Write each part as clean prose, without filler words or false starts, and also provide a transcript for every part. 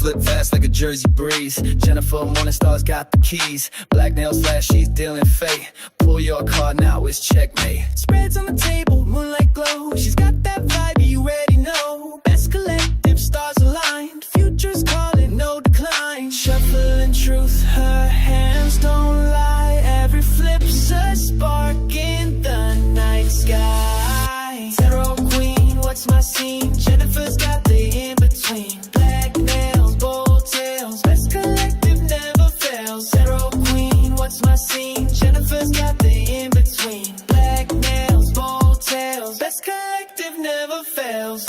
slip fast like a Jersey breeze. Jennifer Morningstar's got the keys. Black nails flash, she's dealing fate. Pull your card now, it's checkmate. Spreads on the table, moonlight glow. She's got that vibe, you already know. Best collective, stars aligned. Future's calling, no decline. Shuffling truth, her hands don't lie. Every flip's a spark in the night sky. Tarot queen, what's my scene? Jennifer's got the in-between. Black nails, bold tails. Best collective never fails. Tarot queen, what's my scene? Jennifer's got the in-between. Black nails, bold tails. Best collective never fails.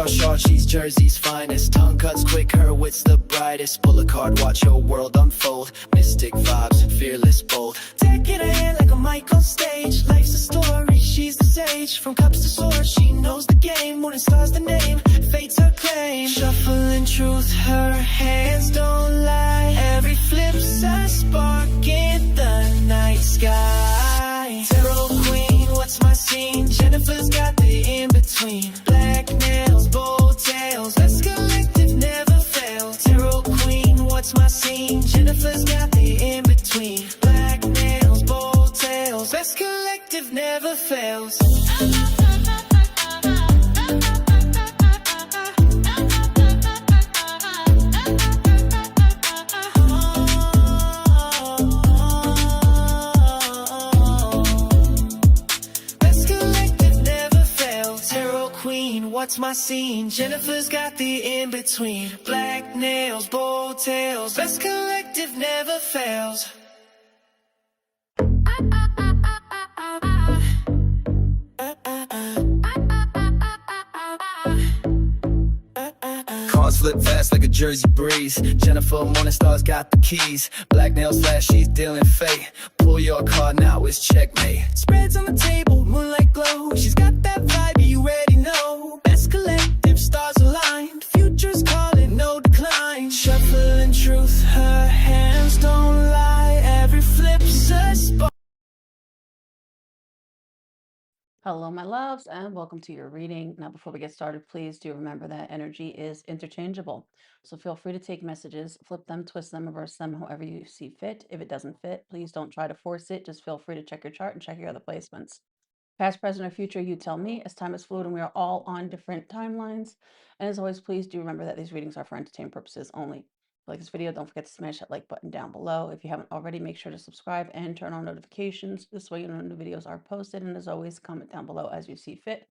Shaw, she's Jersey's finest. Tongue cuts quick, her wit's the brightest. Pull a card, watch your world unfold. Mystic vibes, fearless, bold. Take it ahead like a mic on stage. Life's a story, she's the sage. From cups to swords, she knows the game. Morning star's the name, fate's her claim. Shuffling truth, her hands don't lie. Every flip's a spark in the night sky. Tarot queen, what's my scene? Jennifer's got the in-between. Black nails, bold tails. Best collective never fails. Tarot queen, what's my scene? Jennifer's got the in-between. Black nails, bold tails. Best collective never fails. What's my scene? Jennifer's got the in-between. Black nails, bold tails. Best collective never fails. Cars flip fast like a Jersey breeze. Jennifer Morningstar's got the keys. Black nails flash, she's dealing fate. Pull your card now, it's checkmate. Spreads on the table, moonlight glow. She's got that vibe, you already know. Best collective, stars aligned. Future's calling, no decline. Shuffling truth, her hands don't lie. Every flip's a spark. Hello, my loves, and welcome to your reading. Now, before we get started, please do remember that energy is interchangeable. So feel free to take messages, flip them, twist them, reverse them, however you see fit. If it doesn't fit, please don't try to force it. Just feel free to check your chart and check your other placements. Past, present, or future, you tell me, as time is fluid and we are all on different timelines. And as always, please do remember that these readings are for entertainment purposes only. If you like this video, don't forget to smash that like button down below. If you haven't already, make sure to subscribe and turn on notifications. This way you know new videos are posted. And as always, comment down below as you see fit.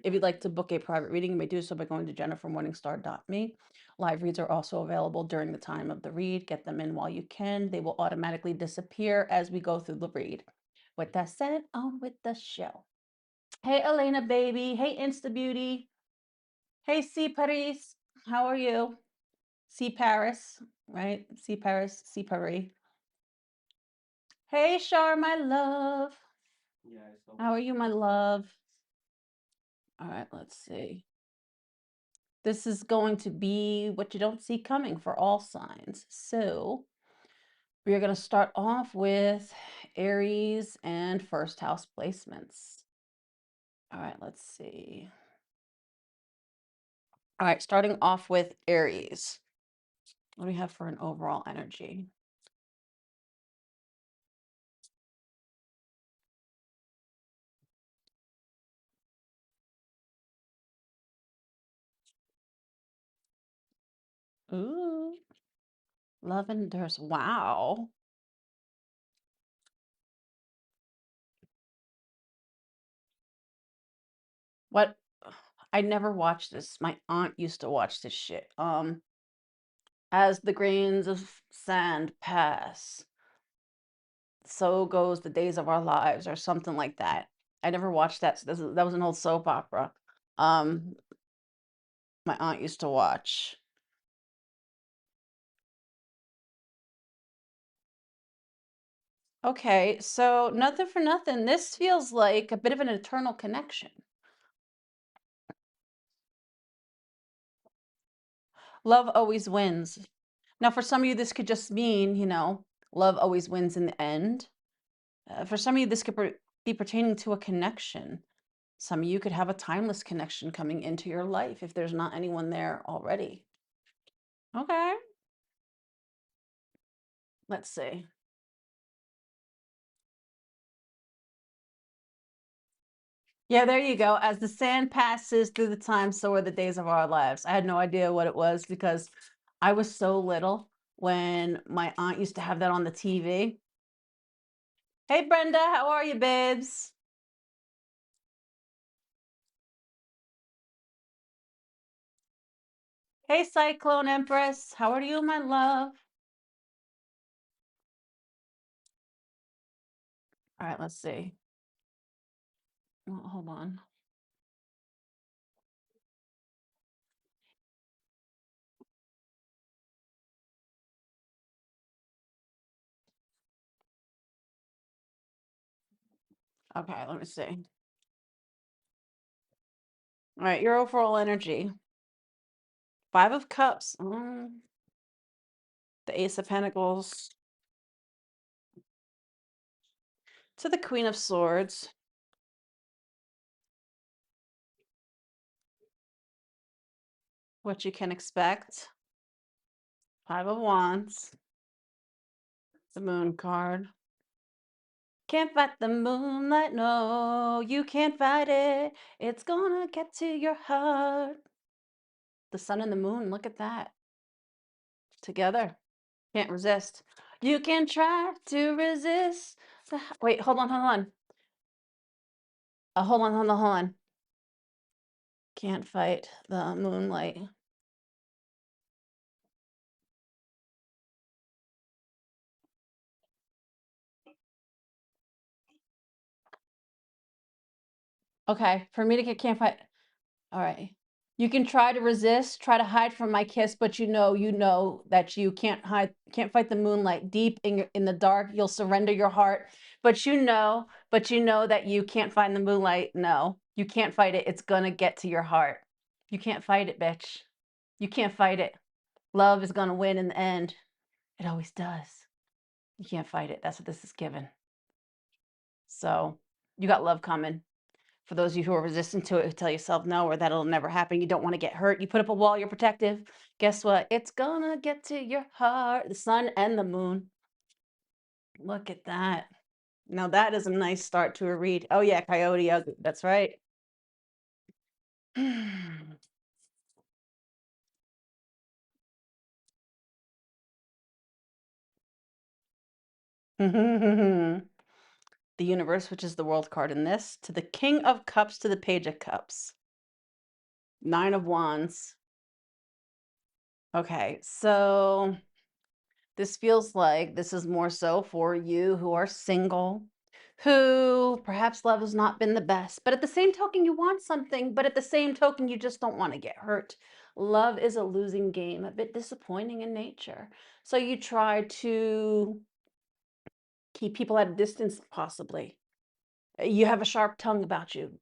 If you'd like to book a private reading, you may do so by going to jennifermorningstar.me. Live reads are also available during the time of the read. Get them in while you can. They will automatically disappear as we go through the read. With that said, on with the show. Hey, Elena, baby. Hey, Insta Beauty. Hey, C Paris. How are you? C Paris, right? C Paris, C Paris. Hey, Shar, my love. How are you, my love? All right, let's see. This is going to be what you don't see coming for all signs. So we are going to start off with Aries and first house placements. All right, let's see. All right, starting off with Aries. What do we have for an overall energy? Ooh, lavenders. Wow. What? I never watched this. My aunt used to watch this shit. As the grains of sand pass, so goes the days of our lives, or something like that. I never watched that. So that was an old soap opera. My aunt used to watch. Okay, so nothing for nothing. This feels like a bit of an eternal connection. Love always wins. Now, for some of you, this could just mean, love always wins in the end. For some of you, this could be pertaining to a connection. Some of you could have a timeless connection coming into your life if there's not anyone there already. Okay. Let's see. Yeah, there you go. As the sand passes through the time, so are the days of our lives. I had no idea what it was because I was so little when my aunt used to have that on the TV. Hey, Brenda, how are you, babes? Hey, Cyclone Empress, how are you, my love? All right, let's see. Oh, hold on. Okay, let me see. All right, your overall energy. Five of Cups. The Ace of Pentacles to the Queen of Swords. What you can expect. Five of Wands. The Moon card. Can't fight the moonlight, no, you can't fight it. It's gonna get to your heart. The sun and the moon, look at that. Together. Can't resist. You can try to resist. Wait, hold on, hold on. Hold on, hold on, hold on. Can't fight the moonlight. Okay, for me to get can't fight. All right. You can try to resist, try to hide from my kiss, but you know that you can't hide, can't fight the moonlight. Deep in the dark, you'll surrender your heart. But you know that you can't find the moonlight. No, you can't fight it. It's gonna get to your heart. You can't fight it, bitch. You can't fight it. Love is gonna win in the end. It always does. You can't fight it. That's what this is given. So you got love coming. For those of you who are resistant to it, who tell yourself no or that'll never happen, you don't want to get hurt, you put up a wall, you're protective. Guess what? It's gonna get to your heart. The sun and the moon. Look at that. Now that is a nice start to a read. Oh yeah, Coyote Ugly. That's right. The universe, which is the world card in this, to the King of Cups, to the Page of Cups. Nine of Wands. Okay, so this feels like this is more so for you who are single, who perhaps love has not been the best, but at the same token, you want something, but at the same token, you just don't want to get hurt. Love is a losing game, a bit disappointing in nature. So you try to keep people at a distance, possibly. You have a sharp tongue about you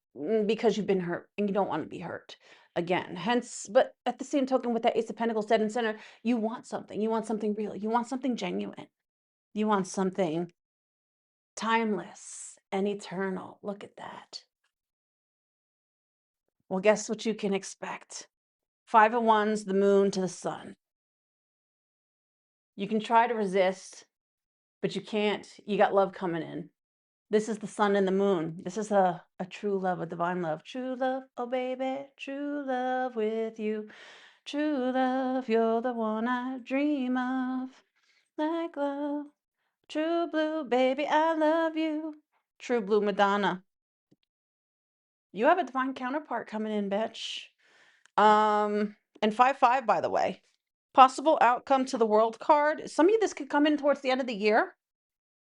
because you've been hurt and you don't want to be hurt again. Hence, but at the same token, with that Ace of Pentacles dead in center, you want something. You want something real. You want something genuine. You want something timeless and eternal. Look at that. Well, guess what you can expect? Five of Wands, the moon to the sun. You can try to resist, but you can't. You got love coming in. This is the sun and the moon. This is a true love, a divine love. True love, oh baby, true love with you. True love, you're the one I dream of. Like love, true blue, baby, I love you. True blue Madonna. You have a divine counterpart coming in, bitch. And 5-5, by the way. Possible outcome to the world card. Some of you, this could come in towards the end of the year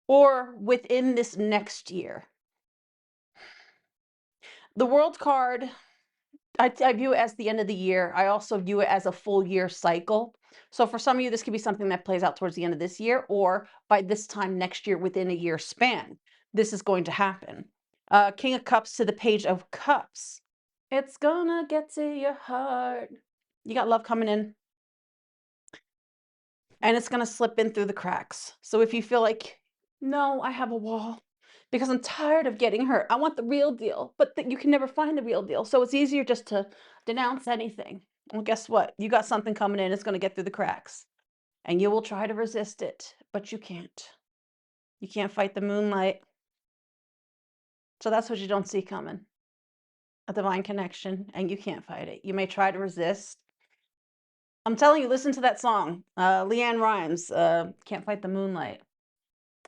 or within this next year. The world card, I view it as the end of the year. I also view it as a full year cycle. So for some of you, this could be something that plays out towards the end of this year or by this time next year within a year span. This is going to happen. King of Cups to the Page of Cups. It's gonna get to your heart. You got love coming in. And it's gonna slip in through the cracks. So if you feel like, no, I have a wall, because I'm tired of getting hurt. I want the real deal, but you can never find the real deal. So it's easier just to denounce anything. Well, guess what? You got something coming in, it's going to get through the cracks, and you will try to resist it, but you can't. You can't fight the moonlight. So that's what you don't see coming, a divine connection, and you can't fight it. You may try to resist. I'm telling you, listen to that song, Leanne Rhymes, Can't Fight the Moonlight.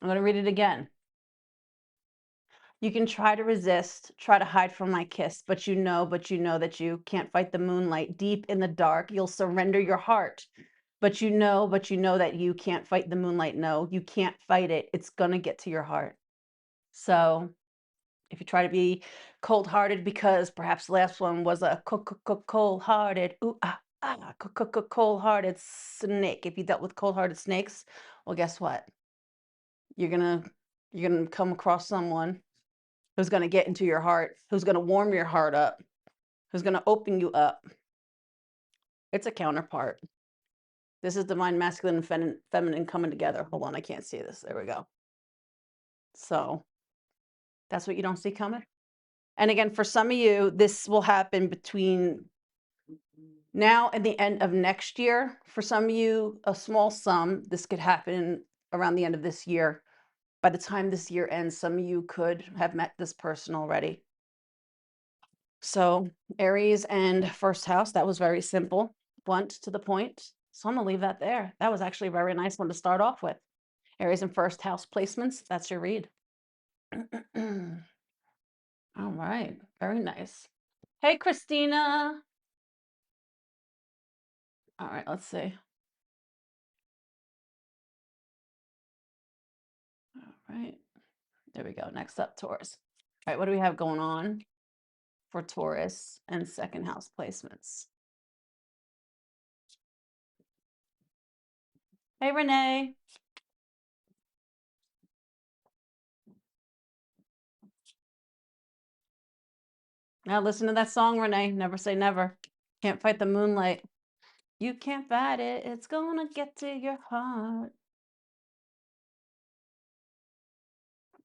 I'm going to read it again. You can try to resist, try to hide from my kiss, but you know that you can't fight the moonlight. Deep in the dark, you'll surrender your heart. But you know that you can't fight the moonlight. No, you can't fight it. It's gonna get to your heart. So if you try to be cold-hearted because perhaps the last one was a cold-hearted, ooh, cold-hearted snake. If you dealt with cold-hearted snakes, well, guess what? You're gonna come across someone who's going to get into your heart, who's going to warm your heart up, who's going to open you up. It's a counterpart. This is divine masculine and feminine coming together. Hold on, I can't see this. There we go. So that's what you don't see coming. And again, for some of you, this will happen between now and the end of next year. For some of you, a small sum, this could happen around the end of this year. By the time this year ends, some of you could have met this person already. So Aries and first house, that was very simple, blunt to the point. So I'm gonna leave that there. That was actually a very nice one to start off with. Aries and first house placements, that's your read. All right, very nice. Hey, Christina. All right, let's see. All right, there we go. Next up, Taurus. All right, what do we have going on for Taurus and second house placements? Hey, Renee. Now listen to that song, Renee. Never say never. Can't fight the moonlight. You can't fight it. It's gonna get to your heart.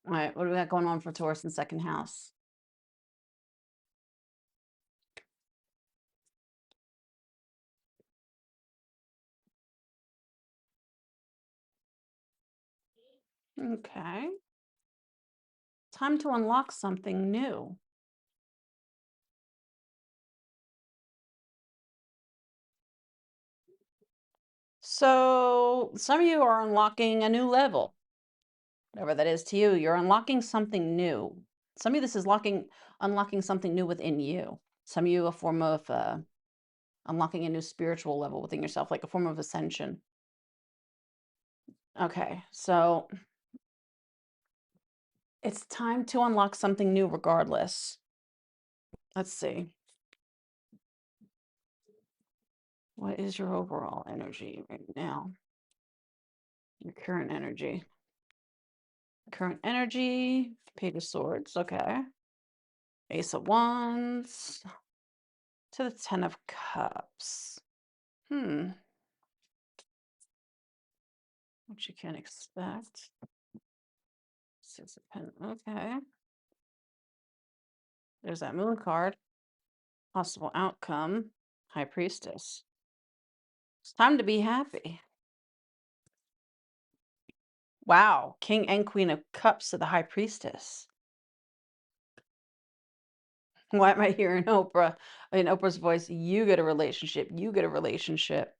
All right, what do we got going on for Taurus in second house? Okay. Time to unlock something new. So some of you are unlocking a new level, whatever that is to you. You're unlocking something new. Some of you, this is unlocking something new within you. Some of you, a form of unlocking a new spiritual level within yourself, like a form of ascension. Okay, so it's time to unlock something new regardless. Let's see. What is your overall energy right now? Your current energy. Current energy, Page of Swords, okay. Ace of Wands to the Ten of Cups. What you can expect. Six of Pentacles, okay. There's that Moon card. Possible outcome, High Priestess. It's time to be happy. Wow, King and Queen of Cups to the High Priestess. Why am I hearing Oprah? In Oprah's voice, you get a relationship. You get a relationship.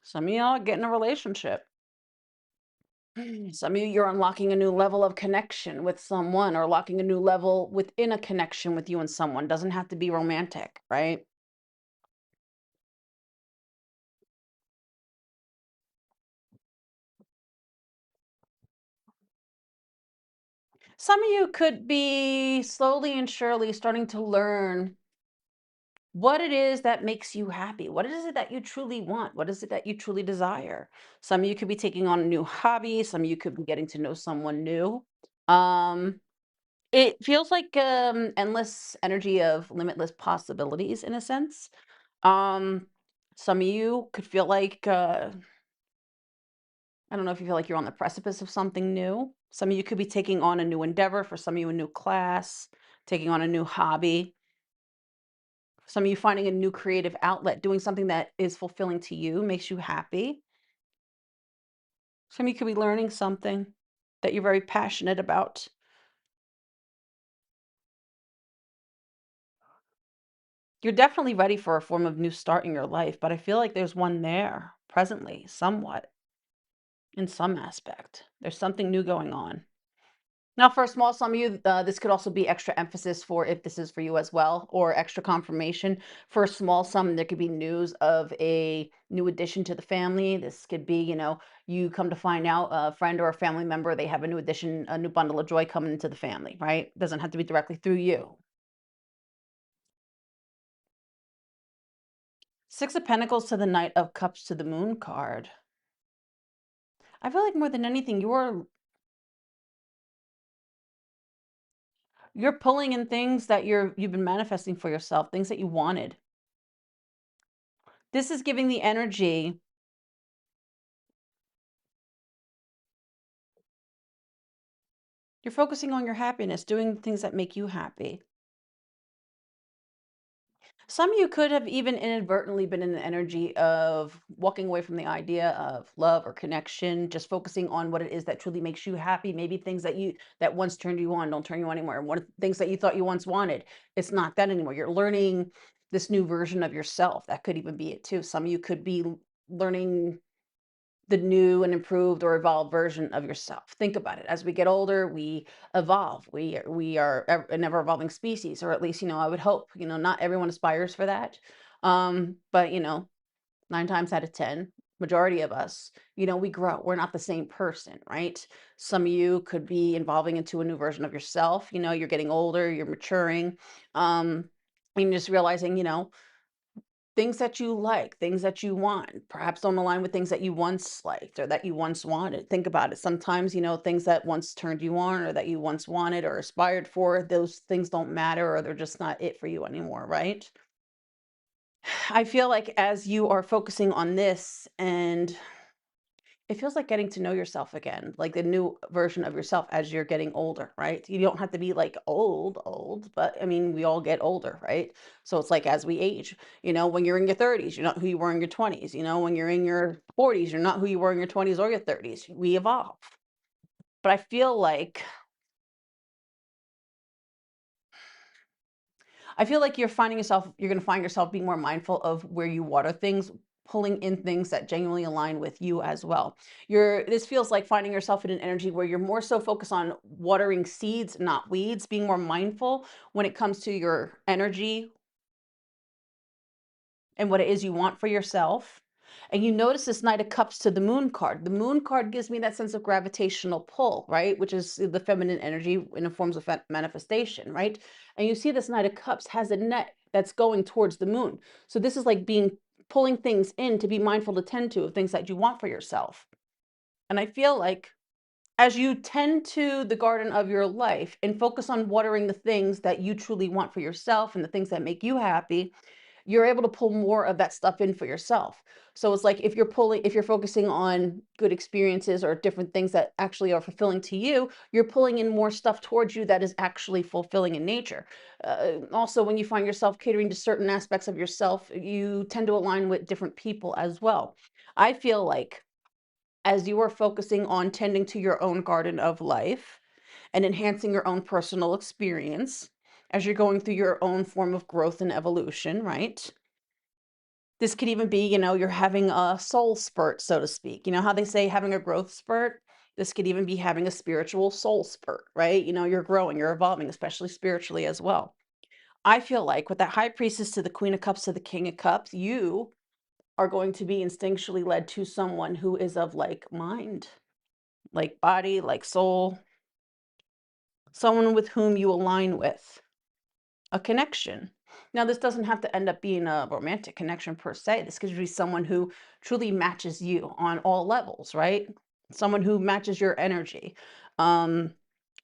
Some of y'all get in a relationship. Some of you, you're unlocking a new level of connection with someone or unlocking a new level within a connection with you and someone. Doesn't have to be romantic, right? Some of you could be slowly and surely starting to learn what it is that makes you happy. What is it that you truly want? What is it that you truly desire? Some of you could be taking on a new hobby. Some of you could be getting to know someone new. It feels like endless energy of limitless possibilities in a sense. Some of you could feel like I don't know if you feel like you're on the precipice of something new. Some of you could be taking on a new endeavor, for some of you, a new class, taking on a new hobby. Some of you finding a new creative outlet, doing something that is fulfilling to you, makes you happy. Some of you could be learning something that you're very passionate about. You're definitely ready for a form of new start in your life, but I feel like there's one there presently, somewhat, in some aspect. There's something new going on. Now, for a small sum of you, this could also be extra emphasis for if this is for you as well, or extra confirmation. For a small sum, there could be news of a new addition to the family. This could be, you come to find out a friend or a family member, they have a new addition, a new bundle of joy coming into the family, right? Doesn't have to be directly through you. Six of Pentacles to the Knight of Cups to the Moon card. I feel like more than anything, you're pulling in things that you've been manifesting for yourself, things that you wanted. This is giving the energy. You're focusing on your happiness, doing things that make you happy. Some of you could have even inadvertently been in the energy of walking away from the idea of love or connection, just focusing on what it is that truly makes you happy. Maybe things that once turned you on don't turn you on anymore. One of the things that you thought you once wanted, it's not that anymore. You're learning this new version of yourself. That could even be it too. Some of you could be learning the new and improved or evolved version of yourself. Think about it. As we get older, we evolve. We are an ever evolving species, or at least, I would hope. Not everyone aspires for that. But 9 times out of 10, majority of us, we grow. We're not the same person, right? Some of you could be evolving into a new version of yourself. You're getting older, you're maturing, and you're just realizing, things that you like, things that you want, perhaps don't align with things that you once liked or that you once wanted. Think about it. Sometimes, things that once turned you on or that you once wanted or aspired for, those things don't matter or they're just not it for you anymore, right? I feel like as you are focusing on this and it feels like getting to know yourself again, like a new version of yourself as you're getting older, right? You don't have to be like old, but I mean, we all get older, right? So it's like as we age, when you're in your 30s, you're not who you were in your 20s. When you're in your 40s, you're not who you were in your 20s or your 30s. We evolve. But I feel like you're going to find yourself being more mindful of where you water things, pulling in things that genuinely align with you as well. This feels like finding yourself in an energy where you're more so focused on watering seeds, not weeds, being more mindful when it comes to your energy and what it is you want for yourself. And you notice this Knight of Cups to the Moon card. The Moon card gives me that sense of gravitational pull, right? Which is the feminine energy in the forms of manifestation, right? And you see this Knight of Cups has a net that's going towards the moon. So this is like pulling things in to be mindful to tend to of things that you want for yourself. And I feel like as you tend to the garden of your life and focus on watering the things that you truly want for yourself and the things that make you happy, you're able to pull more of that stuff in for yourself. So it's like if you're focusing on good experiences or different things that actually are fulfilling to you, you're pulling in more stuff towards you that is actually fulfilling in nature. Also, when you find yourself catering to certain aspects of yourself, you tend to align with different people as well. I feel like as you are focusing on tending to your own garden of life and enhancing your own personal experience, as you're going through your own form of growth and evolution, right? This could even be, you're having a soul spurt, so to speak. You know how they say having a growth spurt? This could even be having a spiritual soul spurt, right? You're growing, you're evolving, especially spiritually as well. I feel like with that High Priestess to the Queen of Cups to the King of Cups, you are going to be instinctually led to someone who is of like mind, like body, like soul, someone with whom you align with. A connection. Now, this doesn't have to end up being a romantic connection per se. This could be someone who truly matches you on all levels, right? Someone who matches your energy. Um,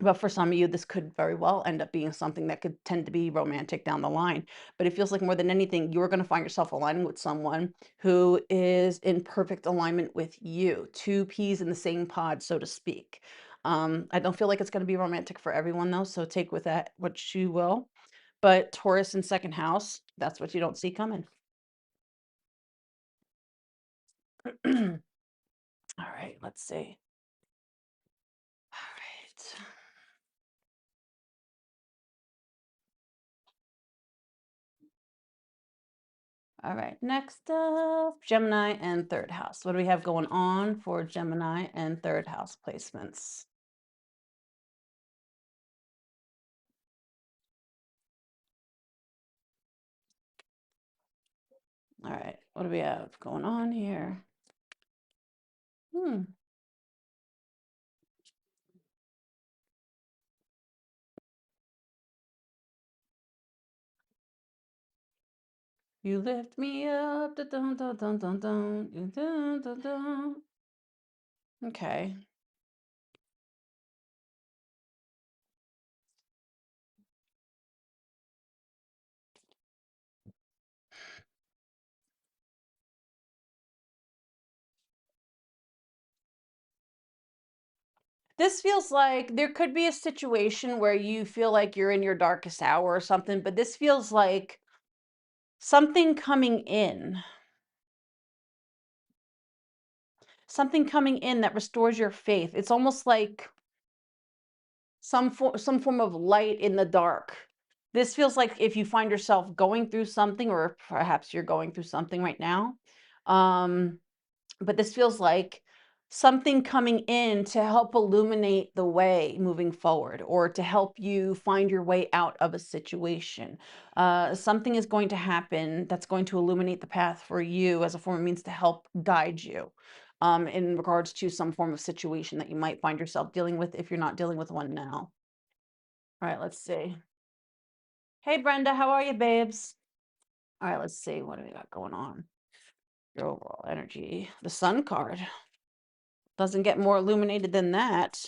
but for some of you, this could very well end up being something that could tend to be romantic down the line. But it feels like more than anything, you're going to find yourself aligning with someone who is in perfect alignment with you. Two peas in the same pod, so to speak. I don't feel like it's going to be romantic for everyone though, so take with that what you will. But Taurus in second house, that's what you don't see coming. All right, let's see. All right. All right, next up, Gemini and third house. What do we have going on for Gemini and third house placements? All right, what do we have going on here? Hmm. You lift me up, da dun dun dun dun dun, dun dun dun. Okay. This feels like there could be a situation where you feel like you're in your darkest hour or something, but this feels like something coming in, something coming in that restores your faith. It's almost like some form of light in the dark. This feels like if you find yourself going through something, or perhaps you're going through something right now, um, but this feels like something coming in to help illuminate the way moving forward or to help you find your way out of a situation. Something is going to happen that's going to illuminate the path for you as a form of means to help guide you in regards to some form of situation that you might find yourself dealing with if you're not dealing with one now. All right, let's see. Hey, Brenda, how are you, babes? All right, let's see. What do we got going on? Your overall energy. The Sun card doesn't get more illuminated than that.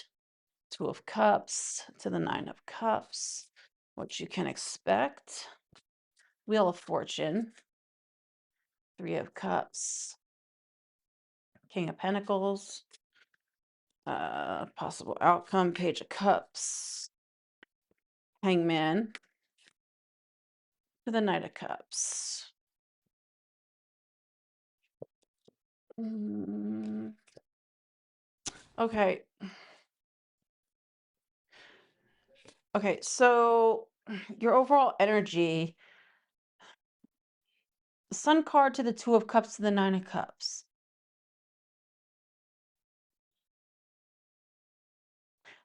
Two of Cups to the Nine of Cups. What you can expect. Wheel of Fortune. Three of Cups. King of Pentacles. Possible outcome. Page of Cups. Hangman to the Knight of Cups. Mm, okay. Okay, so your overall energy, Sun card to the Two of Cups to the Nine of Cups.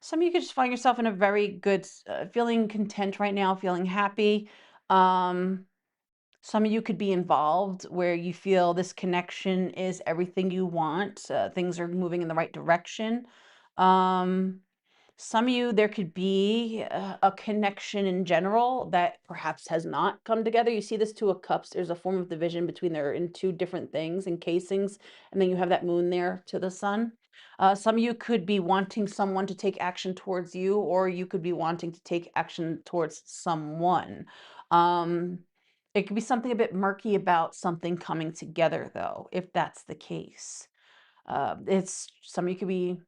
Some of you could just find yourself in a very good, feeling content right now, feeling happy. Um, some of you could be involved where you feel this connection is everything you want. Things are moving in the right direction. Um, some of you, there could be a connection in general that perhaps has not come together. You see this Two of Cups, there's a form of division between they're in two different things and casings, and then you have that moon there to the sun. Some of you could be wanting someone to take action towards you, or you could be wanting to take action towards someone. Um, it could be something a bit murky about something coming together, though, if that's the case. It's some of you could be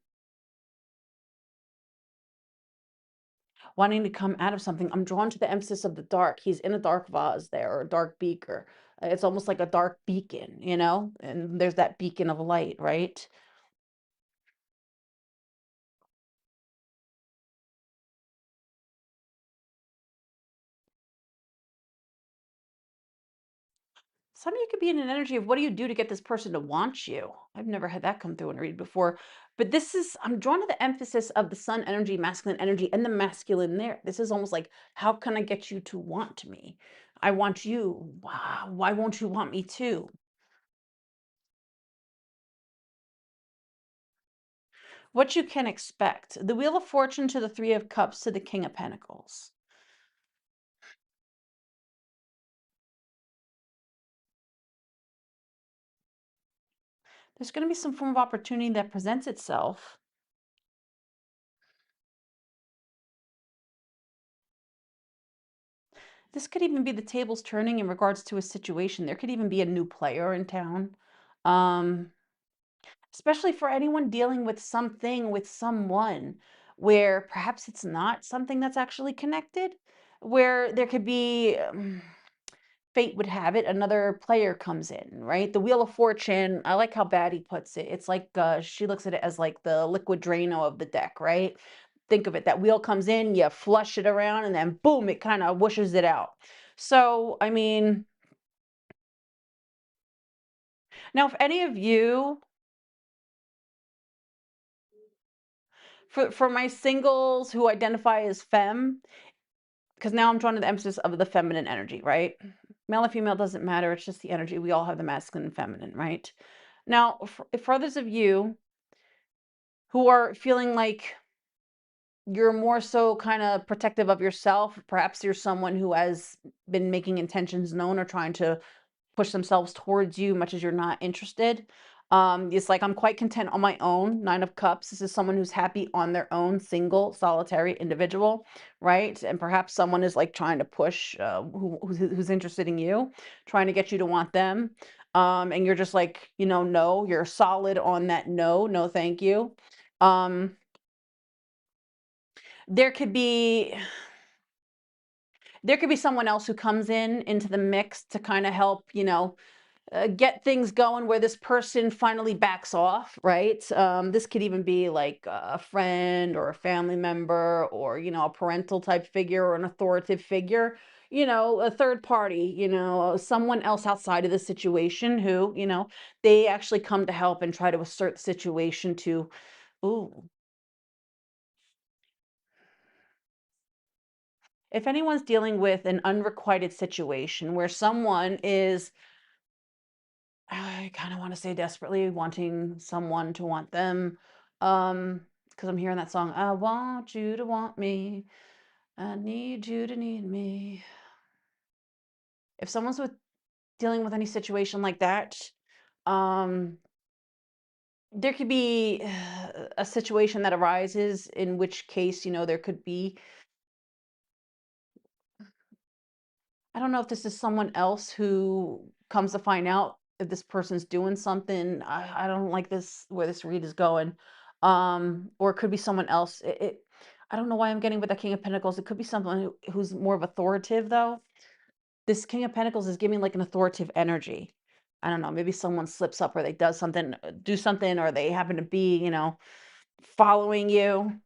wanting to come out of something. I'm drawn to the emphasis of the dark. He's in a dark vase there, or a dark beaker. It's almost like a dark beacon, you know? And there's that beacon of light, right? Some of you could be in an energy of what do you do to get this person to want you? I've never had that come through in a read before. But this is, I'm drawn to the emphasis of the sun energy, masculine energy, and the masculine there. This is almost like, how can I get you to want me? I want you. Wow, why won't you want me too? What you can expect. The Wheel of Fortune to the Three of Cups to the King of Pentacles. There's going to be some form of opportunity that presents itself. This could even be the tables turning in regards to a situation. There could even be a new player in town. Um, especially for anyone dealing with something with someone where perhaps it's not something that's actually connected, where there could be fate would have it, another player comes in, right? The Wheel of Fortune, I like how Batty puts it. It's like she looks at it as like the liquid Drano of the deck, right? Think of it, that wheel comes in, you flush it around, and then boom, it kind of whooshes it out. So, I mean, now if any of you, for my singles who identify as femme, because now I'm drawing to the emphasis of the feminine energy, right? Male or female doesn't matter. It's just the energy. We all have the masculine and feminine, right? Now, for others of you who are feeling like you're more so kind of protective of yourself, perhaps you're someone who has been making intentions known or trying to push themselves towards you much as you're not interested. It's like I'm quite content on my own. Nine of Cups. This is someone who's happy on their own, single, solitary individual, right? And perhaps someone is like trying to push who's interested in you, trying to get you to want them. And you're just like, no, you're solid on that. No, no, thank you. Um, there could be someone else who comes into the mix to kind of help, get things going where this person finally backs off, right? This could even be like a friend or a family member or, a parental type figure or an authoritative figure, a third party, someone else outside of the situation who, they actually come to help and try to assert the situation to, ooh, if anyone's dealing with an unrequited situation where someone is, I kind of want to say desperately wanting someone to want them. Because I'm hearing that song, I want you to want me. I need you to need me. If someone's dealing with any situation like that, um, there could be a situation that arises in which case, there could be, I don't know if this is someone else who comes to find out if this person's doing something. I don't like this where this read is going. Or it could be someone else. I don't know why I'm getting with the King of Pentacles. It could be someone who's more of authoritative though. This King of Pentacles is giving like an authoritative energy. I don't know, maybe someone slips up or they do something, or they happen to be, following you.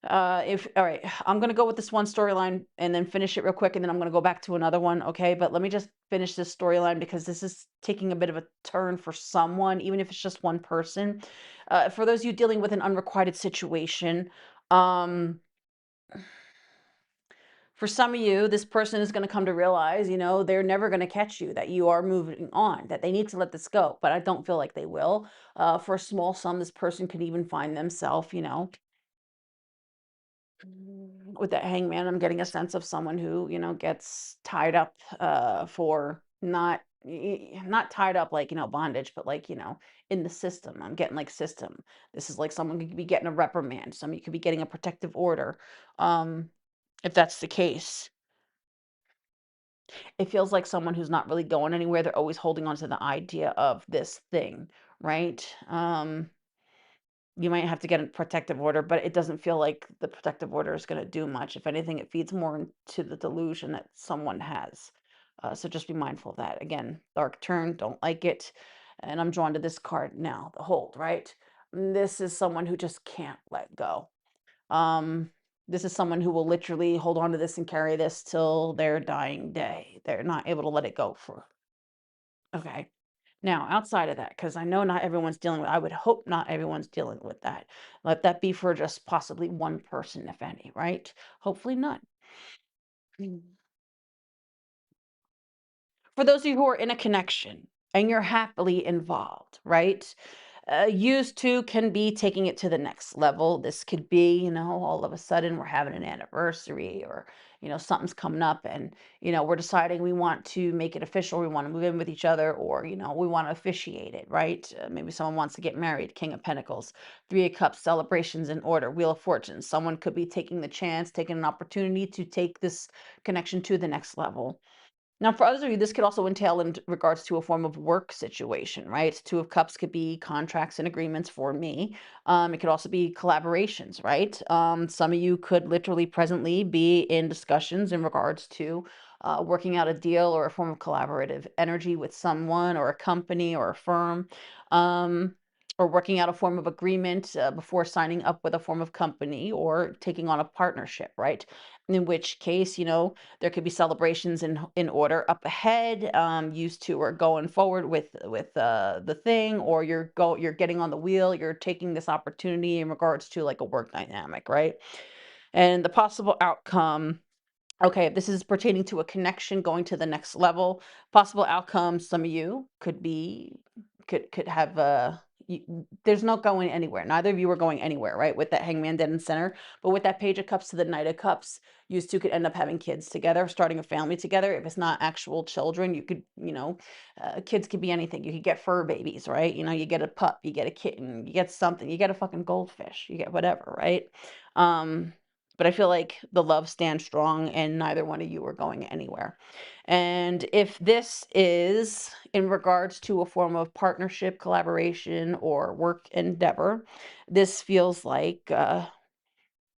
If all right, I'm gonna go with this one storyline and then finish it real quick, and then I'm gonna go back to another one, okay? But let me just finish this storyline because this is taking a bit of a turn for someone, even if it's just one person. For those of you dealing with an unrequited situation, um, for some of you, this person is gonna come to realize, they're never gonna catch you, that you are moving on, that they need to let this go. But I don't feel like they will. For a small sum, this person could even find themselves, with that hangman, I'm getting a sense of someone who, gets tied up for not tied up like, bondage, but like, in the system. I'm getting like system. This is like someone could be getting a reprimand. Somebody could be getting a protective order. Um, if that's the case, it feels like someone who's not really going anywhere. They're always holding on to the idea of this thing, right? You might have to get a protective order, but it doesn't feel like the protective order is going to do much. If anything, it feeds more into the delusion that someone has. So just be mindful of that. Again, dark turn, don't like it. And I'm drawn to this card now, the hold, right? This is someone who just can't let go. Um, this is someone who will literally hold on to this and carry this till their dying day. They're not able to let it go for, okay. Now, outside of that, because I know not everyone's dealing with, I would hope not everyone's dealing with that. Let that be for just possibly one person, if any, right? Hopefully none. Mm. For those of you who are in a connection and you're happily involved, right? Used to can be taking it to the next level. This could be, all of a sudden we're having an anniversary, or, something's coming up, and, we're deciding we want to make it official. We want to move in with each other, or, we want to officiate it, right? Maybe someone wants to get married. King of Pentacles, Three of Cups, celebrations in order, Wheel of Fortune. Someone could be taking the chance, taking an opportunity to take this connection to the next level. Now, for others of you, this could also entail in regards to a form of work situation, right? Two of Cups could be contracts and agreements for me. It could also be collaborations, right? Some of you could literally presently be in discussions in regards to working out a deal or a form of collaborative energy with someone or a company or a firm, or working out a form of agreement before signing up with a form of company or taking on a partnership, right? In which case, there could be celebrations in order up ahead. Used to or going forward with the thing, or you're getting on the wheel. You're taking this opportunity in regards to like a work dynamic, right? And the possible outcome. Okay, if this is pertaining to a connection going to the next level, possible outcomes, some of you could have there's no going anywhere. Neither of you are going anywhere, right? With that hangman dead in center, but with that page of cups to the knight of cups, you two could end up having kids together, starting a family together. If it's not actual children, you could, kids could be anything. You could get fur babies, right? You get a pup, you get a kitten, you get something, you get a fucking goldfish, you get whatever, right? Um, but I feel like the love stands strong and neither one of you are going anywhere. And if this is in regards to a form of partnership, collaboration, or work endeavor, this feels like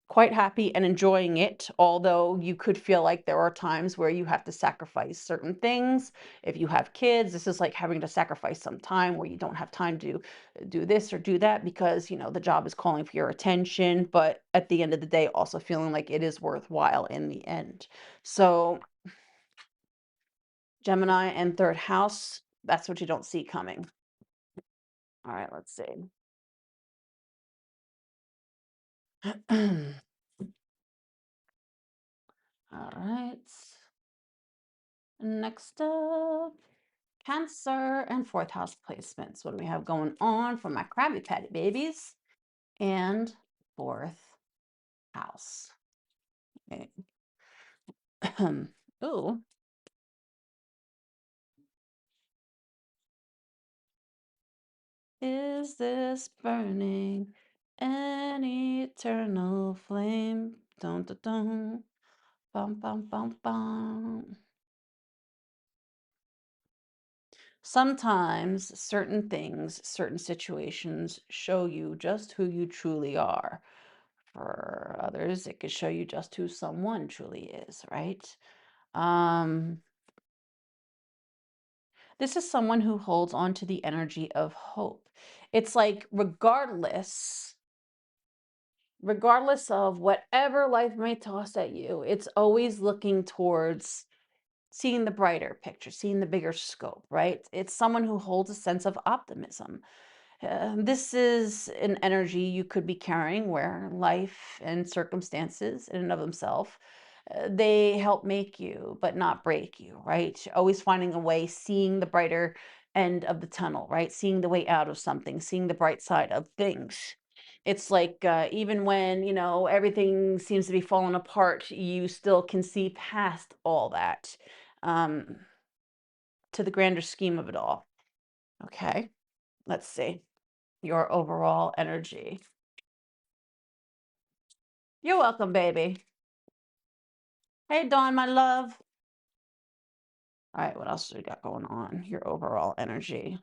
quite happy and enjoying it, although you could feel like there are times where you have to sacrifice certain things. If you have kids, this is like having to sacrifice some time where you don't have time to do this or do that because, the job is calling for your attention, but at the end of the day, also feeling like it is worthwhile in the end. So, Gemini and third house, that's what you don't see coming. All right, let's see. All right. Next up. Cancer and fourth house placements. What do we have going on for my Krabby Patty babies? And fourth house. Okay. Ooh. Is this burning an eternal flame? Dun dun dun. Bum bum bum bum. Sometimes certain things, certain situations show you just who you truly are. For others, it could show you just who someone truly is, right? Um, this is someone who holds on to the energy of hope. It's like regardless of whatever life may toss at you, it's always looking towards seeing the brighter picture, seeing the bigger scope, right? It's someone who holds a sense of optimism. This is an energy you could be carrying where life and circumstances in and of themselves, they help make you, but not break you, right? Always finding a way, seeing the brighter end of the tunnel, right? Seeing the way out of something, seeing the bright side of things. It's like even when, everything seems to be falling apart, you still can see past all that um, to the grander scheme of it all. Okay, let's see your overall energy. You're welcome, baby. Hey, Dawn, my love. All right, what else do we got going on? Your overall energy.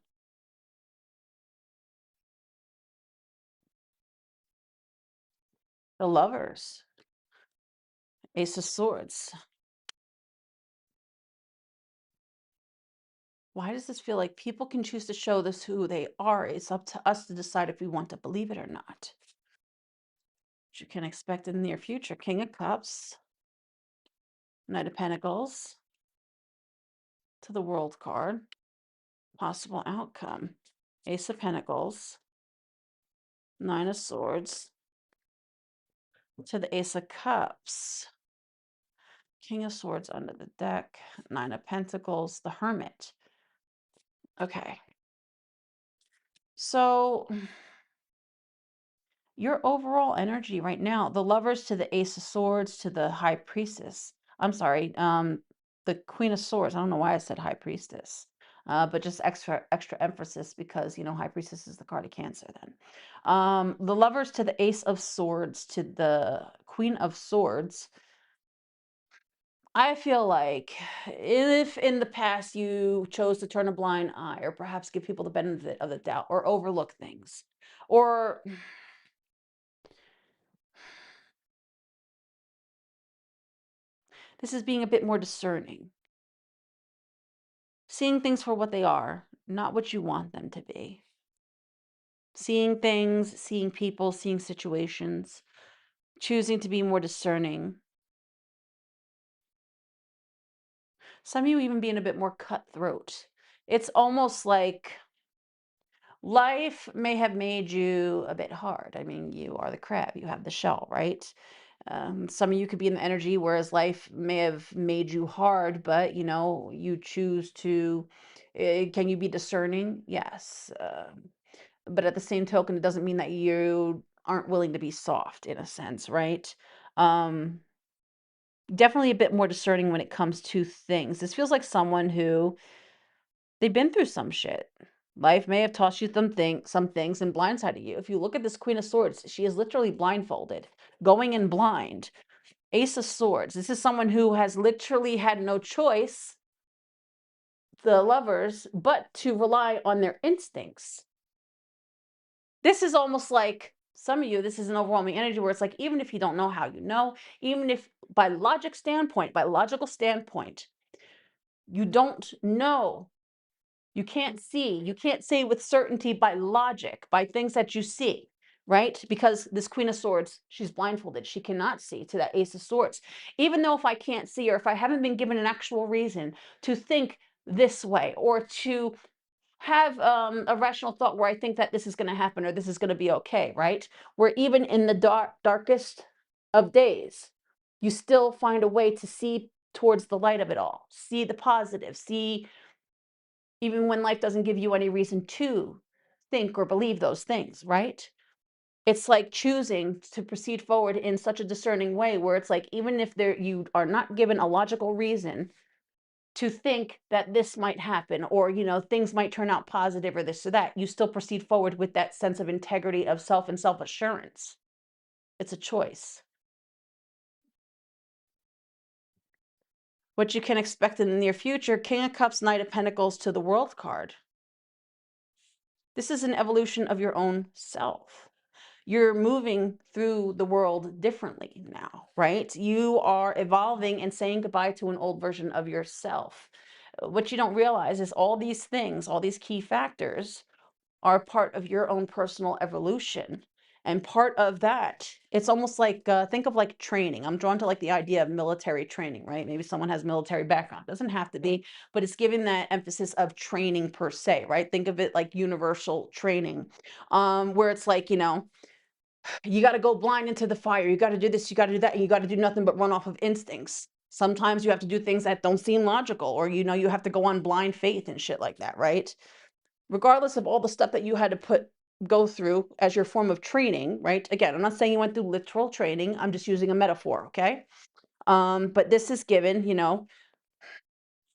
The lovers. Ace of Swords. Why does this feel like people can choose to show this who they are? It's up to us to decide if we want to believe it or not. What you can expect in the near future. King of Cups. Knight of Pentacles. To the World card. Possible outcome. Ace of Pentacles. Nine of Swords. To the Ace of Cups. King of Swords under the deck, Nine of Pentacles, the Hermit. Okay. So your overall energy right now, the Lovers to the Ace of Swords to the High Priestess. I'm sorry, the Queen of Swords. I don't know why I said High Priestess. But just extra emphasis because High Priestess is the card of Cancer then. The Lovers to the Ace of Swords to the Queen of Swords. I feel like if in the past you chose to turn a blind eye or perhaps give people the benefit of the doubt or overlook things, or this is being a bit more discerning, seeing things for what they are, not what you want them to be, seeing things, seeing people, seeing situations, choosing to be more discerning. Some of you even being a bit more cutthroat. It's almost like life may have made you a bit hard. I mean, you are the crab, you have the shell, right? Some of you could be in the energy, whereas life may have made you hard, but you choose to. Can you be discerning? Yes. But at the same token, it doesn't mean that you aren't willing to be soft in a sense, right? Um, Definitely a bit more discerning when it comes to things. This feels like someone who they've been through some shit. Life may have taught you some things and blindsided you. If you look at this Queen of Swords, she is literally blindfolded, going in blind. Ace of Swords. This is someone who has literally had no choice, the lovers, but to rely on their instincts. This is almost like some of you, this is an overwhelming energy where it's like, even if you don't know how you know, even if by logical standpoint, you don't know. You can't see. You can't say with certainty by logic, by things that you see, right? Because this Queen of Swords, she's blindfolded. She cannot see to that Ace of Swords. Even though if I can't see or if I haven't been given an actual reason to think this way or to have a rational thought where I think that this is going to happen or this is going to be okay, right? Where even in the darkest of days, you still find a way to see towards the light of it all, see the positive, see even when life doesn't give you any reason to think or believe those things, right? It's like choosing to proceed forward in such a discerning way where it's like, even if you are not given a logical reason to think that this might happen or, things might turn out positive or this or that, you still proceed forward with that sense of integrity of self and self assurance. It's a choice. What you can expect in the near future, King of Cups, Knight of Pentacles to the World card. This is an evolution of your own self. You're moving through the world differently now, right? You are evolving and saying goodbye to an old version of yourself. What you don't realize is all these things, all these key factors are part of your own personal evolution. And part of that, it's almost like, think of like training. I'm drawn to like the idea of military training, right? Maybe someone has military background. Doesn't have to be, but it's giving that emphasis of training per se, right? Think of it like universal training, where it's like, you got to go blind into the fire. You got to do this, you got to do that, and you got to do nothing but run off of instincts. Sometimes you have to do things that don't seem logical, or you have to go on blind faith and shit like that, right? Regardless of all the stuff that you had to go through as your form of training, right? Again, I'm not saying you went through literal training. I'm just using a metaphor, okay? But this is given,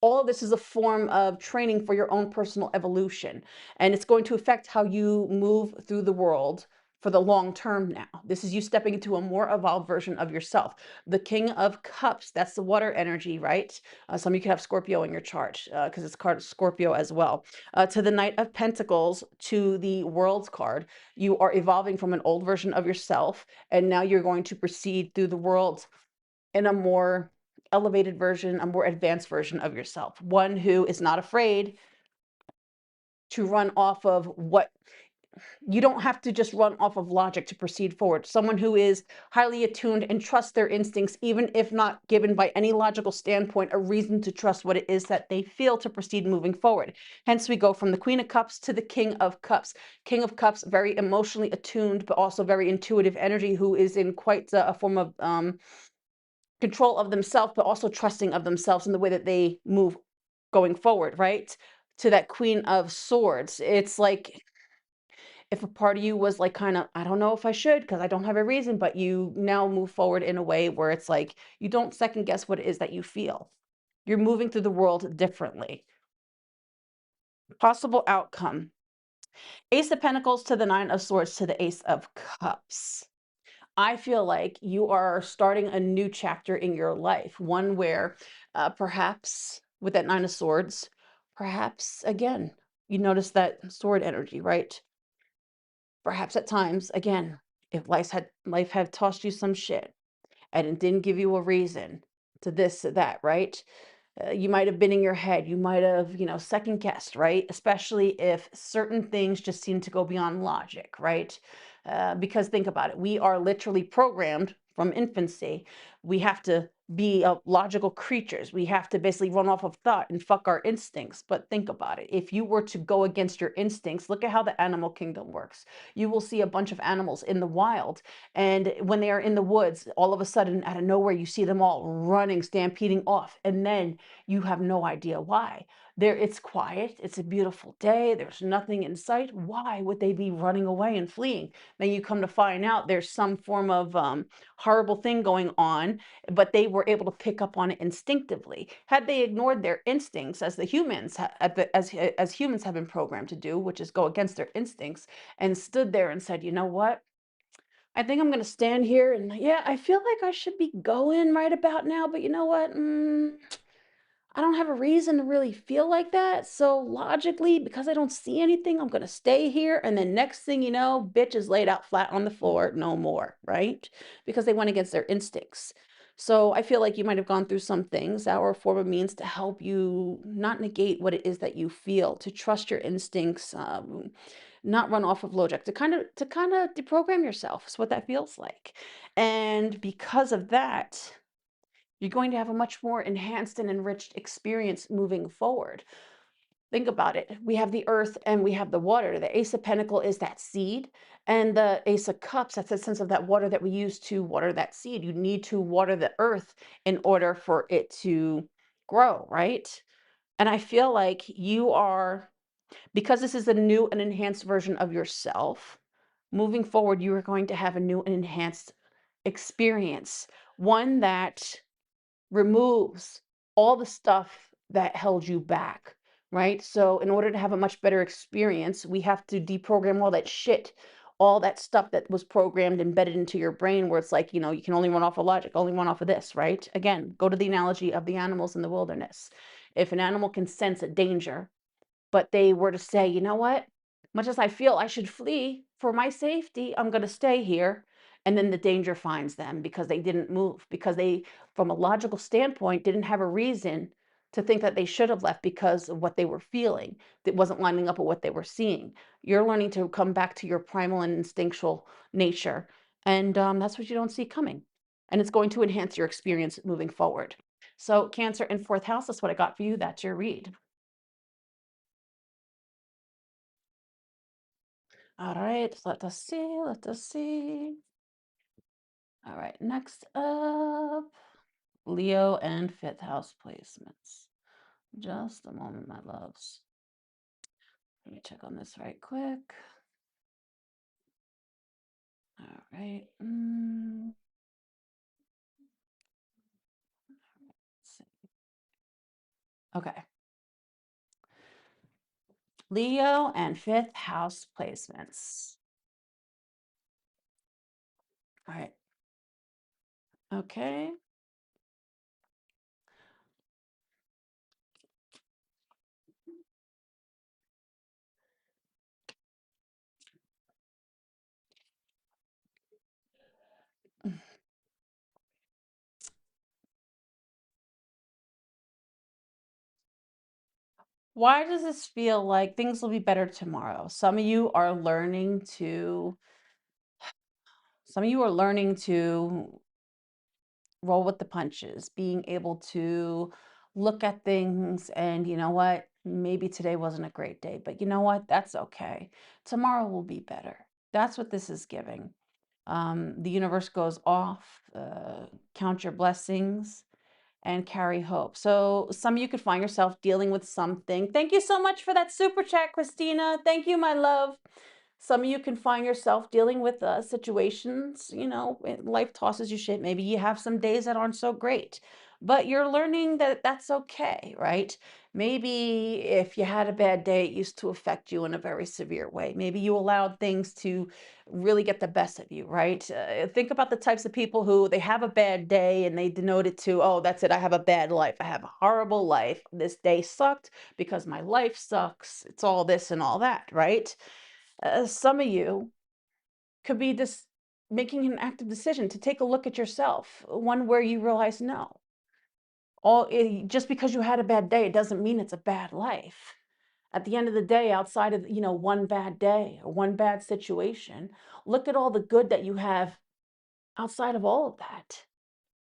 all of this is a form of training for your own personal evolution, and it's going to affect how you move through the world for the long term now. This is you stepping into a more evolved version of yourself. The King of Cups, that's the water energy, right? Some of you could have Scorpio in your chart because it's card Scorpio as well. To the Knight of Pentacles, to the World's card, you are evolving from an old version of yourself, and now you're going to proceed through the world in a more elevated version, a more advanced version of yourself, one who is not afraid to run off of what you don't have to just run off of logic to proceed forward. Someone who is highly attuned and trusts their instincts, even if not given by any logical standpoint a reason to trust what it is that they feel to proceed moving forward. Hence, we go from the Queen of Cups to the King of Cups. King of Cups, very emotionally attuned, but also very intuitive energy, who is in quite a form of control of themselves, but also trusting of themselves in the way that they move going forward, right? To that Queen of Swords. It's like if a part of you was like, kind of, I don't know if I should because I don't have a reason, but you now move forward in a way where it's like you don't second guess what it is that you feel. You're moving through the world differently. Possible outcome. Ace of Pentacles to the Nine of Swords to the Ace of Cups. I feel like you are starting a new chapter in your life, one where perhaps with that Nine of Swords, perhaps again, you notice that sword energy, right? Perhaps at times, again, if life had tossed you some shit and it didn't give you a reason to this, to that, right? You might have been in your head. You might have, second guessed, right? Especially if certain things just seem to go beyond logic, right? Because think about it, we are literally programmed from infancy. We have to be logical creatures. We have to basically run off of thought and fuck our instincts. But think about it. If you were to go against your instincts, look at how the animal kingdom works. You will see a bunch of animals in the wild, and when they are in the woods, all of a sudden, out of nowhere, you see them all running, stampeding off. And then you have no idea why. There, it's quiet. It's a beautiful day. There's nothing in sight. Why would they be running away and fleeing? Then you come to find out there's some form of horrible thing going on, but they were able to pick up on it instinctively. Had they ignored their instincts, as the humans, as humans have been programmed to do, which is go against their instincts, and stood there and said, you know what? I think I'm going to stand here and yeah, I feel like I should be going right about now, but you know what? I don't have a reason to really feel like that. So logically, because I don't see anything, I'm gonna stay here. And then next thing you know, bitch is laid out flat on the floor, no more, right? Because they went against their instincts. So I feel like you might have gone through some things that were a form of means to help you not negate what it is that you feel, to trust your instincts, not run off of logic, to kind of deprogram yourself. Is what that feels like. And because of that, you're going to have a much more enhanced and enriched experience moving forward. Think about it. We have the earth and we have the water. The Ace of Pentacle is that seed, and the Ace of Cups, that's the sense of that water that we use to water that seed. You need to water the earth in order for it to grow, right? And I feel like you are, because this is a new and enhanced version of yourself, moving forward, you are going to have a new and enhanced experience, one that removes all the stuff that held you back, right? So, in order to have a much better experience, we have to deprogram all that shit, all that stuff that was programmed, embedded into your brain, where it's like, you can only run off of logic, only run off of this, right? Again, go to the analogy of the animals in the wilderness. If an animal can sense a danger, but they were to say, you know what? Much as I feel I should flee for my safety, I'm going to stay here. And then the danger finds them because they didn't move, because they, from a logical standpoint, didn't have a reason to think that they should have left because of what they were feeling that wasn't lining up with what they were seeing. You're learning to come back to your primal and instinctual nature. And that's what you don't see coming. And it's going to enhance your experience moving forward. So, Cancer in fourth house, that's what I got for you. That's your read. All right, let us see, let us see. All right, next up, Leo and fifth house placements. Just a moment, my loves. Let me check on this right quick. All right. Let's see. Okay. Leo and fifth house placements. All right. Okay. Why does this feel like things will be better tomorrow? Some of you are learning to roll with the punches, being able to look at things and, you know what, maybe today wasn't a great day, but you know what, that's okay. Tomorrow will be better. That's what this is giving. The universe goes off, count your blessings and carry hope. So some of you could find yourself dealing with something. Thank you so much for that super chat, Christina. Thank you, my love. Some of you can find yourself dealing with situations, life tosses you shit. Maybe you have some days that aren't so great, but you're learning that that's okay, right? Maybe if you had a bad day, it used to affect you in a very severe way. Maybe you allowed things to really get the best of you, right? Think about the types of people who they have a bad day and they denote it to, oh, that's it. I have a bad life. I have a horrible life. This day sucked because my life sucks. It's all this and all that, right? Some of you could be this making an active decision to take a look at yourself, one where you realize, no, just because you had a bad day, it doesn't mean it's a bad life. At the end of the day, outside of, one bad day or one bad situation, look at all the good that you have outside of all of that.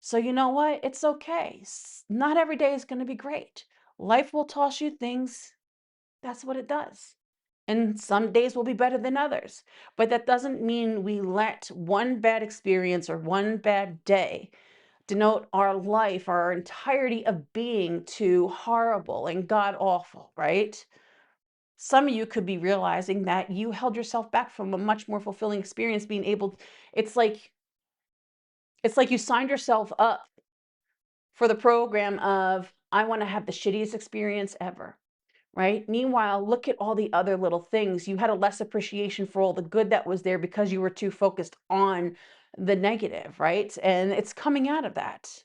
So you know what? It's okay. Not every day is going to be great. Life will toss you things. That's what it does. And some days will be better than others. But that doesn't mean we let one bad experience or one bad day denote our life, our entirety of being to horrible and god awful, right? Some of you could be realizing that you held yourself back from a much more fulfilling experience being able it's like it's like you signed yourself up for the program of I want to have the shittiest experience ever, right? Meanwhile, look at all the other little things. You had a less appreciation for all the good that was there because you were too focused on the negative, right? And it's coming out of that.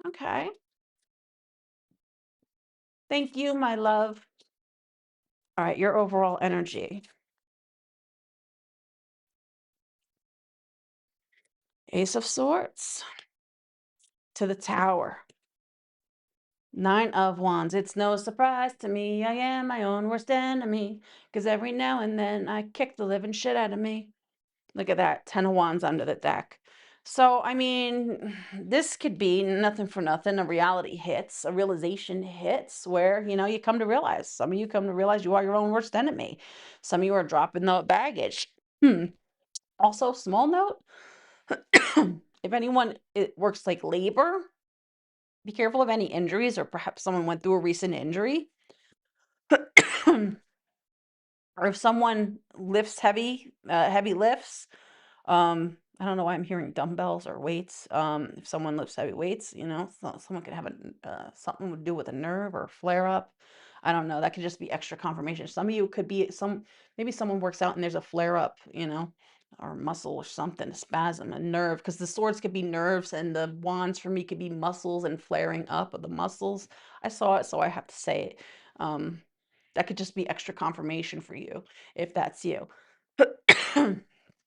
Okay. Thank you, my love. All right, your overall energy. Ace of Swords to the Tower. Nine of Wands. It's no surprise to me. I am my own worst enemy. Because every now and then I kick the living shit out of me. Look at that. 10 of Wands under the deck. So, I mean, this could be nothing for nothing. A reality hits, a realization hits where, you come to realize. Some of you come to realize you are your own worst enemy. Some of you are dropping the baggage. Also, small note, if anyone works like labor, be careful of any injuries, or perhaps someone went through a recent injury. Or if someone lifts heavy lifts, I don't know why I'm hearing dumbbells or weights. If someone lifts heavy weights, someone could have something to do with a nerve or flare up. I don't know. That could just be extra confirmation. Some of you could be maybe someone works out and there's a flare up, or muscle or something, a spasm, a nerve, because the swords could be nerves and the wands for me could be muscles and flaring up of the muscles. I saw it, so I have to say it. That could just be extra confirmation for you if that's you.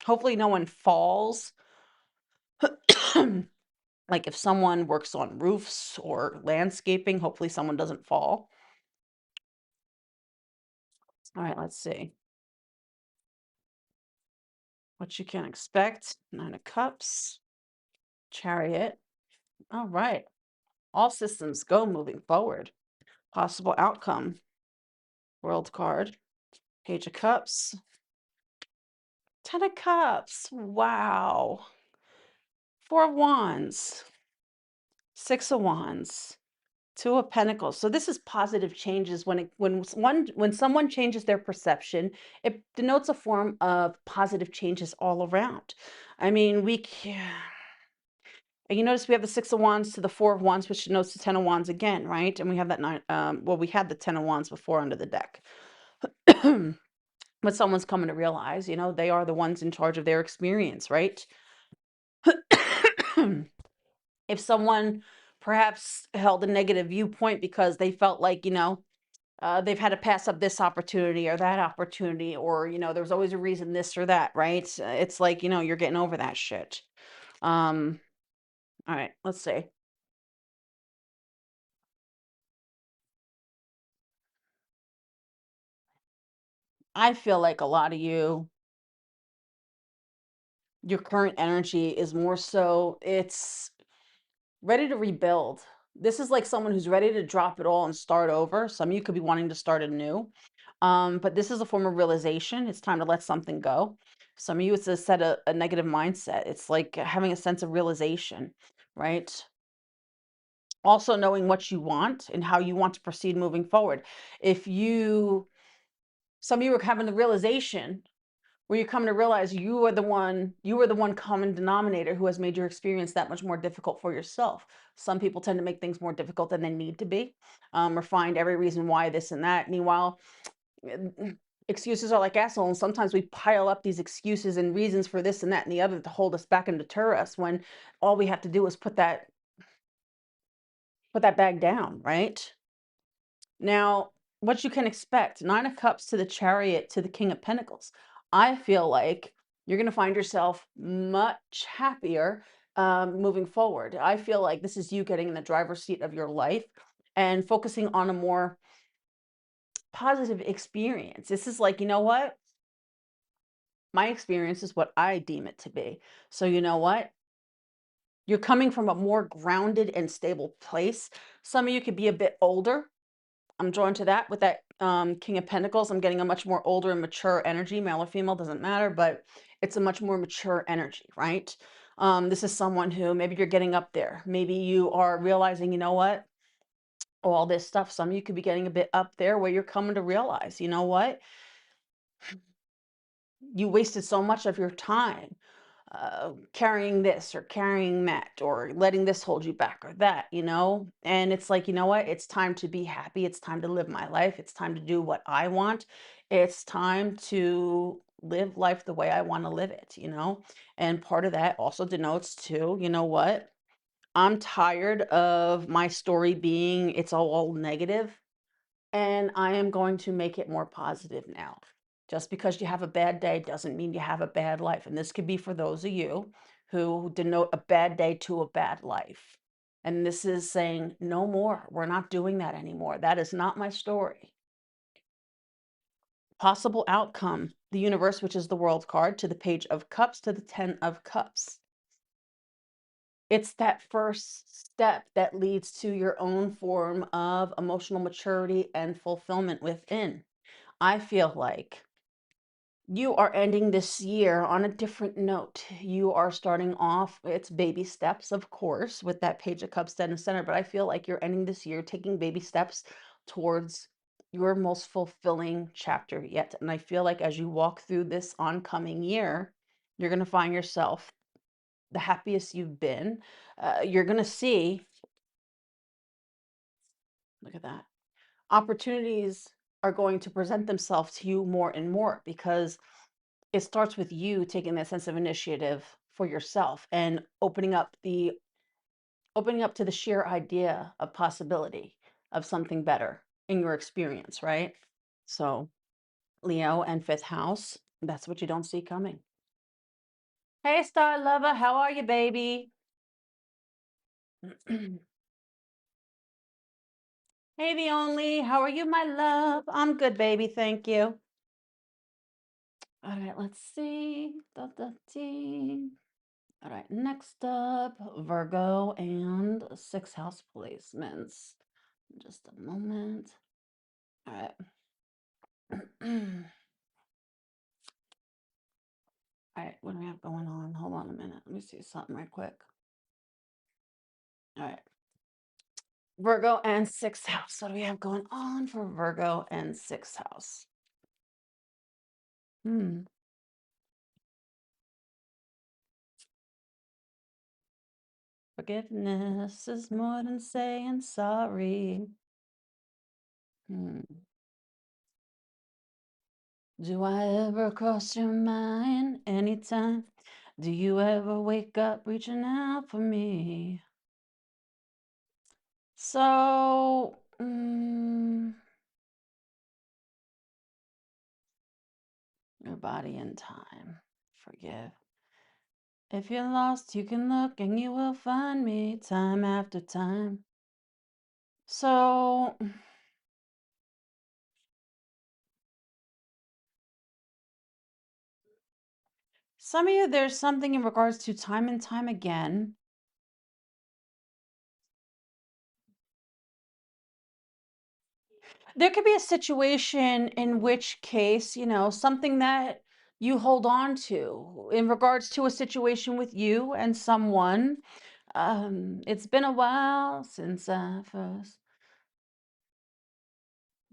Hopefully no one falls. Like if someone works on roofs or landscaping, hopefully someone doesn't fall. All right, let's see what you can expect. Nine of Cups, Chariot. All right, all systems go moving forward. Possible outcome. World card. Page of Cups. 10 of Cups. Wow. 4 of Wands. 6 of Wands. 2 of Pentacles. So this is positive changes when someone changes their perception, it denotes a form of positive changes all around. I mean, and you notice we have the 6 of Wands to the 4 of Wands, which denotes the 10 of Wands again, right? And we have that nine. Well, we had the 10 of Wands before under the deck. But someone's coming to realize, they are the ones in charge of their experience, right? If someone perhaps held a negative viewpoint because they felt like, they've had to pass up this opportunity or that opportunity, or, there's always a reason this or that, right? It's like, you're getting over that shit. All right, let's see. I feel like a lot of your current energy is more so it's ready to rebuild. This is like someone who's ready to drop it all and start over. Some of you could be wanting to start anew. But this is a form of realization. It's time to let something go. Some of you, it's a set a negative mindset. It's like having a sense of realization, right? Also knowing what you want and how you want to proceed moving forward. If you, some of you are having the realization where you come to realize you are the one common denominator who has made your experience that much more difficult for yourself. Some people tend to make things more difficult than they need to be, or find every reason why this and that. Meanwhile, excuses are like assholes. And sometimes we pile up these excuses and reasons for this and that and the other to hold us back and deter us when all we have to do is put that bag down, right? Now, what you can expect, Nine of Cups to the Chariot to the King of Pentacles. I feel like you're going to find yourself much happier moving forward. I feel like this is you getting in the driver's seat of your life and focusing on a more positive experience. This is like, you know what? My experience is what I deem it to be. So, you know what? You're coming from a more grounded and stable place. Some of you could be a bit older. I'm drawn to that with that King of Pentacles. I'm getting a much more older and mature energy. Male or female doesn't matter, but it's a much more mature energy, right? This is someone who maybe you're getting up there. Maybe you are realizing, you know what? All this stuff. Some of you could be getting a bit up there where you're coming to realize, you know what? You wasted so much of your time carrying this or carrying that or letting this hold you back or that, and it's like, you know what, it's time to be happy, it's time to live my life, it's time to do what I want, it's time to live life the way I want to live it. And part of that also denotes to, you know what, I'm tired of my story being it's all negative, and I am going to make it more positive now. Just because you have a bad day doesn't mean you have a bad life. And this could be for those of you who denote a bad day to a bad life. And this is saying, no more. We're not doing that anymore. That is not my story. Possible outcome, the universe, which is the world card, to the Page of Cups, to the Ten of Cups. It's that first step that leads to your own form of emotional maturity and fulfillment within. I feel like you are ending this year on a different note. You are starting off, it's baby steps, of course, with that Page of Cups dead in the center, but I feel like you're ending this year taking baby steps towards your most fulfilling chapter yet. And I feel like as you walk through this oncoming year, you're going to find yourself the happiest you've been. You're going to see, look at that, opportunities are going to present themselves to you more and more because it starts with you taking that sense of initiative for yourself and opening up to the sheer idea of possibility of something better in your experience, right? So, Leo and fifth house, that's what you don't see coming. Hey, star lover, how are you, baby? Hey, the only, how are you, my love? I'm good, baby, thank you. All right, let's see. Da, da, dee. All right, next up, Virgo and sixth house placements. Just a moment. All right. All right, what do we have going on? Hold on a minute. Let me see something right quick. All right. Virgo and sixth house. What do we have going on for Virgo and sixth house? Hmm. Forgiveness is more than saying sorry. Hmm. Do I ever cross your mind anytime? Do you ever wake up reaching out for me? So, your body and time. Forgive. If you're lost, you can look and you will find me time after time. So, some of you, there's something in regards to time and time again. There could be a situation in which case, something that you hold on to in regards to a situation with you and someone. It's been a while since I first.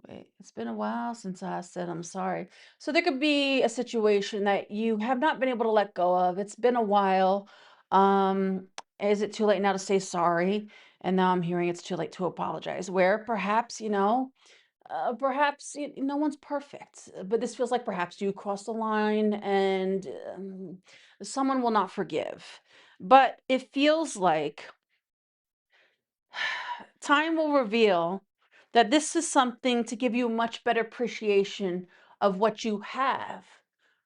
Wait, it's been a while since I said I'm sorry. So there could be a situation that you have not been able to let go of. It's been a while. Um, is it too late now to say sorry? And now I'm hearing it's too late to apologize. Where perhaps, perhaps no one's perfect, but this feels like perhaps you crossed the line and someone will not forgive. But it feels like time will reveal that this is something to give you much better appreciation of what you have.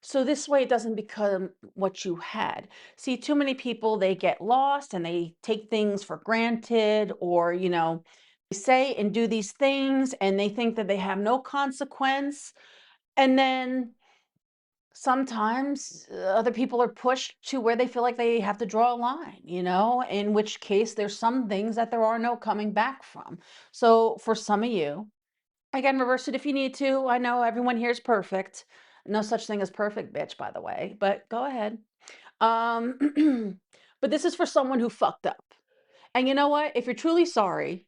So this way it doesn't become what you had. See, too many people, they get lost and they take things for granted, or, they say and do these things and they think that they have no consequence. And then sometimes other people are pushed to where they feel like they have to draw a line, in which case there's some things that there are no coming back from. So for some of you, again, reverse it if you need to. I know everyone here is perfect. No such thing as perfect, bitch, by the way, but go ahead. But this is for someone who fucked up. And you know what? If you're truly sorry,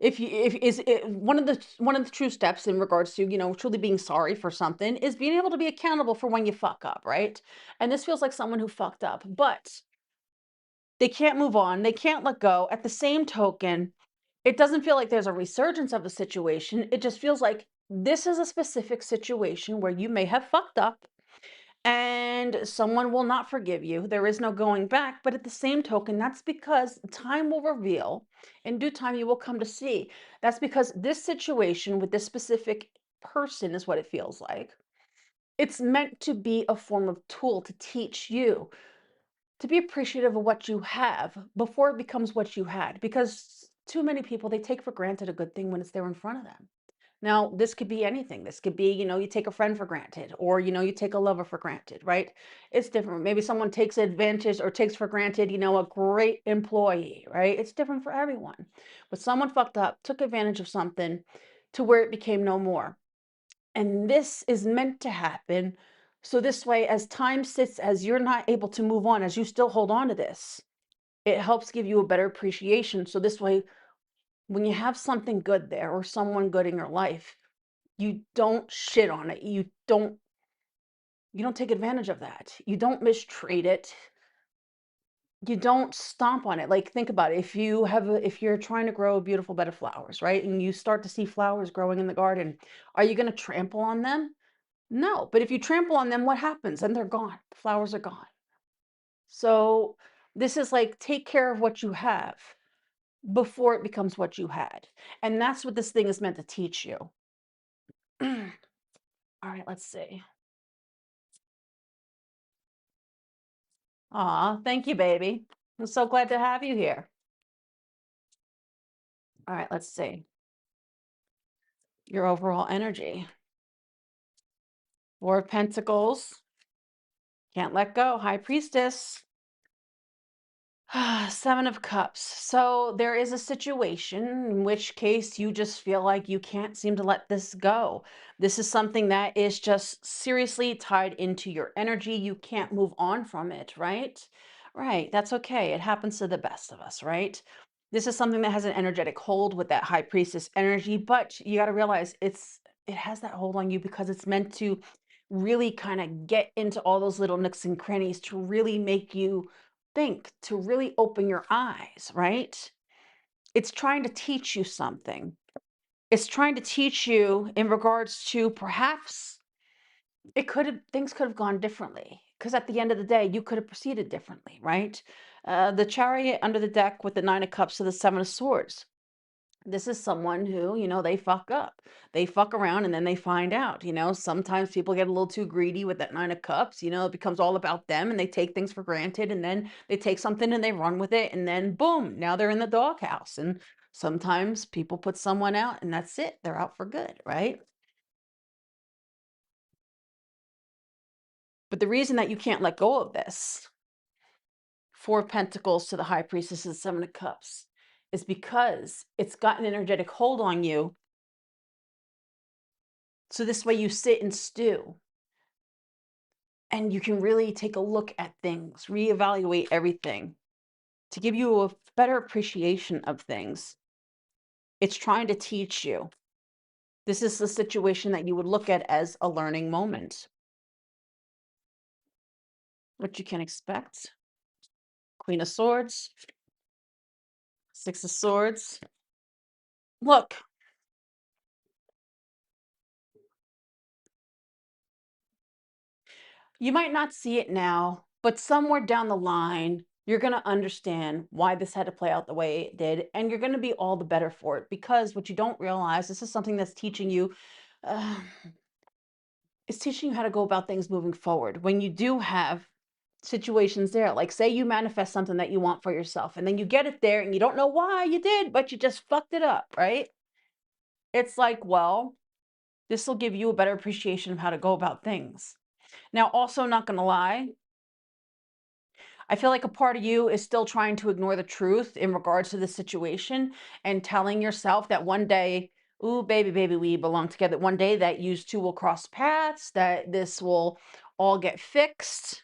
if is it, one of the true steps in regards to truly being sorry for something is being able to be accountable for when you fuck up, right? And this feels like someone who fucked up, but they can't move on, they can't let go. At the same token, it doesn't feel like there's a resurgence of a situation. It just feels like this is a specific situation where you may have fucked up and someone will not forgive you. There is no going back. But at the same token, that's because time will reveal. In due time, you will come to see. That's because this situation with this specific person is what it feels like. It's meant to be a form of tool to teach you to be appreciative of what you have before it becomes what you had. Because too many people, they take for granted a good thing when it's there in front of them. Now, this could be anything. This could be, you take a friend for granted, or, you take a lover for granted, right? It's different. Maybe someone takes advantage or takes for granted, a great employee, right? It's different for everyone. But someone fucked up, took advantage of something to where it became no more. And this is meant to happen. So this way, as time sits, as you're not able to move on, as you still hold on to this, it helps give you a better appreciation. So this way, when you have something good there or someone good in your life, you don't shit on it. You don't take advantage of that. You don't mistreat it. You don't stomp on it. Like, think about it. If you're trying to grow a beautiful bed of flowers, right? And you start to see flowers growing in the garden, are you going to trample on them? No. But if you trample on them, what happens? And they're gone. The flowers are gone. So this is like, take care of what you have before it becomes what you had. And that's what this thing is meant to teach you. All right, let's see. Aw, thank you, baby. I'm so glad to have you here. All right, let's see. Your overall energy. Four of Pentacles. Can't let go. High Priestess. Seven of Cups. So there is a situation in which case you just feel like you can't seem to let this go. This is something that is just seriously tied into your energy. You can't move on from it, right? Right. That's okay. It happens to the best of us, right? This is something that has an energetic hold with that High Priestess energy, but you got to realize it has that hold on you because it's meant to really kind of get into all those little nooks and crannies to really make you think, to really open your eyes, right? It's trying to teach you something. It's trying to teach you in regards to perhaps things could have gone differently. Because at the end of the day, you could have proceeded differently, right? The Chariot under the deck with the Nine of Cups to the Seven of Swords. This is someone who, they fuck up. They fuck around and then they find out, sometimes people get a little too greedy with that Nine of Cups, it becomes all about them and they take things for granted and then they take something and they run with it and then boom, now they're in the doghouse. And sometimes people put someone out and that's it. They're out for good, right? But the reason that you can't let go of this, Four of Pentacles to the High Priestess and Seven of Cups, is because it's got an energetic hold on you. So this way you sit and stew and you can really take a look at things, reevaluate everything to give you a better appreciation of things. It's trying to teach you. This is the situation that you would look at as a learning moment. What you can expect. Queen of Swords, Six of Swords. Look, you might not see it now, but somewhere down the line, you're going to understand why this had to play out the way it did. And you're going to be all the better for it, because what you don't realize, this is something that's teaching you, uh, it's teaching you how to go about things moving forward. When you do have situations there, like say you manifest something that you want for yourself, and then you get it there and you don't know why you did, but you just fucked it up, right? It's like, well, this will give you a better appreciation of how to go about things. Now, also, not going to lie, I feel like a part of you is still trying to ignore the truth in regards to the situation, and telling yourself that one day, ooh, baby, baby, we belong together. One day that you two will cross paths, that this will all get fixed.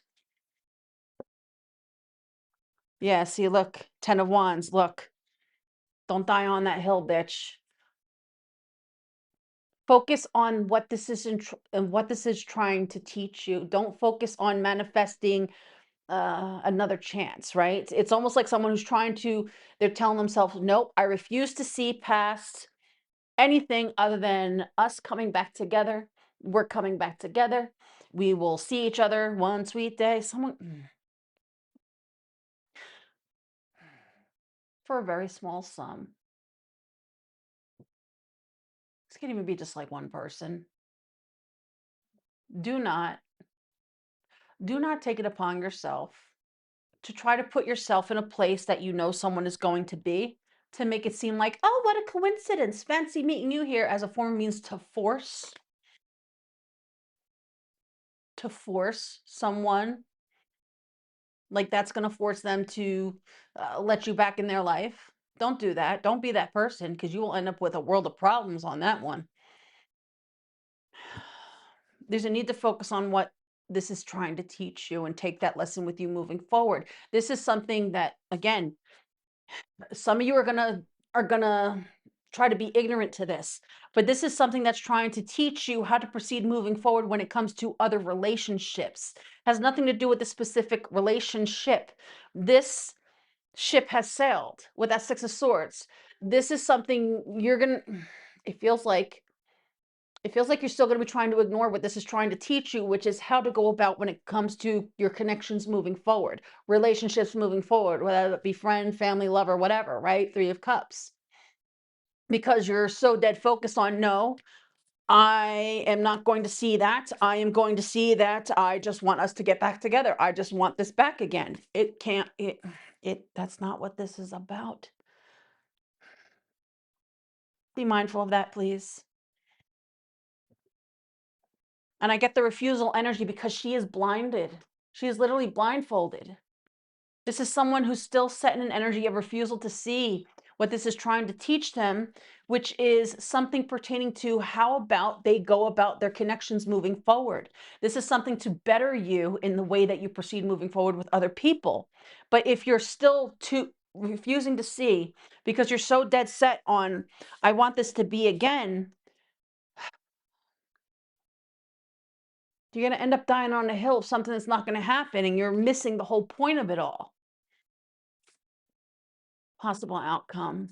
Yeah, see, look, 10 of Wands, look. Don't die on that hill, bitch. Focus on what this is and what this is trying to teach you. Don't focus on manifesting another chance, right? It's almost like someone who's trying to, they're telling themselves, nope, I refuse to see past anything other than us coming back together. We're coming back together. We will see each other one sweet day. Someone, for a very small sum. This can even be just like one person. Do not, do not take it upon yourself to try to put yourself in a place that you know someone is going to be, to make it seem like, oh, what a coincidence. Fancy meeting you here, as a form of means to force someone, like that's going to force them to let you back in their life. Don't do that. Don't be that person, because you will end up with a world of problems on that one. There's a need to focus on what this is trying to teach you and take that lesson with you moving forward. This is something that, again, some of you are gonna try to be ignorant to this, but this is something that's trying to teach you how to proceed moving forward when it comes to other relationships. Has nothing to do with the specific relationship. This ship has sailed with that Six of Swords. This is something you're gonna, it feels like, you're still going to be trying to ignore what this is trying to teach you, which is how to go about when it comes to your connections moving forward, relationships moving forward, whether it be friend, family, lover, whatever, right? Three of Cups. Because you're so dead focused on, no, I am not going to see that. I am going to see that. I just want us to get back together. I just want this back again. It can't, that's not what this is about. Be mindful of that, please. And I get the refusal energy because she is blinded. She is literally blindfolded. This is someone who's still set in an energy of refusal to see what this is trying to teach them, which is something pertaining to how about they go about their connections moving forward. This is something to better you in the way that you proceed moving forward with other people. But if you're still too refusing to see because you're so dead set on, I want this to be again, you're going to end up dying on a hill of something that's not going to happen, and you're missing the whole point of it all. Possible outcome.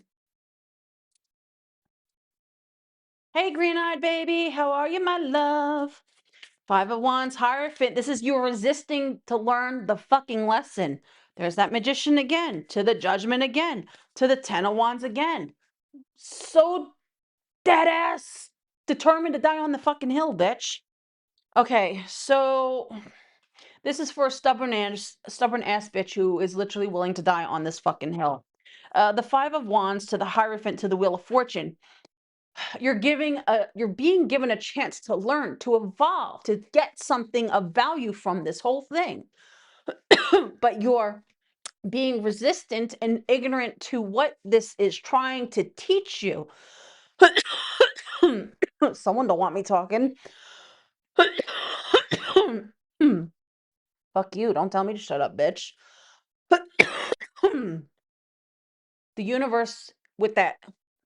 Hey, green-eyed baby, how are you, my love? Five of Wands, Hierophant. This is you resisting to learn the fucking lesson. There's that Magician again, to the Judgment again, to the Ten of Wands again. So dead ass determined to die on the fucking hill, bitch. Okay, so this is for a stubborn ass bitch who is literally willing to die on this fucking hill. The Five of Wands to the Hierophant to the Wheel of Fortune. You're being given a chance to learn, to evolve, to get something of value from this whole thing. But you're being resistant and ignorant to what this is trying to teach you. Someone don't want me talking. Fuck you, don't tell me to shut up, bitch. The universe with that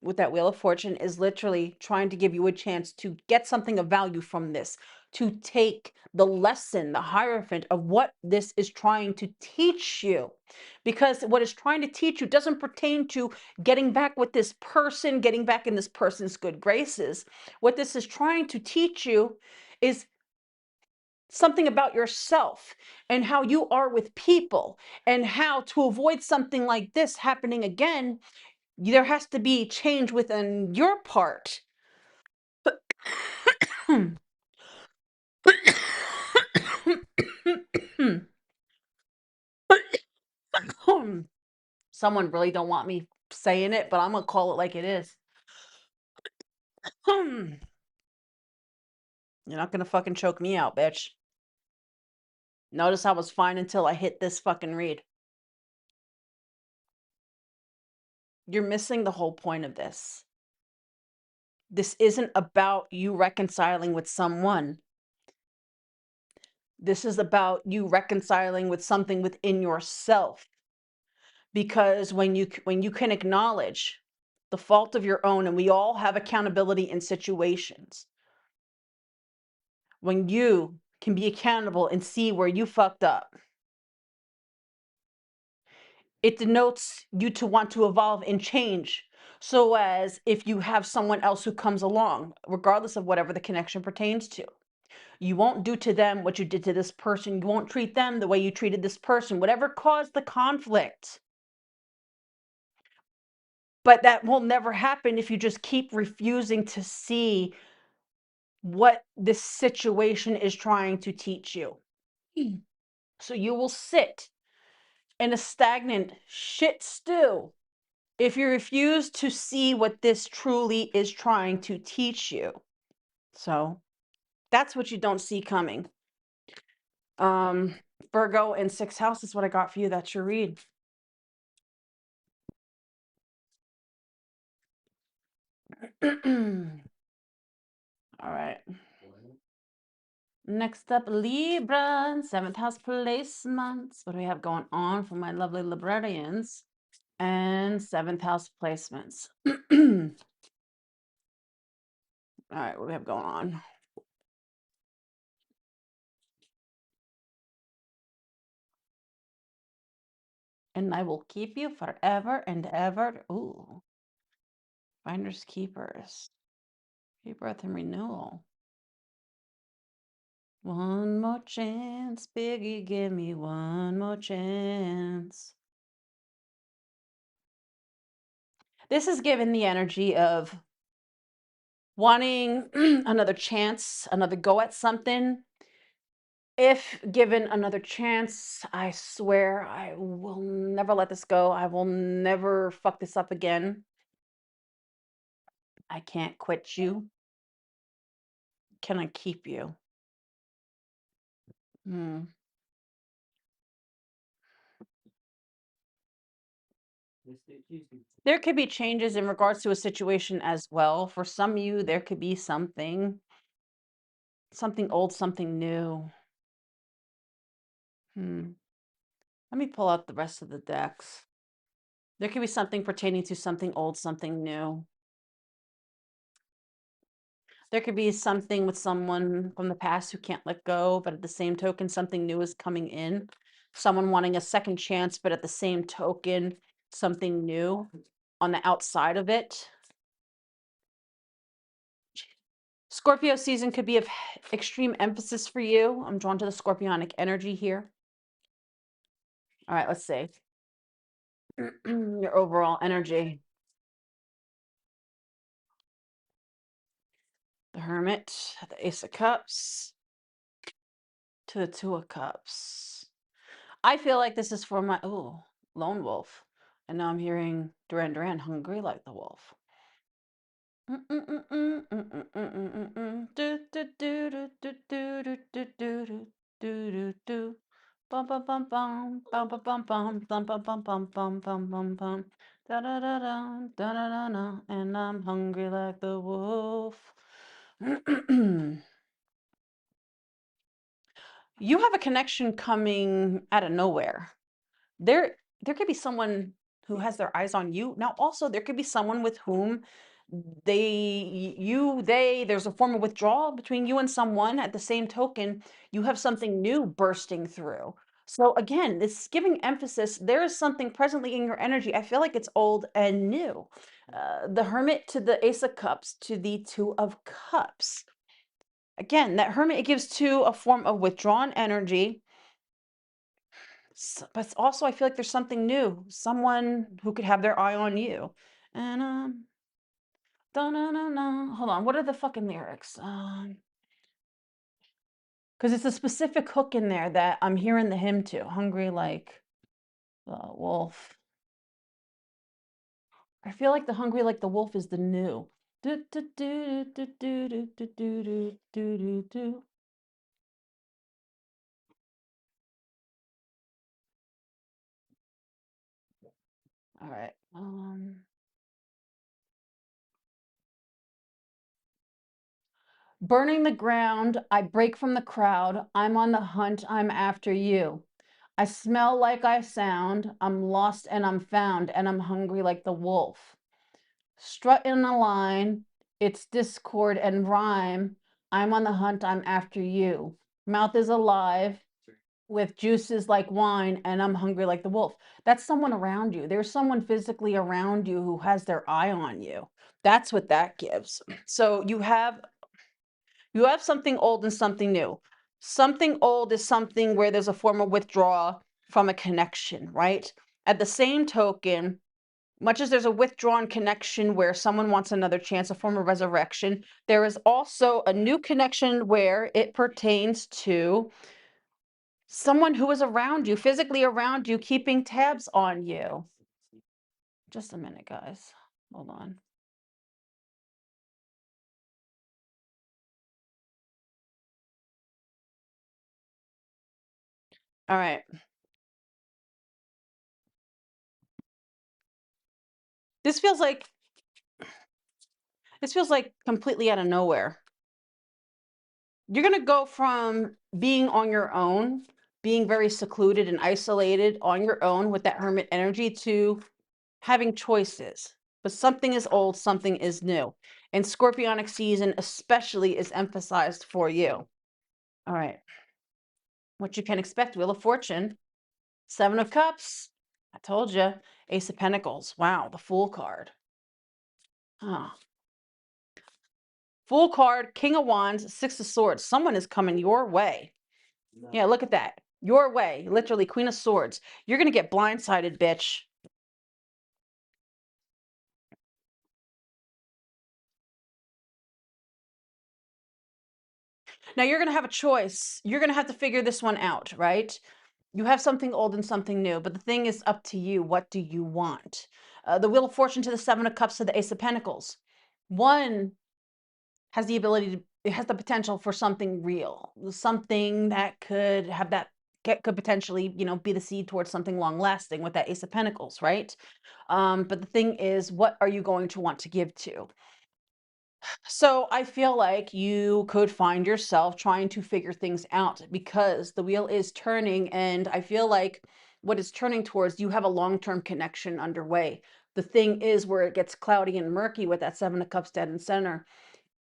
with that Wheel of Fortune is literally trying to give you a chance to get something of value from this, to take the lesson, the hierophant of what this is trying to teach you. Because what it's trying to teach you doesn't pertain to getting back with this person, getting back in this person's good graces. What this is trying to teach you is something about yourself and how you are with people, and how to avoid something like this happening again, there has to be change within your part. Someone really don't want me saying it, but I'm gonna call it like it is. You're not gonna fucking choke me out, bitch. Notice I was fine until I hit this fucking read. You're missing the whole point of this. This isn't about you reconciling with someone. This is about you reconciling with something within yourself. Because when you can acknowledge the fault of your own, and we all have accountability in situations, when you can be accountable and see where you fucked up, it denotes you to want to evolve and change. So as if you have someone else who comes along, regardless of whatever the connection pertains to, you won't do to them what you did to this person. You won't treat them the way you treated this person, whatever caused the conflict. But that will never happen if you just keep refusing to see what this situation is trying to teach you. So you will sit in a stagnant shit stew if you refuse to see what this truly is trying to teach you. So that's what you don't see coming. Virgo in 6th house is what I got for you. That's your read. All right. Next up, Libra, 7th house placements. What do we have going on for my lovely librarians? And 7th house placements. All right, what do we have going on? And I will keep you forever and ever. Ooh, finders keepers. Rebirth and renewal. One more chance, Biggie, give me one more chance. This is given the energy of wanting another chance, another go at something. If given another chance, I swear I will never let this go. I will never fuck this up again. I can't quit you. Can I keep you? Hmm. There could be changes in regards to a situation as well. For some of you, there could be something old, something new. Let me pull out the rest of the decks. There could be something pertaining to something old, something new. There could be something with someone from the past who can't let go, but at the same token, something new is coming in. Someone wanting a second chance, but at the same token, something new on the outside of it. Scorpio season could be of extreme emphasis for you. I'm drawn to the scorpionic energy here. All right, let's see. Your overall energy. The Hermit, the Ace of Cups, to the Two of Cups. I feel like this is for my, Lone Wolf. And now I'm hearing Duran Duran, Hungry Like the Wolf. Bum bum bum bum bum bum bum bum bum bum bum bum bum bum bum bum da da da da da da da da, and I'm hungry like the wolf. You have a connection coming out of nowhere. There could be someone who has their eyes on you. Now, also, there could be someone with whom there's a form of withdrawal between you and someone. At the same token, you have something new bursting through. So again, this giving emphasis, there is something presently in your energy. I feel like it's old and new. The Hermit to the Ace of Cups to the Two of Cups. Again, that Hermit, it gives to a form of withdrawn energy. But also, I feel like there's something new, someone who could have their eye on you. And da-na-na-na. Hold on, what are the fucking lyrics? Because it's a specific hook in there that I'm hearing the hymn to. Hungry like the wolf. I feel like the hungry like the wolf is the new. Do, do, do, do, do, do, do, do, do, do, do, do. All right. Burning the ground, I break from the crowd. I'm on the hunt, I'm after you. I smell like I sound. I'm lost and I'm found, and I'm hungry like the wolf. Strut in a line, it's discord and rhyme. I'm on the hunt, I'm after you. Mouth is alive with juices like wine, and I'm hungry like the wolf. That's someone around you. There's someone physically around you who has their eye on you. That's what that gives. So you have something old and something new. Something old is something where there's a form of withdrawal from a connection, right? At the same token, much as there's a withdrawn connection where someone wants another chance, a form of resurrection, there is also a new connection where it pertains to someone who is around you, physically around you, keeping tabs on you. Just a minute, guys. Hold on. All right. This feels like completely out of nowhere. You're going to go from being on your own, being very secluded and isolated on your own with that hermit energy, to having choices. But something is old, something is new. And Scorpionic season especially is emphasized for you. All right. What you can expect: Wheel of Fortune, Seven of Cups. I told you. Ace of Pentacles. Wow, the Fool card. Huh. Fool card, King of Wands, Six of Swords. Someone is coming your way. Yeah, look at that. Your way. Literally, Queen of Swords. You're going to get blindsided, bitch. Now you're going to have a choice. You're going to have to figure this one out, right? You have something old and something new, but the thing is up to you. What do you want? The Wheel of Fortune to the Seven of Cups to the Ace of Pentacles. One has the ability to, it has the potential for something real, something that could have that, could potentially, be the seed towards something long lasting with that Ace of Pentacles, right? But the thing is, what are you going to want to give to? So I feel like you could find yourself trying to figure things out because the wheel is turning, and I feel like what it's turning towards, you have a long-term connection underway. The thing is, where it gets cloudy and murky with that Seven of Cups dead in center,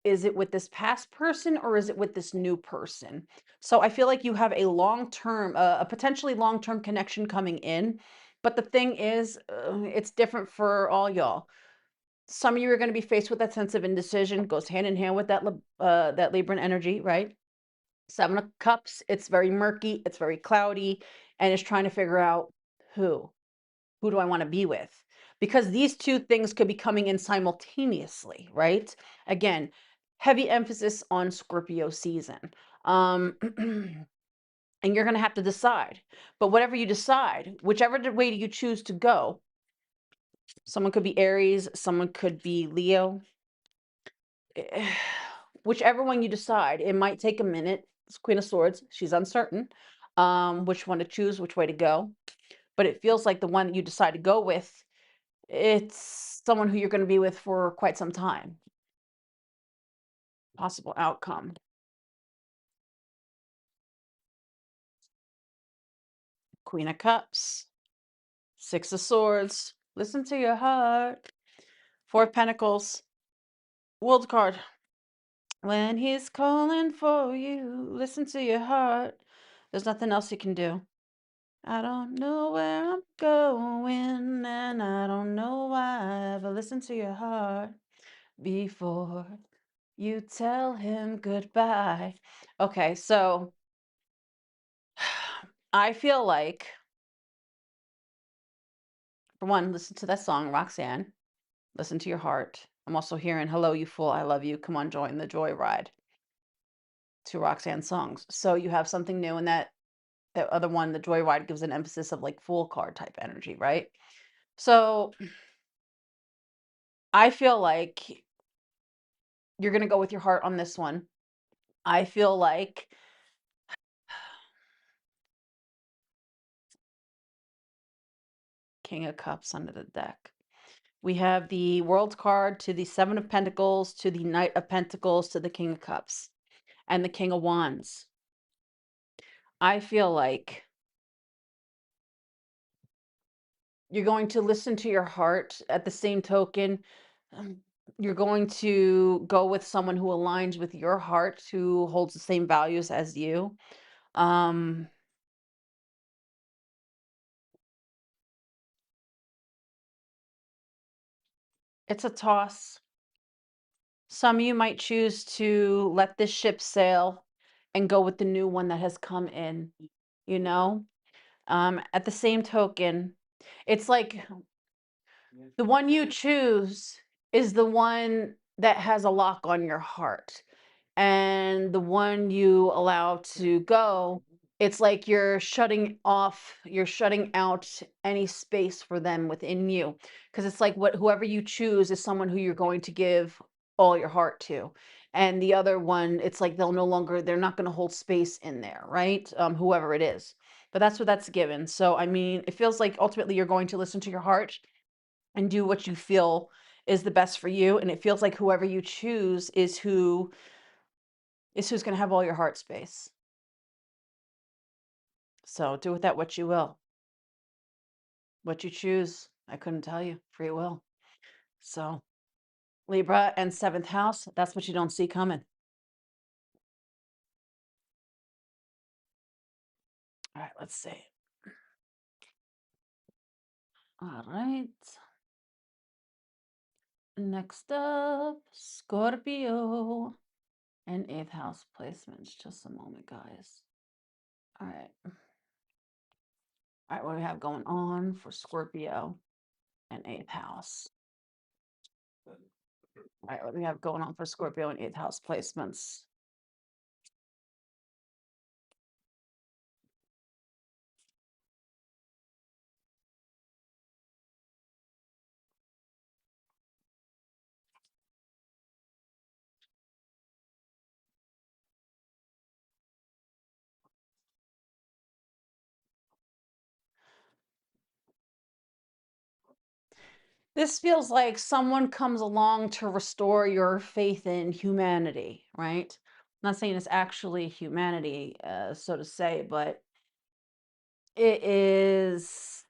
is it with this past person or is it with this new person? So I feel like you have a long-term, a potentially long-term connection coming in. But the thing is, it's different for all y'all. Some of you are going to be faced with that sense of indecision. Goes hand in hand with that Libran energy, right? Seven of Cups. It's very murky. It's very cloudy, and it's trying to figure out who do I want to be with, because these two things could be coming in simultaneously, right? Again, heavy emphasis on Scorpio season. And you're going to have to decide. But whatever you decide, whichever way you choose to go, someone could be Aries, someone could be Leo. Whichever one you decide, it might take a minute. It's Queen of Swords. She's uncertain which one to choose, which way to go. But it feels like the one that you decide to go with, it's someone who you're going to be with for quite some time. Possible outcome. Queen of Cups, Six of Swords, Listen to your heart. Four of Pentacles. World card. When he's calling for you, listen to your heart. There's nothing else you can do. I don't know where I'm going, and I don't know why, but listen to your heart before you tell him goodbye. Okay, so I feel like, for one, listen to that song, Roxanne. Listen to your heart. I'm also hearing Hello, You Fool, I Love You. Come on, join the joy ride. Two Roxanne songs. So you have something new, and that other one, the joyride, gives an emphasis of like Fool card type energy, right? So I feel like you're gonna go with your heart on this one. I feel like King of Cups under the deck. We have the World card to the Seven of Pentacles to the Knight of Pentacles to the King of Cups and the King of Wands. I feel like you're going to listen to your heart. At the same token, um, you're going to go with someone who aligns with your heart, who holds the same values as you. Um, it's a toss. Some of you might choose to let this ship sail and go with the new one that has come in, you know? At the same token, it's like the one you choose is the one that has a lock on your heart. And the one you allow to go, it's like you're shutting out any space for them within you. Because it's like whoever you choose is someone who you're going to give all your heart to. And the other one, it's like they're not going to hold space in there, right? Whoever it is. But that's what that's given. So, I mean, it feels like ultimately you're going to listen to your heart and do what you feel is the best for you. And it feels like whoever you choose is who's going to have all your heart space. So do with that what you will. What you choose, I couldn't tell you. Free will. So Libra and seventh house, that's what you don't see coming. All right, let's see. All right. Next up, Scorpio and eighth house placements. Just a moment, guys. All right. All right, what do we have going on for Scorpio and eighth house? All right, what do we have going on for Scorpio and eighth house placements? This feels like someone comes along to restore your faith in humanity, right? I'm not saying it's actually humanity, so to say, but it is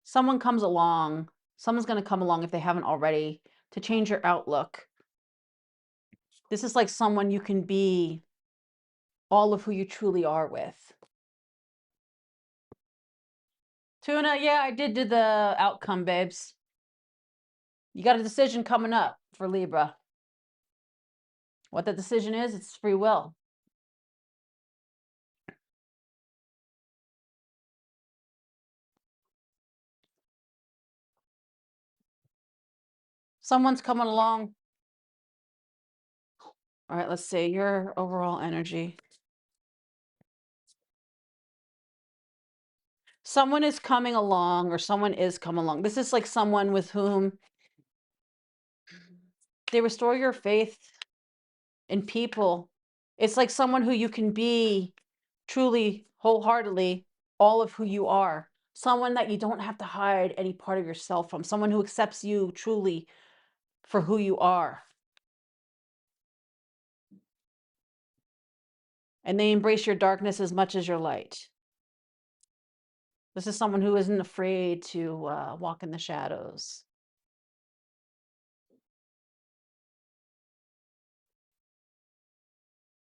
someone comes along, someone's going to come along if they haven't already to change your outlook. This is like someone you can be all of who you truly are with. Tuna, yeah, I did do the outcome, babes. You got a decision coming up for Libra. What the decision is, it's free will. Someone's coming along. All right, let's see your overall energy. Someone is coming along, or someone is coming along. This is like someone with whom they restore your faith in people. It's like someone who you can be truly, wholeheartedly, all of who you are. Someone that you don't have to hide any part of yourself from. Someone who accepts you truly for who you are. And they embrace your darkness as much as your light. This is someone who isn't afraid to walk in the shadows.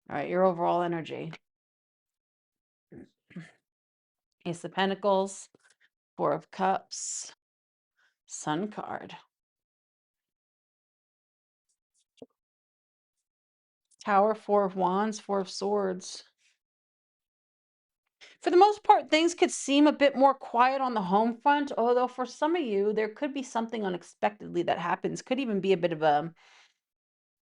All right, your overall energy. Ace of Pentacles, Four of Cups, Sun card, Tower, Four of Wands, Four of Swords. For the most part, things could seem a bit more quiet on the home front, although for some of you, there could be something unexpectedly that happens. Could even be a bit of a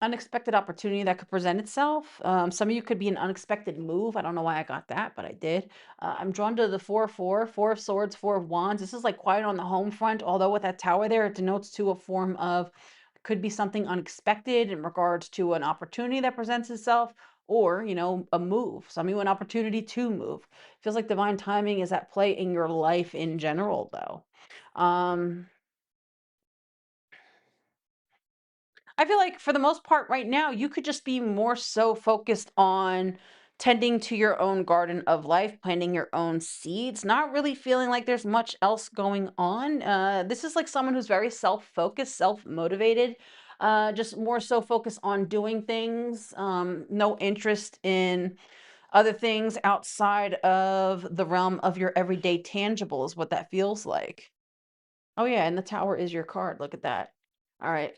unexpected opportunity that could present itself. Some of you could be an unexpected move. I don't know why I got that, but I did. I'm drawn to the 4-4, Four of Swords, Four of Wands. This is like quiet on the home front, although with that tower there, it denotes to a form of could be something unexpected in regards to an opportunity that presents itself or, a move. Some of you an opportunity to move. Feels like divine timing is at play in your life in general, though. Um, I feel like for the most part right now, you could just be more so focused on tending to your own garden of life, planting your own seeds, not really feeling like there's much else going on. This is like someone who's very self-focused, self-motivated, just more so focused on doing things, no interest in other things outside of the realm of your everyday tangible is what that feels like. Oh yeah, and the tower is your card. Look at that. All right.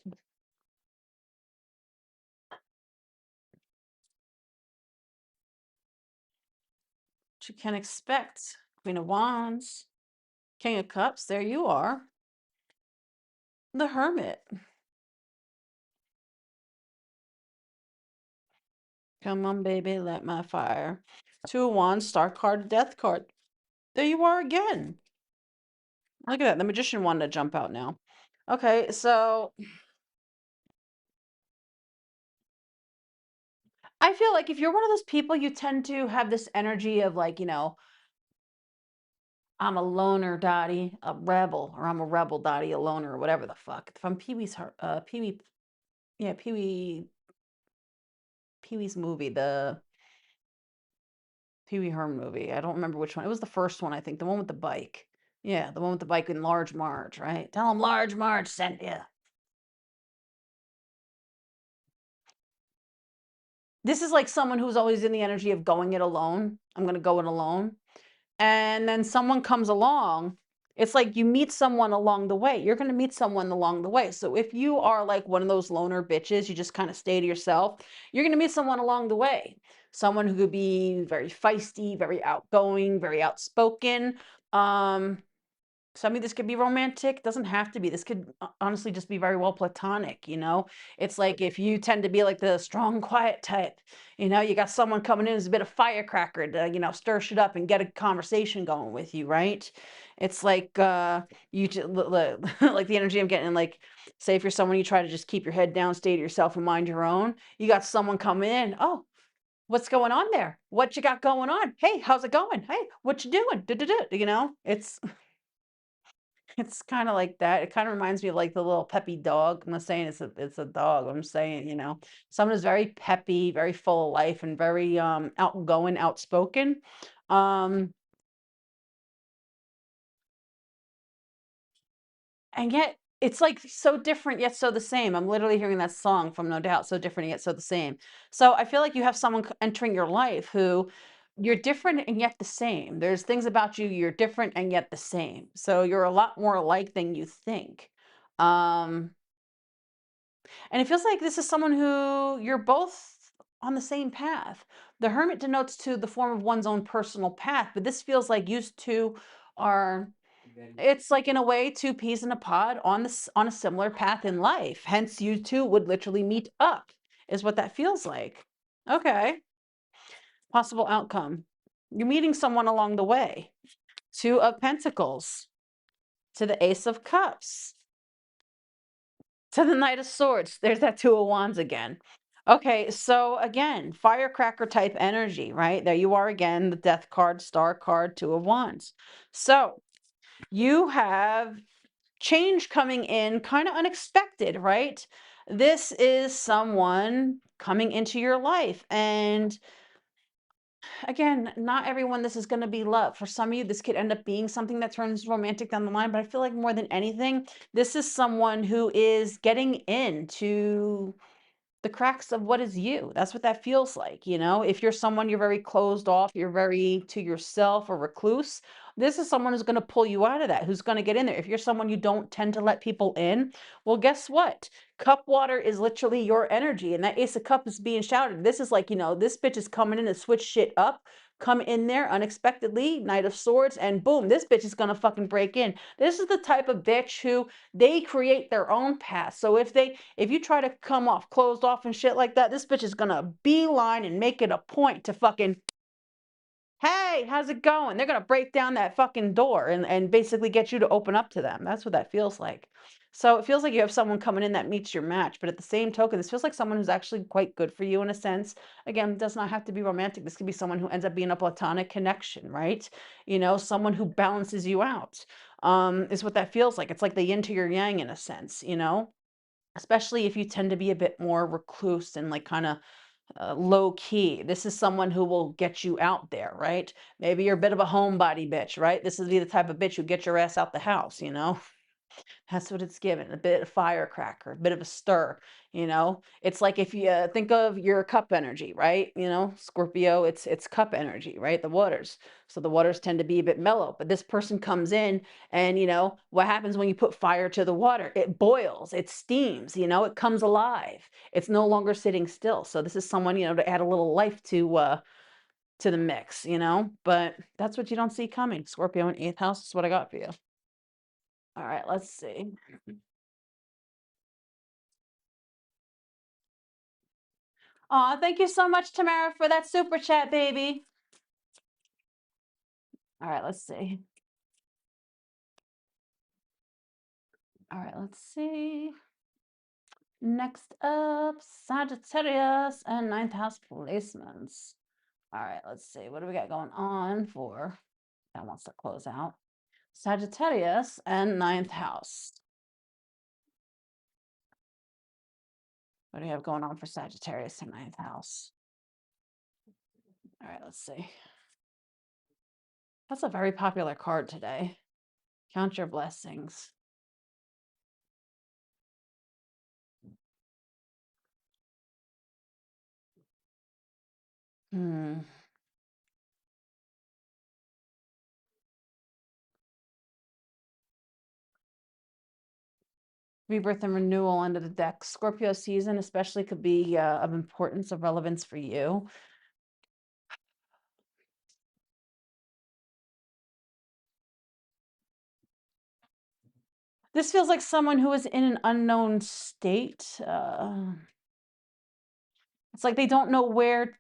What you can expect. Queen of Wands, King of Cups, there you are. The Hermit. Come on, baby, light my fire. Two of Wands, Star card, Death card. There you are again. Look at that. The Magician wanted to jump out now. Okay, so I feel like if you're one of those people, you tend to have this energy of like, I'm a loner, Dottie, a rebel, or I'm a rebel, Dottie, a loner, or whatever the fuck. From Pee Wee, yeah, Pee Wee's movie, the Pee Wee Herman movie. I don't remember which one. It was the first one, I think, the one with the bike. Yeah, the one with the bike in Large Marge, right? Tell him Large Marge sent you. This is like someone who's always in the energy of going it alone. I'm going to go it alone. And then someone comes along. It's like you meet someone along the way. You're going to meet someone along the way. So if you are like one of those loner bitches, you just kind of stay to yourself, you're going to meet someone along the way. Someone who could be very feisty, very outgoing, very outspoken. Um, Some of this could be romantic, doesn't have to be. This could honestly just be very well platonic. It's like if you tend to be like the strong, quiet type, you got someone coming in as a bit of firecracker to, stir shit up and get a conversation going with you, right? It's like you just like the energy I'm getting, like, say if you're someone you try to just keep your head down, stay to yourself and mind your own, you got someone coming in, oh, what's going on there? What you got going on? Hey, how's it going? Hey, what you doing? It's kinda like that. It kinda reminds me of, like, the little peppy dog. I'm not saying it's a dog. I'm saying, someone who's very peppy, very full of life, and very, outgoing, outspoken. Um, and yet it's, like, so different yet so the same. I'm literally hearing that song from No Doubt, "So Different Yet So the Same." So I feel like you have someone entering your life who you're different and yet the same. There's things about you, you're different and yet the same. So you're a lot more alike than you think. Um And it feels like this is someone who you're both on the same path. The hermit denotes to the form of one's own personal path, but this feels like you two are, it's like in a way two peas in a pod on this on a similar path in life. Hence you two would literally meet up is what that feels like. Okay. Possible outcome. You're meeting someone along the way. Two of Pentacles to the Ace of Cups. To the Knight of Swords. There's that Two of Wands again. Okay, so again, firecracker type energy, right? There you are again, the Death card, Star card, Two of Wands. So you have change coming in, kind of unexpected, right? This is someone coming into your life, and Again, not everyone this is going to be love. For some of you, this could end up being something that turns romantic down the line. But I feel like more than anything, this is someone who is getting into the cracks of what is you. That's what that feels like, you know? If you're someone you're very closed off, you're very to yourself or recluse, this is someone who's going to pull you out of that, who's going to get in there. If you're someone you don't tend to let people in, well, guess what? Cup water is literally your energy, and that Ace of Cup is being shouted. This is like, this bitch is coming in to switch shit up. Come in there unexpectedly, Knight of Swords, and boom, this bitch is gonna fucking break in. This is the type of bitch who they create their own path. So if you try to come off closed off and shit like that, this bitch is gonna beeline and make it a point to fucking, hey, how's it going? They're gonna break down that fucking door and basically get you to open up to them. That's what that feels like. So it feels like you have someone coming in that meets your match, but at the same token, this feels like someone who's actually quite good for you in a sense. Again, it does not have to be romantic. This could be someone who ends up being a platonic connection, right? Someone who balances you out. Is what that feels like. It's like the yin to your yang in a sense, especially if you tend to be a bit more recluse and like kind of low key. This is someone who will get you out there, right? Maybe you're a bit of a homebody bitch, right? This is the type of bitch who get your ass out the house. That's what it's given, a bit of firecracker, a bit of a stir. It's like if you think of your cup energy, right? Scorpio, it's cup energy, right? The waters. So the waters tend to be a bit mellow, but this person comes in and what happens when you put fire to the water? It boils, it steams, it comes alive. It's no longer sitting still. So this is someone, to add a little life to the mix. But that's what you don't see coming. Scorpio in eighth house is what I got for you. All right, let's see. Aw, thank you so much, Tamara, for that super chat, baby. All right, let's see. All right, let's see. Next up, Sagittarius and ninth house placements. All right, let's see. What do we got going on for that wants to close out? Sagittarius and ninth house. What do you have going on for Sagittarius and ninth house? All right, let's see. That's a very popular card today. Count your blessings. Hmm. Rebirth and renewal under the deck. Scorpio season especially could be of importance, of relevance for you. This feels like someone who is in an unknown state. It's like they don't know where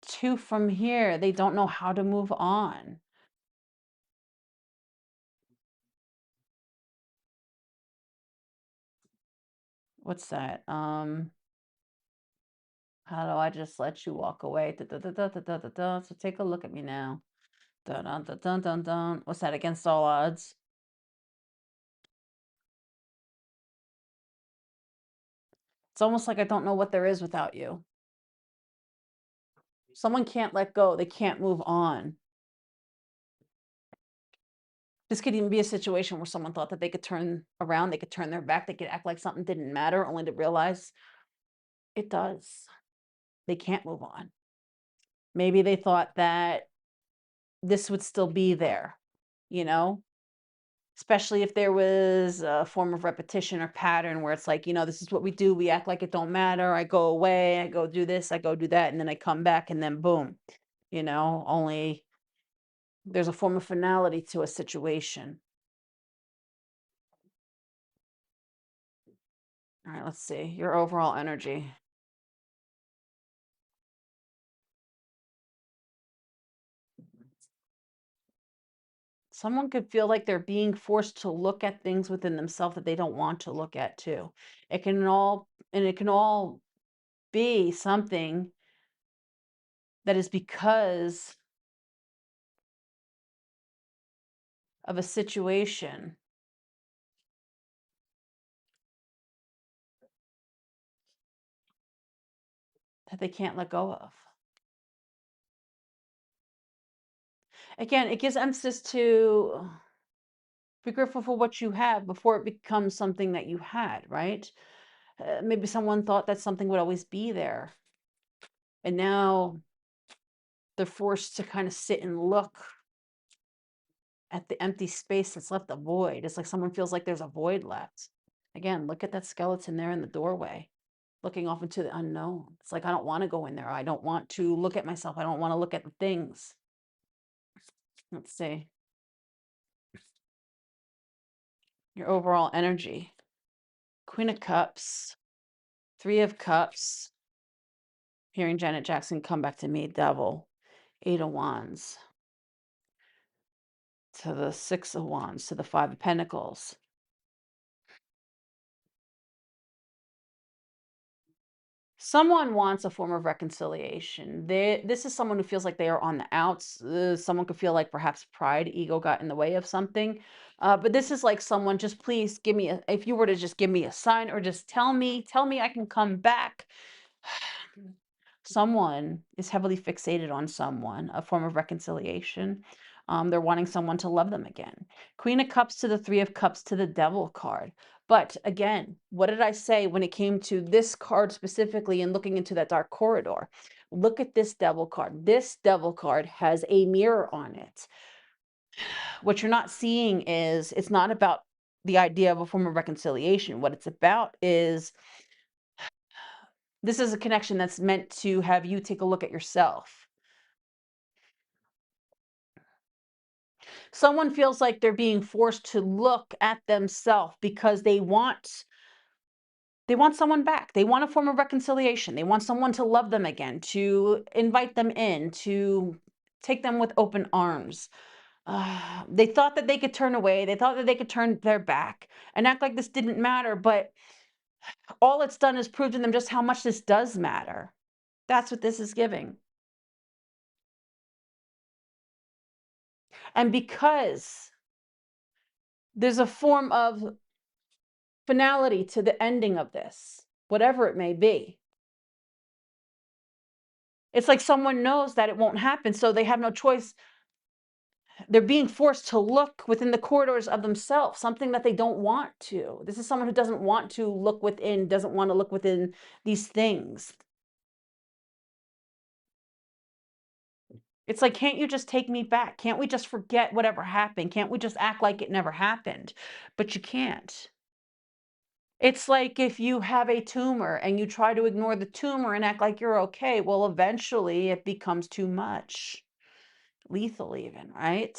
to from here. They don't know how to move on. What's that? How do I just let you walk away? Da, da, da, da, da, da, da, da. So take a look at me now. Dun, dun, dun, dun, dun, dun. What's that? Against all odds? It's almost like I don't know what there is without you. Someone can't let go. They can't move on. This could even be a situation where someone thought that they could turn around, they could turn their back, they could act like something didn't matter, only to realize it does. They can't move on. Maybe they thought that this would still be there, you know? Especially if there was a form of repetition or pattern where it's like, this is what we do. We act like it don't matter. I go away, I go do this, I go do that, and then I come back and then boom, only there's a form of finality to a situation. All right, let's see your overall energy. Someone could feel like they're being forced to look at things within themselves that they don't want to look at too. It can all be something that is because of a situation that they can't let go of. Again, it gives emphasis to be grateful for what you have before it becomes something that you had, right? Maybe someone thought that something would always be there, and now they're forced to kind of sit and look at the empty space that's left, a void. It's like someone feels like there's a void left. Again, look at that skeleton there in the doorway, looking off into the unknown. It's like, I don't want to go in there. I don't want to look at myself. I don't want to look at the things. Let's see. Your overall energy. Queen of Cups, Three of Cups. Hearing Janet Jackson, Come Back to Me, Devil. Eight of Wands. To the Six of Wands, to the Five of Pentacles. Someone wants a form of reconciliation. This is someone who feels like they are on the outs. Someone could feel like perhaps pride, ego got in the way of something. But this is like someone, just please give me if you were to just give me a sign or just tell me I can come back. Someone is heavily fixated on someone, a form of reconciliation. They're wanting someone to love them again. Queen of Cups to the Three of Cups to the Devil card. But again, what did I say when it came to this card specifically and looking into that dark corridor? Look at this Devil card. This Devil card has a mirror on it. What you're not seeing is it's not about the idea of a form of reconciliation. What it's about is this is a connection that's meant to have you take a look at yourself. Someone feels like they're being forced to look at themselves because they want someone back. They want a form of reconciliation. They want someone to love them again, to invite them in, to take them with open arms. They thought that they could turn away. They thought that they could turn their back and act like this didn't matter. But all it's done is prove to them just how much this does matter. That's what this is giving. And because there's a form of finality to the ending of this, whatever it may be. It's like someone knows that it won't happen, so they have no choice. They're being forced to look within the corridors of themselves, something that they don't want to. This is someone who doesn't want to look within, doesn't want to look within these things. It's like, can't you just take me back? Can't we just forget whatever happened? Can't we just act like it never happened? But you can't. It's like if you have a tumor and you try to ignore the tumor and act like you're okay, well, eventually it becomes too much. Lethal even, right?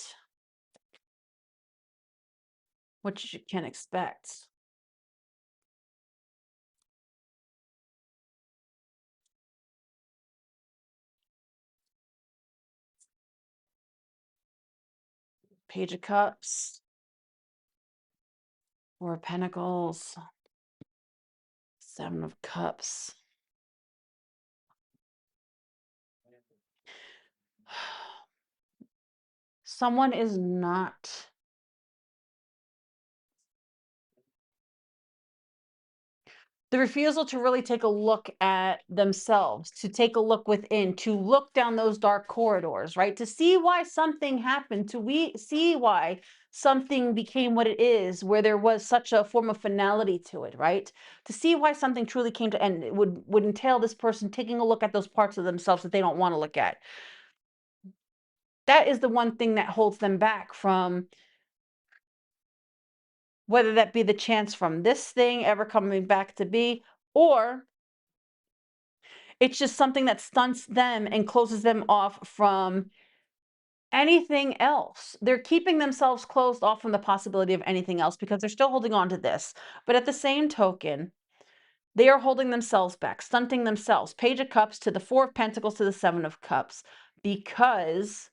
Which you can expect. Page of Cups, Four of Pentacles, Seven of Cups. Someone is not. The refusal to really take a look at themselves, to take a look within, to look down those dark corridors, right? To see why something happened, to see why something became what it is, where there was such a form of finality to it, right? To see why something truly came to end, it would entail this person taking a look at those parts of themselves that they don't want to look at. That is the one thing that holds them back from, whether that be the chance from this thing ever coming back to be, or it's just something that stunts them and closes them off from anything else. They're keeping themselves closed off from the possibility of anything else because they're still holding on to this. But at the same token, they are holding themselves back, stunting themselves. Page of Cups to the Four of Pentacles to the Seven of Cups, because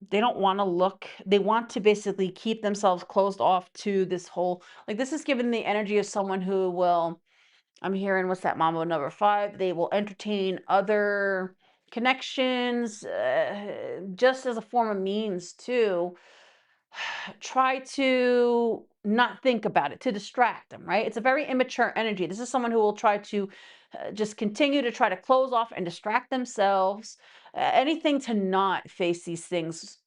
they don't want to look, they want to basically keep themselves closed off to this whole, like, this is given the energy of someone who will, I'm hearing, what's that, Mambo number 5? They will entertain other connections, just as a form of means to try to not think about it, to distract them, right? It's a very immature energy. This is someone who will try to just continue to try to close off and distract themselves, anything to not face these things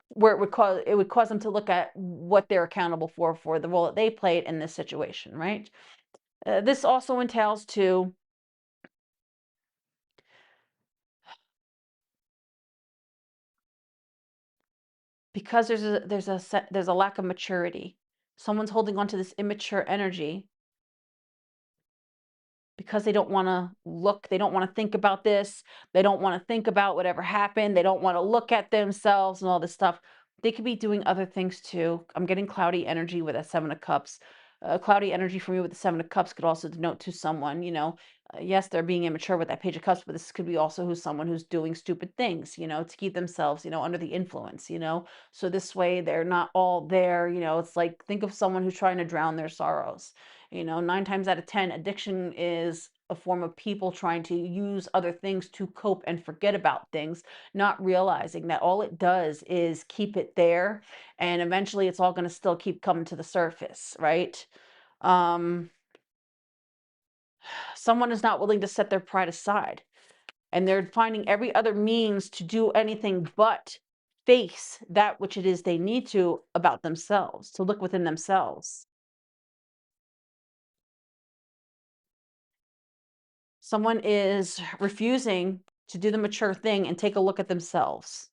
where it would cause them to look at what they're accountable for the role that they played in this situation, right? This also entails to because there's a lack of maturity. Someone's holding on to this immature energy because they don't want to look, they don't want to think about this, they don't want to think about whatever happened, they don't want to look at themselves and all this stuff. They could be doing other things too. I'm getting cloudy energy with a 7 of cups. Cloudy energy for me with the 7 of cups could also denote to someone, yes, they're being immature with that Page of Cups, but this could be also who's someone who's doing stupid things, to keep themselves, under the influence, so this way they're not all there. It's like, think of someone who's trying to drown their sorrows. 9 times out of 10, addiction is a form of people trying to use other things to cope and forget about things, not realizing that all it does is keep it there. And eventually it's all going to still keep coming to the surface, right? Um, Someone is not willing to set their pride aside, and they're finding every other means to do anything but face that which it is they need to about themselves, to look within themselves. Someone is refusing to do the mature thing and take a look at themselves.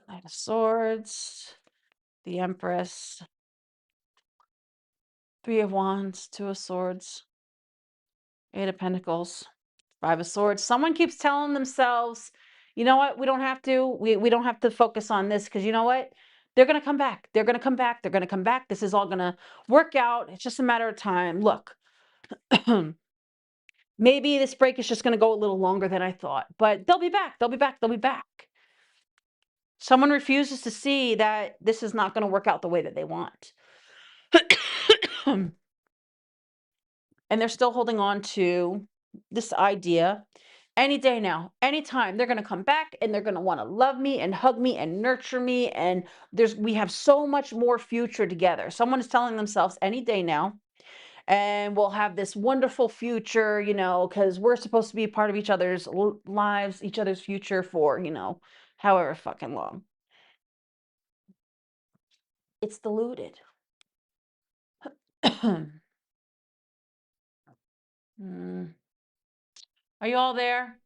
Knight of Swords, the Empress, 3 of Wands, 2 of Swords, 8 of Pentacles, 5 of Swords. Someone keeps telling themselves, you know what, we don't have to, we don't have to focus on this, because you know what? They're gonna come back. They're gonna come back. They're gonna come back. This is all gonna work out. It's just a matter of time. Look, maybe this break is just gonna go a little longer than I thought, but they'll be back. They'll be back. They'll be back. Someone refuses to see that this is not going to work out the way that they want. And they're still holding on to this idea. Any day now, anytime, they're going to come back and they're going to want to love me and hug me and nurture me. And we have so much more future together. Someone is telling themselves any day now, and we'll have this wonderful future, because we're supposed to be a part of each other's lives, each other's future for, however fucking long. It's diluted. Mm. Are you all there?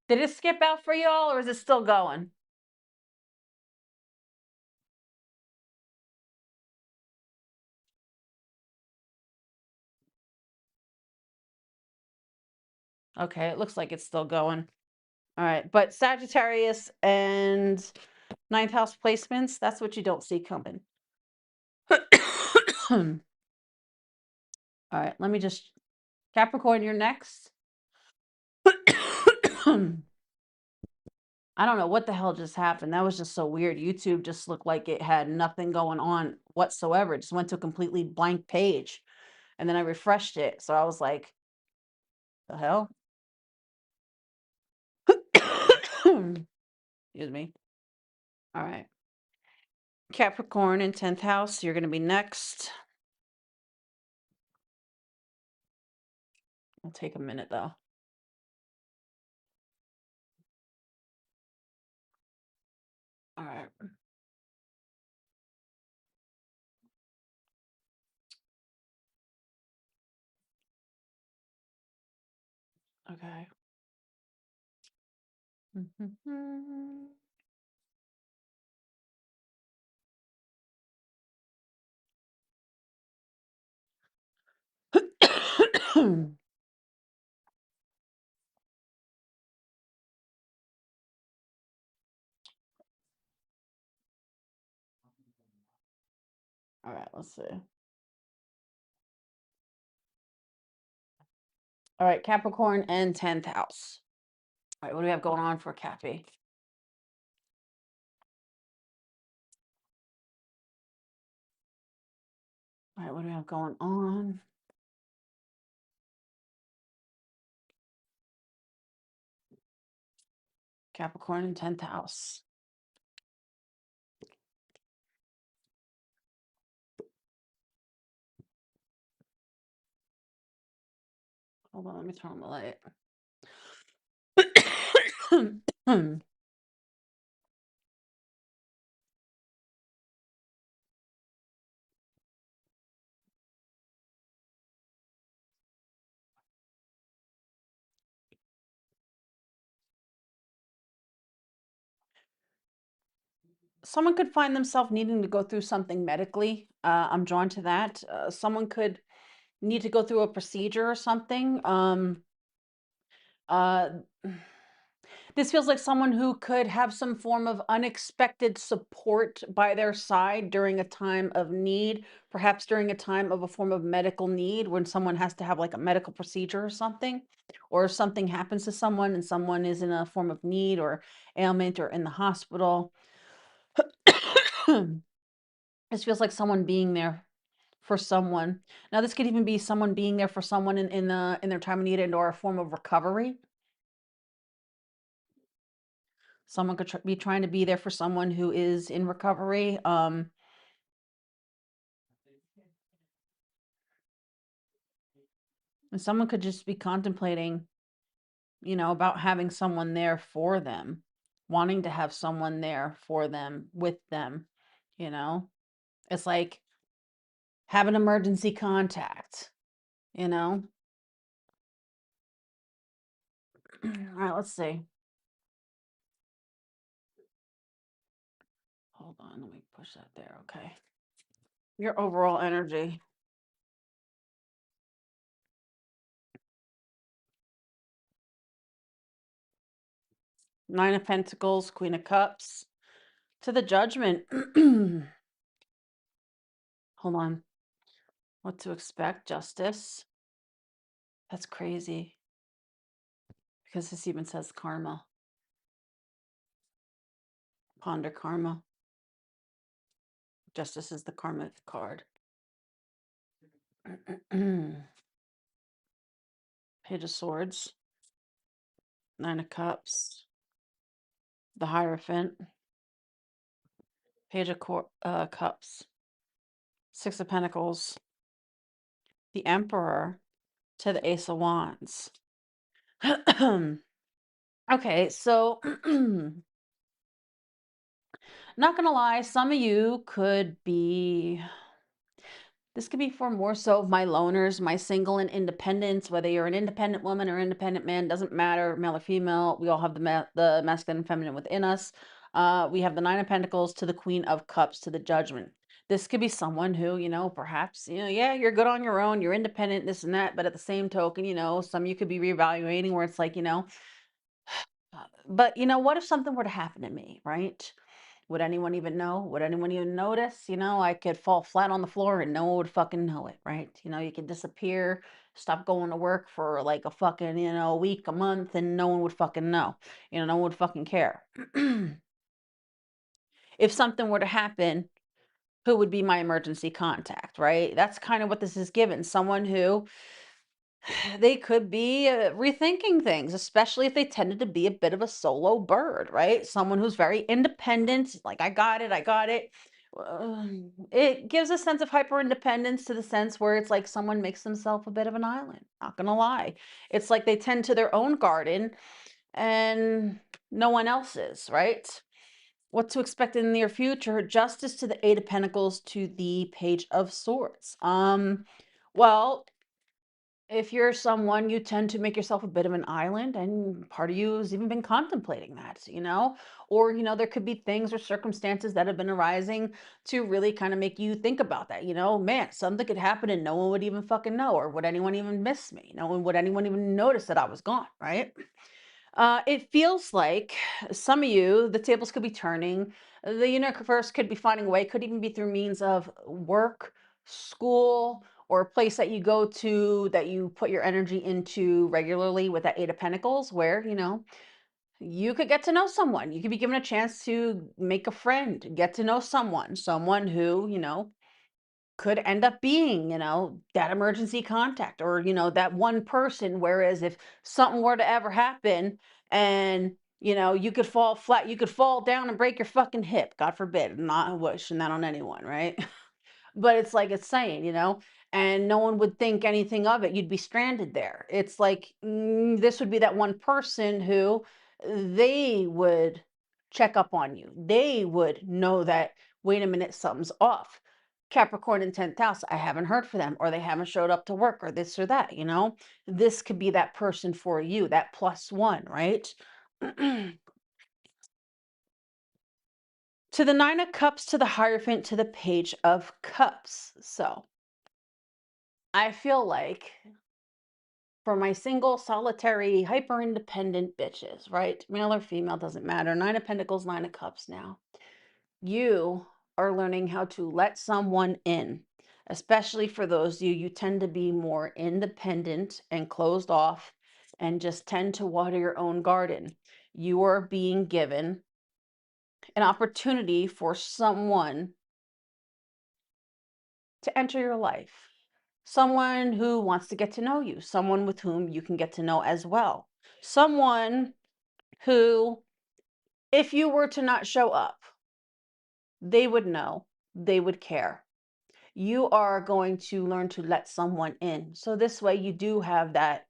Did it skip out for y'all, or is it still going? Okay, it looks like it's still going. All right, but Sagittarius and ninth house placements, that's what you don't see coming. All right, let me just, Capricorn, you're next. I don't know what the hell just happened. That was just so weird. YouTube just looked like it had nothing going on whatsoever. It just went to a completely blank page. And then I refreshed it. So I was like, the hell? Excuse me. All right. Capricorn in 10th house, you're going to be next. It'll take a minute though. All right. Okay. All right, let's see. All right, Capricorn and 10th house. All right, what do we have going on for Cappy? All right, what do we have going on? Capricorn in 10th house. Hold on, let me turn on the light. Someone could find themselves needing to go through something medically. I'm drawn to that. Someone could need to go through a procedure or something. Uh, this feels like someone who could have some form of unexpected support by their side during a time of need, perhaps during a time of a form of medical need when someone has to have like a medical procedure or something, or something happens to someone and someone is in a form of need or ailment or in the hospital. This feels like someone being there for someone. Now, this could even be someone being there for someone in their time of need and or a form of recovery. Someone could be trying to be there for someone who is in recovery. And someone could just be contemplating, about having someone there for them, wanting to have someone there for them, with them, you know? It's like have an emergency contact, you know? All right, let's see. Hold on, let me push that there. Okay. Your overall energy. Nine of Pentacles, Queen of Cups, to the Judgment. Hold on. What to expect? Justice. That's crazy because this even says karma. Ponder karma. Justice is the karma card. Page of Swords. Nine of Cups. The Hierophant. Page of Cups. Six of Pentacles. The Emperor to the Ace of Wands. Okay, so not gonna lie, some of you could be, this could be for more so of my loners, my single and independents, whether you're an independent woman or independent man, doesn't matter, male or female, we all have the masculine and feminine within us. We have the Nine of Pentacles to the Queen of Cups to the Judgment. This could be someone who, perhaps, yeah, you're good on your own, you're independent, this and that, but at the same token, some of you could be reevaluating where it's like, but what if something were to happen to me, right? Would anyone even know? Would anyone even notice? I could fall flat on the floor and no one would fucking know it, right? You could disappear, stop going to work for like a fucking, a week, a month, and no one would fucking know. No one would fucking care. If something were to happen, who would be my emergency contact, right? That's kind of what this is given. Someone who they could be rethinking things, especially if they tended to be a bit of a solo bird, right? Someone who's very independent, like, I got it, I got it. It gives a sense of hyper independence to the sense where it's like someone makes themselves a bit of an island. Not gonna lie. It's like they tend to their own garden and no one else's, right? What to expect in the near future? Justice to the Eight of Pentacles to the Page of Swords. Well, if you're someone, you tend to make yourself a bit of an island, and part of you has even been contemplating that, or, there could be things or circumstances that have been arising to really kind of make you think about that, man, something could happen and no one would even fucking know, or would anyone even miss me? No one would anyone even notice that I was gone, right? It feels like some of you, the tables could be turning. The universe could be finding a way, could even be through means of work, school, or a place that you go to that you put your energy into regularly with that Eight of Pentacles, where, you could get to know someone. You could be given a chance to make a friend, get to know someone who, could end up being, that emergency contact or, that one person. Whereas if something were to ever happen and, you could fall flat, you could fall down and break your fucking hip, God forbid, not wishing that on anyone, right? but it's like it's saying, and no one would think anything of it. You'd be stranded there. It's like this would be that one person who they would check up on you. They would know that, wait a minute, something's off. Capricorn in 10th house, I haven't heard from them, or they haven't showed up to work, or this or that, This could be that person for you, that plus one, right? To the Nine of Cups, to the Hierophant, to the Page of Cups. So I feel like for my single, solitary, hyper independent bitches, right? Male or female, doesn't matter. Nine of Pentacles, Nine of Cups now. You are learning how to let someone in, especially for those of you, you tend to be more independent and closed off and just tend to water your own garden. You are being given an opportunity for someone to enter your life. Someone who wants to get to know you, someone with whom you can get to know as well. Someone who, if you were to not show up, they would know, they would care. You are going to learn to let someone in. So this way you do have that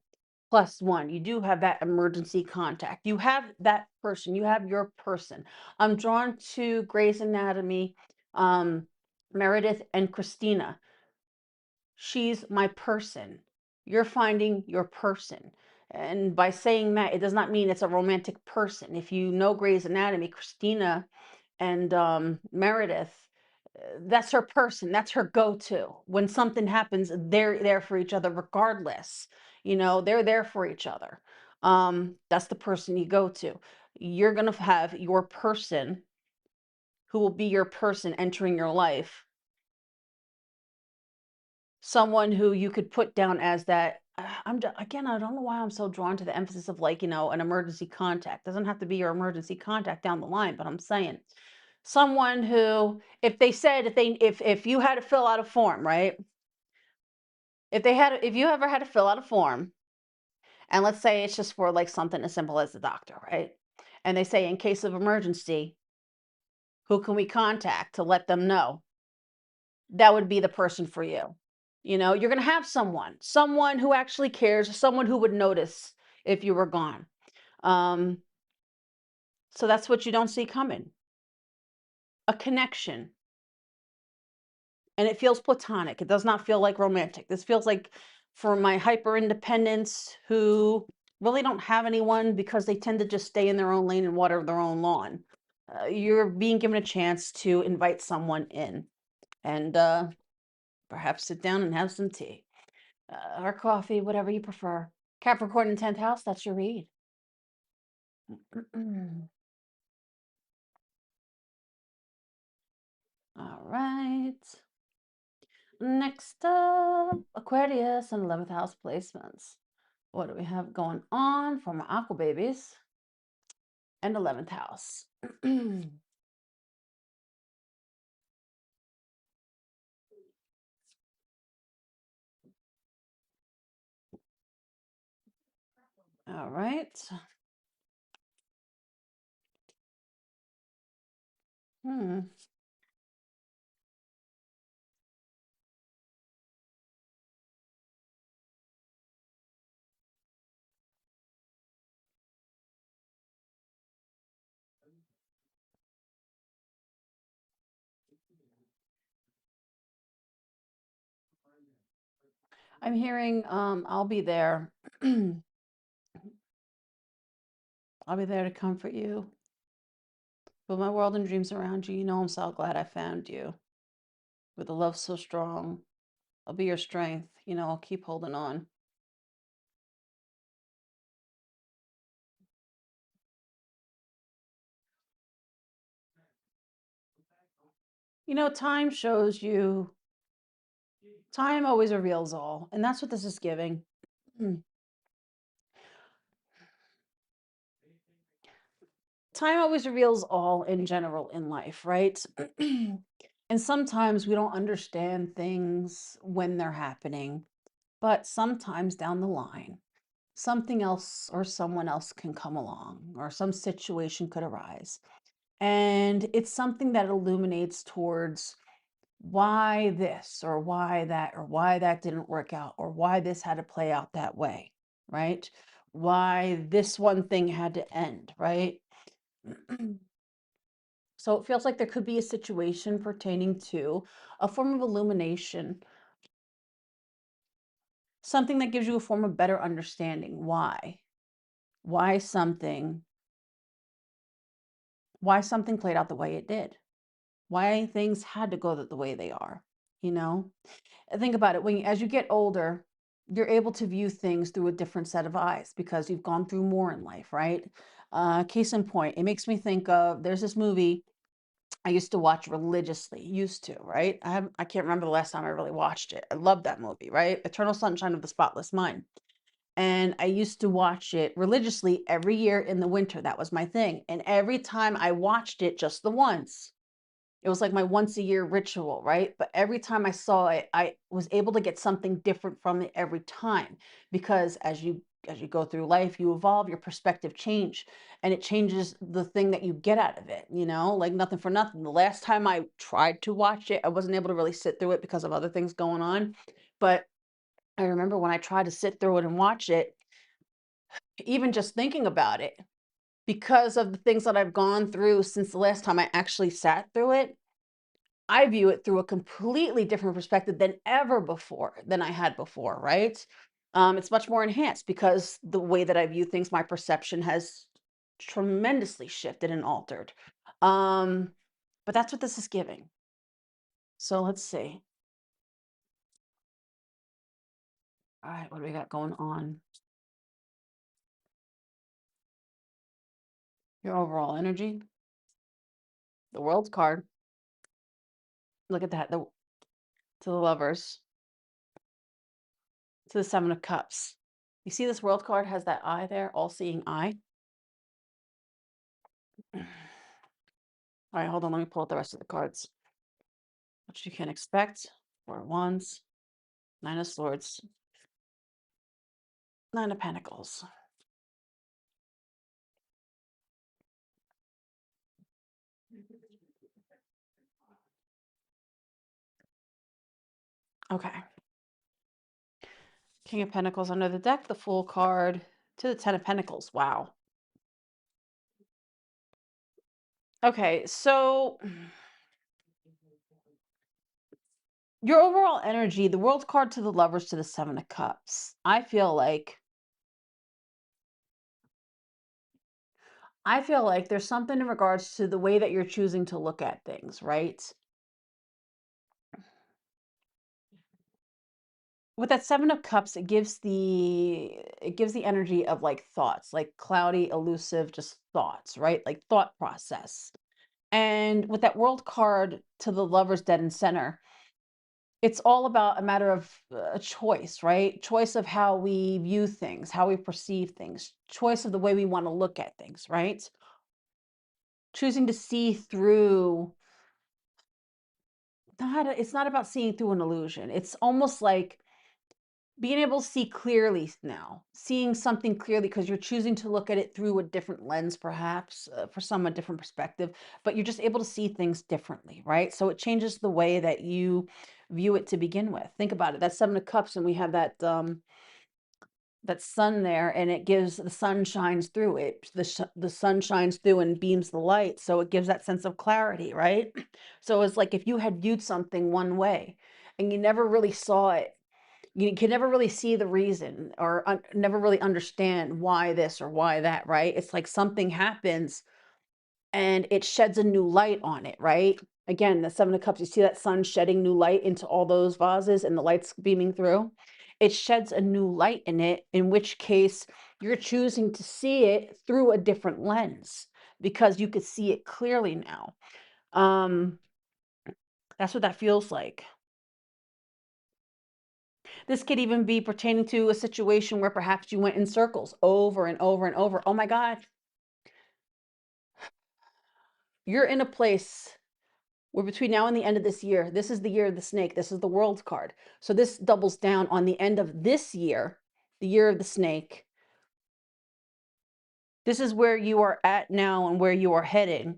plus one. You do have that emergency contact. You have that person. You have your person. I'm drawn to Grey's Anatomy, Meredith and Christina. She's my person. You're finding your person. And by saying that, it does not mean it's a romantic person. If you know Grey's Anatomy, Christina and Meredith, that's her person. That's her go-to. When something happens, they're there for each other regardless. They're there for each other. That's the person you go to. You're going to have your person who will be your person entering your life, someone who you could put down as that. Again, I don't know why I'm so drawn to the emphasis of, like, an emergency contact. Doesn't have to be your emergency contact down the line, but I'm saying someone who, if you had to fill out a form, right? If you ever had to fill out a form, and let's say it's just for like something as simple as the doctor, right? And they say, in case of emergency, who can we contact to let them know? That would be the person for you. You're going to have someone who actually cares, someone who would notice if you were gone. So that's what you don't see coming. A connection. And it feels platonic. It does not feel like romantic. This feels like, for my hyper independents who really don't have anyone because they tend to just stay in their own lane and water their own lawn. You're being given a chance to invite someone in, and perhaps sit down and have some tea, or coffee, whatever you prefer. Capricorn in 10th house, that's your read. All right. Next up, Aquarius and 11th house placements. What do we have going on for my aqua babies and 11th house? All right. Hmm. I'm hearing I'll be there. I'll be there to comfort you. Build my world and dreams around you. I'm so glad I found you. With a love so strong, I'll be your strength. I'll keep holding on. Time shows you, time always reveals all. And that's what this is giving. Time always reveals all in general in life, right? And sometimes we don't understand things when they're happening, but sometimes down the line, something else or someone else can come along, or some situation could arise. And it's something that illuminates towards why this or why that or why that didn't work out or why this had to play out that way, right? Why this one thing had to end, right? So it feels like there could be a situation pertaining to a form of illumination, something that gives you a form of better understanding why something why something played out the way it did, why things had to go the way they are, you know? Think about it, as you get older, you're able to view things through a different set of eyes because you've gone through more in life, right? Case in point, it makes me think of there's this movie I used to watch religiously, used to, right? I can't remember the last time I really watched it. I love that movie, right? Eternal Sunshine of the Spotless Mind. And I used to watch it religiously every year in the winter. That was my thing. And every time I watched it just the once, it was like my once a year ritual, right? But every time I saw it, I was able to get something different from it every time because as you go through life, you evolve, your perspective change, and it changes the thing that you get out of it, like nothing for nothing. The last time I tried to watch it, I wasn't able to really sit through it because of other things going on. But I remember when I tried to sit through it and watch it, even just thinking about it, because of the things that I've gone through since the last time I actually sat through it, I view it through a completely different perspective than I had before, right? It's much more enhanced because the way that I view things, my perception has tremendously shifted and altered. Um, but that's what this is giving. So let's see. All right, what do we got going on? Your overall energy, the world's card. Look at that. To the lovers, to the seven of cups. You see this world card has that eye there, all-seeing eye. All right, hold on. Let me pull out the rest of the cards. What you can expect. Four of Wands, Nine of Swords, Nine of Pentacles. Okay. King of Pentacles under the deck, the Fool card to the Ten of Pentacles. Wow. Okay, so your overall energy, the World card to the Lovers to the Seven of Cups. I feel like there's something in regards to the way that you're choosing to look at things, right? With that Seven of Cups, it gives the energy of like thoughts, like cloudy, elusive, just thoughts, right? Like thought process. And with that World card to the Lovers dead and center, it's all about a matter of a choice, right? Choice of how we view things, how we perceive things, choice of the way we want to look at things, right? Choosing to see through, it's not about seeing through an illusion. It's almost like being able to see clearly now, seeing something clearly because you're choosing to look at it through a different lens, perhaps for some a different perspective, but you're just able to see things differently, right? So it changes the way that you view it to begin with. Think about it. That's Seven of Cups, and we have that sun there, and it gives the sun shines through it. The sun shines through and beams the light, so it gives that sense of clarity, right? So it's like if you had viewed something one way and you never really saw it, you can never really see the reason or never really understand why this or why that, right? It's like something happens and it sheds a new light on it, right? Again, the Seven of Cups, you see that sun shedding new light into all those vases and the lights beaming through. It sheds a new light in it, in which case you're choosing to see it through a different lens because you could see it clearly now. Um, that's what that feels like. This could even be pertaining to a situation where perhaps you went in circles over and over and over. Oh my God, you're in a place where between now and the end of this year, this is the year of the snake, this is the world card. So this doubles down on the end of this year, the year of the snake. This is where you are at now and where you are heading.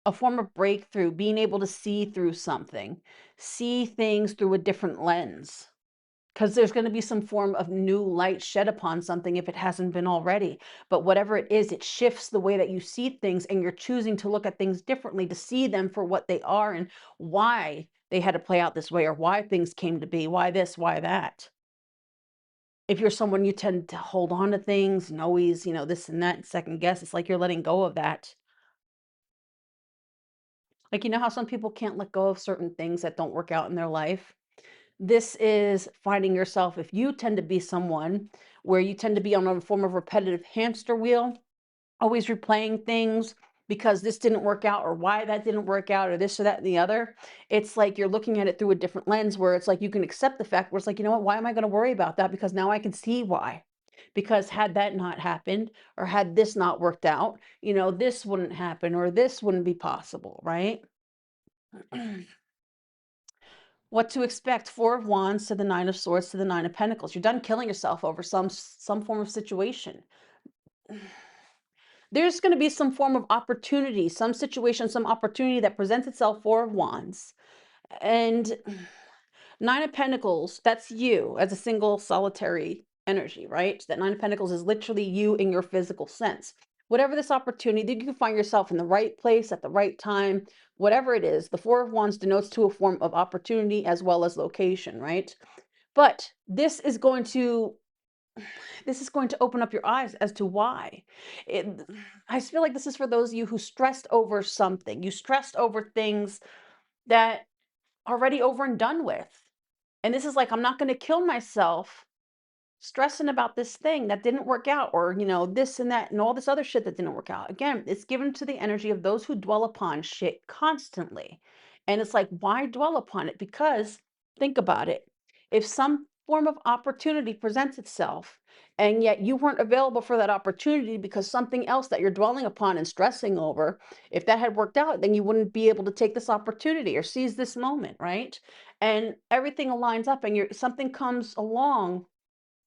a form of breakthrough, being able to see through something, see things through a different lens. Because there's going to be some form of new light shed upon something if it hasn't been already. But whatever it is, it shifts the way that you see things, and you're choosing to look at things differently, to see them for what they are and why they had to play out this way, or why things came to be, why this, why that. If you're someone, you tend to hold on to things and always, this and that, second guess, it's like you're letting go of that. Like, how some people can't let go of certain things that don't work out in their life? This is finding yourself, if you tend to be someone where you tend to be on a form of repetitive hamster wheel, always replaying things because this didn't work out, or why that didn't work out, or this or that and the other. It's like you're looking at it through a different lens, where it's like you can accept the fact where it's like, you know what, why am I going to worry about that? Because now I can see why. Because had that not happened, or had this not worked out, this wouldn't happen, or this wouldn't be possible, right? What to expect? Four of Wands to the Nine of Swords to the Nine of Pentacles. You're done killing yourself over some form of situation. There's going to be some form of opportunity, some situation, some opportunity that presents itself. Four of Wands and Nine of Pentacles. That's you as a single solitary energy, right? That Nine of Pentacles is literally you in your physical sense. Whatever this opportunity, you can find yourself in the right place at the right time, whatever it is. The Four of Wands denotes to a form of opportunity as well as location, right? But this is going to open up your eyes as to why. It, I feel like this is for those of you who stressed over something. You stressed over things that are already over and done with. And this is like, I'm not going to kill myself stressing about this thing that didn't work out, or this and that and all this other shit that didn't work out. Again, it's given to the energy of those who dwell upon shit constantly. And it's like, why dwell upon it? Because think about it. If some form of opportunity presents itself, and yet you weren't available for that opportunity because something else that you're dwelling upon and stressing over, if that had worked out, then you wouldn't be able to take this opportunity or seize this moment, right? And everything aligns up, and something comes along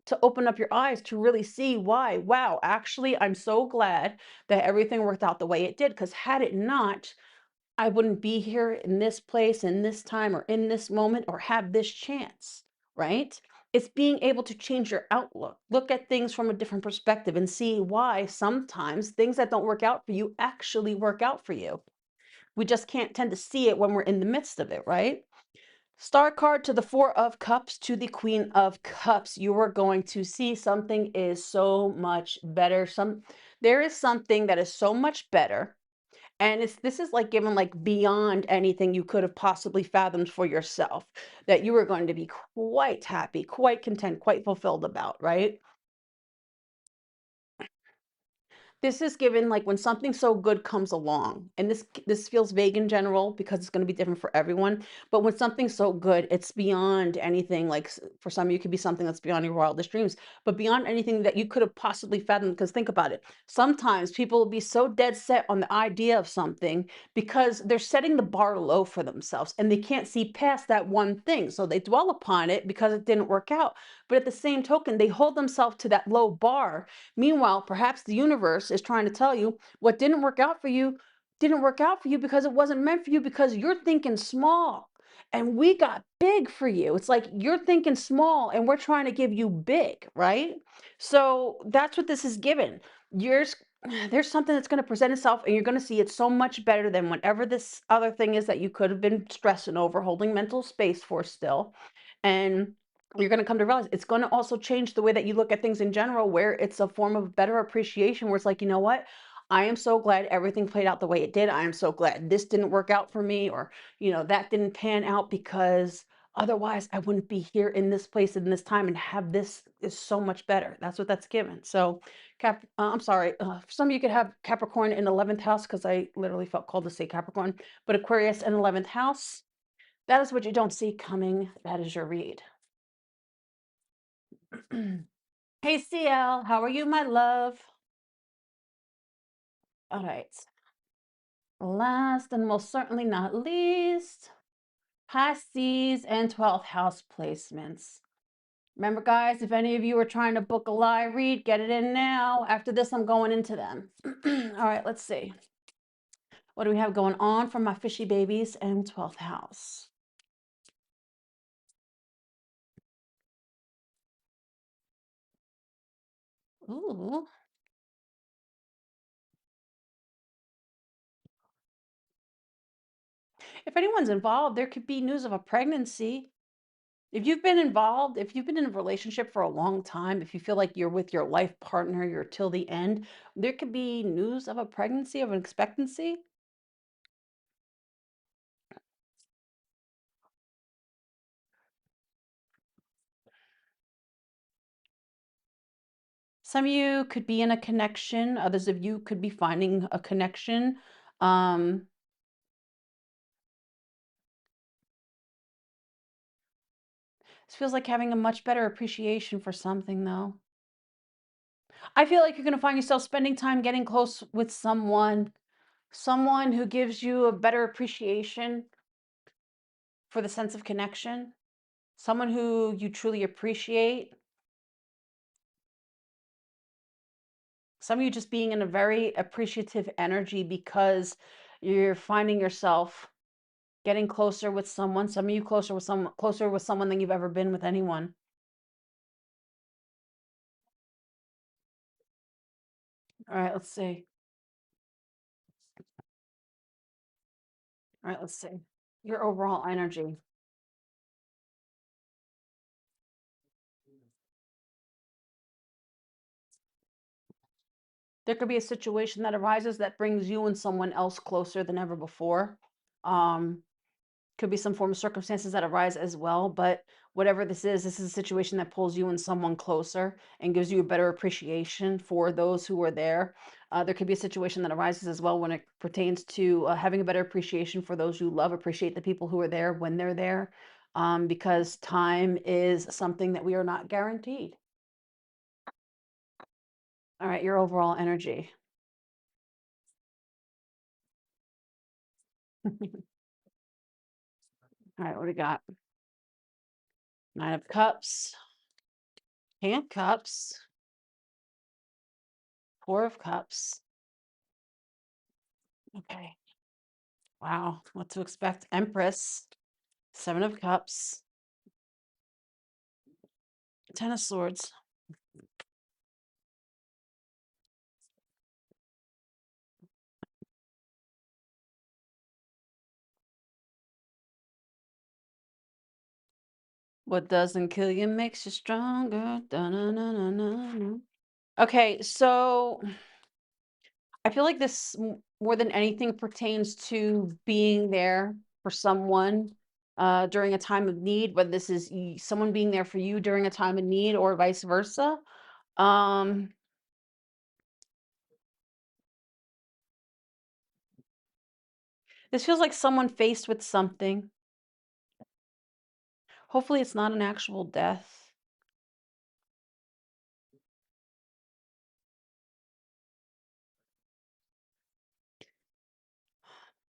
to open up your eyes to really see why. Wow, actually, I'm so glad that everything worked out the way it did. Because had it not, I wouldn't be here in this place, in this time, or in this moment, or have this chance, right? It's being able to change your outlook, look at things from a different perspective, and see why sometimes things that don't work out for you actually work out for you. We just can't tend to see it when we're in the midst of it, right? Star card to the Four of Cups to the Queen of Cups. You are going to see something is so much better. There is something that is so much better. And this is like given like beyond anything you could have possibly fathomed for yourself, that you are going to be quite happy, quite content, quite fulfilled about, right? This is given like when something so good comes along, and this feels vague in general because it's going to be different for everyone. But when something's so good, it's beyond anything. Like for some, you could be something that's beyond your wildest dreams, but beyond anything that you could have possibly fathomed. Because think about it. Sometimes people will be so dead set on the idea of something because they're setting the bar low for themselves, and they can't see past that one thing. So they dwell upon it because it didn't work out. But at the same token, they hold themselves to that low bar. Meanwhile, perhaps the universe is trying to tell you what didn't work out for you because it wasn't meant for you, because you're thinking small and we got big for you. It's like you're thinking small and we're trying to give you big, right? So that's what this is given. Yours there's something that's going to present itself, and you're going to see it so much better than whatever this other thing is that you could have been stressing over, holding mental space for still. And you're going to come to realize it's going to also change the way that you look at things in general, where it's a form of better appreciation, where it's like, you know what? I am so glad everything played out the way it did. I am so glad this didn't work out for me, or, that didn't pan out, because otherwise I wouldn't be here in this place in this time, and have this is so much better. That's what that's given. So, I'm sorry. For some of you could have Capricorn in 11th house, because I literally felt called to say Capricorn, but Aquarius in 11th house. That is what you don't see coming. That is your read. Hey CL, how are you, my love? All right. Last and most certainly not least, Pisces and 12th house placements. Remember, guys, if any of you are trying to book a live read, get it in now. After this, I'm going into them. All right, let's see. What do we have going on for my fishy babies in 12th house? Ooh. If anyone's involved, there could be news of a pregnancy. If you've been involved, if you've been in a relationship for a long time, if you feel like you're with your life partner, you're till the end, there could be news of a pregnancy, of an expectancy. Some of you could be in a connection, others of you could be finding a connection. Um, this feels like having a much better appreciation for something, though. I feel like you're going to find yourself spending time getting close with someone who gives you a better appreciation for the sense of connection, someone who you truly appreciate. Some of you just being in a very appreciative energy because you're finding yourself getting closer with someone. Some of you closer with someone than you've ever been with anyone. All right, let's see. All right, let's see. Your overall energy. There could be a situation that arises that brings you and someone else closer than ever before. Um, could be some form of circumstances that arise as well, but whatever this is a situation that pulls you and someone closer and gives you a better appreciation for those who are there. There could be a situation that arises as well when it pertains to having a better appreciation for those you love, appreciate the people who are there when they're there, because time is something that we are not guaranteed. All right, your overall energy. All right, what do we got? Nine of Cups, Handcups, Four of Cups. Okay. Wow, what to expect? Empress, Seven of Cups, Ten of Swords. What doesn't kill you makes you stronger. Da-na-na-na-na-na. Okay, so I feel like this more than anything pertains to being there for someone during a time of need, whether this is someone being there for you during a time of need or vice versa. Um, this feels like someone faced with something. Hopefully, it's not an actual death.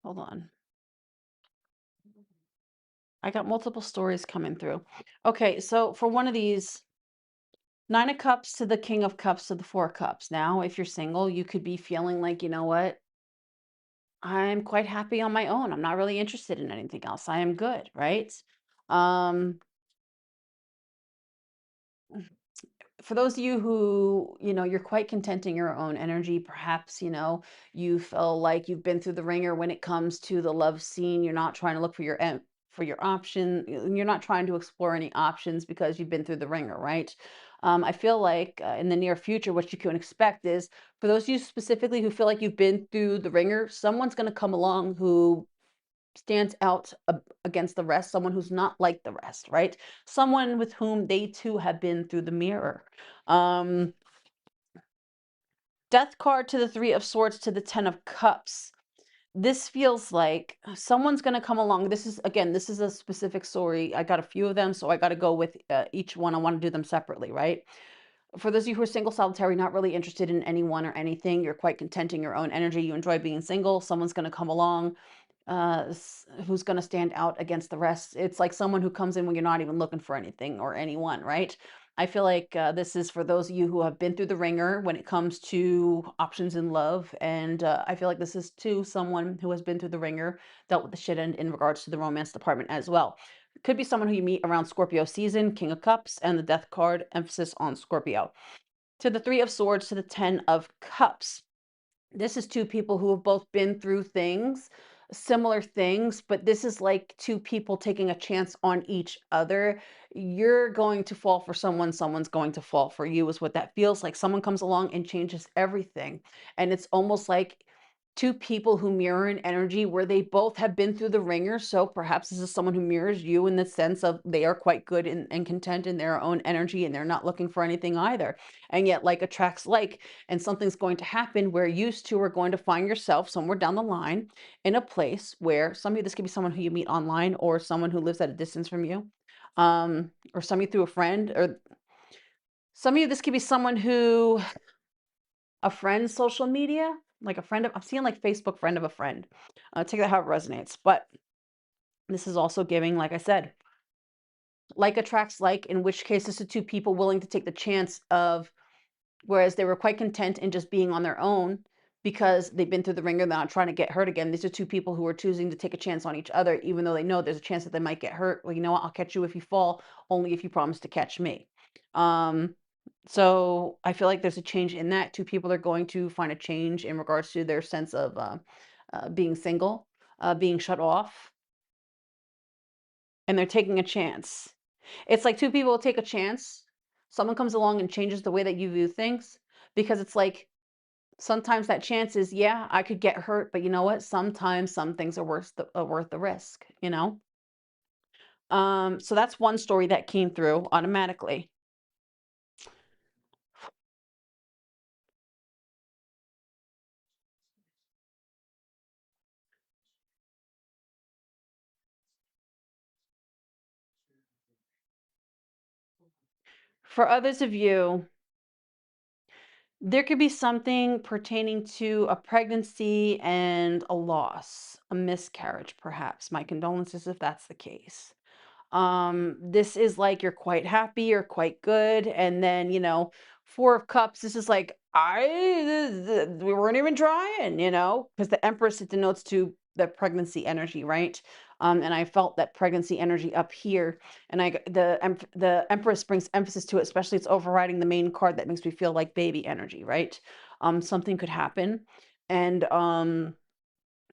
Hold on. I got multiple stories coming through. Okay, so for one of these, Nine of Cups to the King of Cups to the Four of Cups. Now, if you're single, you could be feeling like, you know what? I'm quite happy on my own. I'm not really interested in anything else. I am good, right? Um, for those of you who, you're quite content in your own energy, perhaps, you feel like you've been through the ringer when it comes to the love scene. You're not trying to look for for your option. You're not trying to explore any options because you've been through the ringer, right? I feel like in the near future, what you can expect is for those of you specifically who feel like you've been through the ringer, someone's going to come along who stands out against the rest, someone who's not like the rest, right? Someone with whom they too have been through the mirror. Um, Death card to the Three of Swords to the Ten of Cups. This feels like someone's going to come along. This is a specific story. I got a few of them, so I got to go with each one. I want to do them separately, right? For those of you who are single, solitary, not really interested in anyone or anything, you're quite content in your own energy. You enjoy being single. Someone's going to come along who's going to stand out against the rest. It's like someone who comes in when you're not even looking for anything or anyone, right? I feel like this is for those of you who have been through the ringer when it comes to options in love. And I feel like this is to someone who has been through the ringer, dealt with the shit end in regards to the romance department as well. Could be someone who you meet around Scorpio season, King of Cups, and the Death card, emphasis on Scorpio. To the Three of Swords, to the Ten of Cups. This is two people who have both been through things, similar things, but this is like two people taking a chance on each other. You're going to fall for someone, someone's going to fall for you, is what that feels like. Someone comes along and changes everything. And it's almost like two people who mirror an energy where they both have been through the ringer. So perhaps this is someone who mirrors you in the sense of they are quite good and content in their own energy and they're not looking for anything either. And yet, like attracts like, and something's going to happen where you two are going to find yourself somewhere down the line in a place where some of you, this could be someone who you meet online or someone who lives at a distance from you, or some of you through a friend, or some of you, this could be someone who, a friend's social media, like a friend of, I'm seeing like Facebook friend of a friend. Take that how it resonates. But this is also giving, like I said, like attracts like, in which case this is two people willing to take the chance of, whereas they were quite content in just being on their own because they've been through the ringer, they're not trying to get hurt again. These are two people who are choosing to take a chance on each other, even though they know there's a chance that they might get hurt. Well, you know what? I'll catch you if you fall, only if you promise to catch me. Um, so I feel like there's a change in that. Two people are going to find a change in regards to their sense of being single, being shut off, and they're taking a chance. It's like two people will take a chance. Someone comes along and changes the way that you view things because it's like sometimes that chance is, yeah, I could get hurt, but you know what? Sometimes some things are worth the risk, you know? So that's one story that came through automatically. For others of you, there could be something pertaining to a pregnancy and a loss, a miscarriage, perhaps. My condolences if that's the case. This is like you're quite happy, you're quite good, and then, Four of Cups, this is like, we weren't even trying, because the Empress, it denotes to the pregnancy energy, right? And I felt that pregnancy energy up here, and the Empress brings emphasis to it, especially it's overriding the main card that makes me feel like baby energy, right? Something could happen, and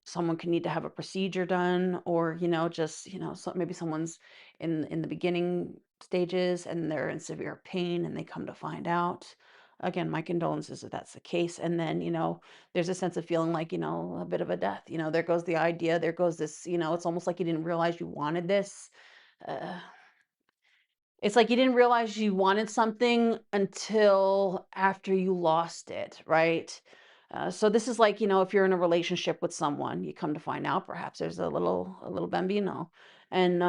someone could need to have a procedure done, or just so maybe someone's in the beginning stages and they're in severe pain and they come to find out. Again, my condolences if that's the case. And then there's a sense of feeling like a bit of a death. There goes the idea, there goes this, it's almost like you didn't realize you wanted this. uh, it's like you didn't realize you wanted something until after you lost it, right? So this is like, if you're in a relationship with someone, you come to find out perhaps there's a little bambino, and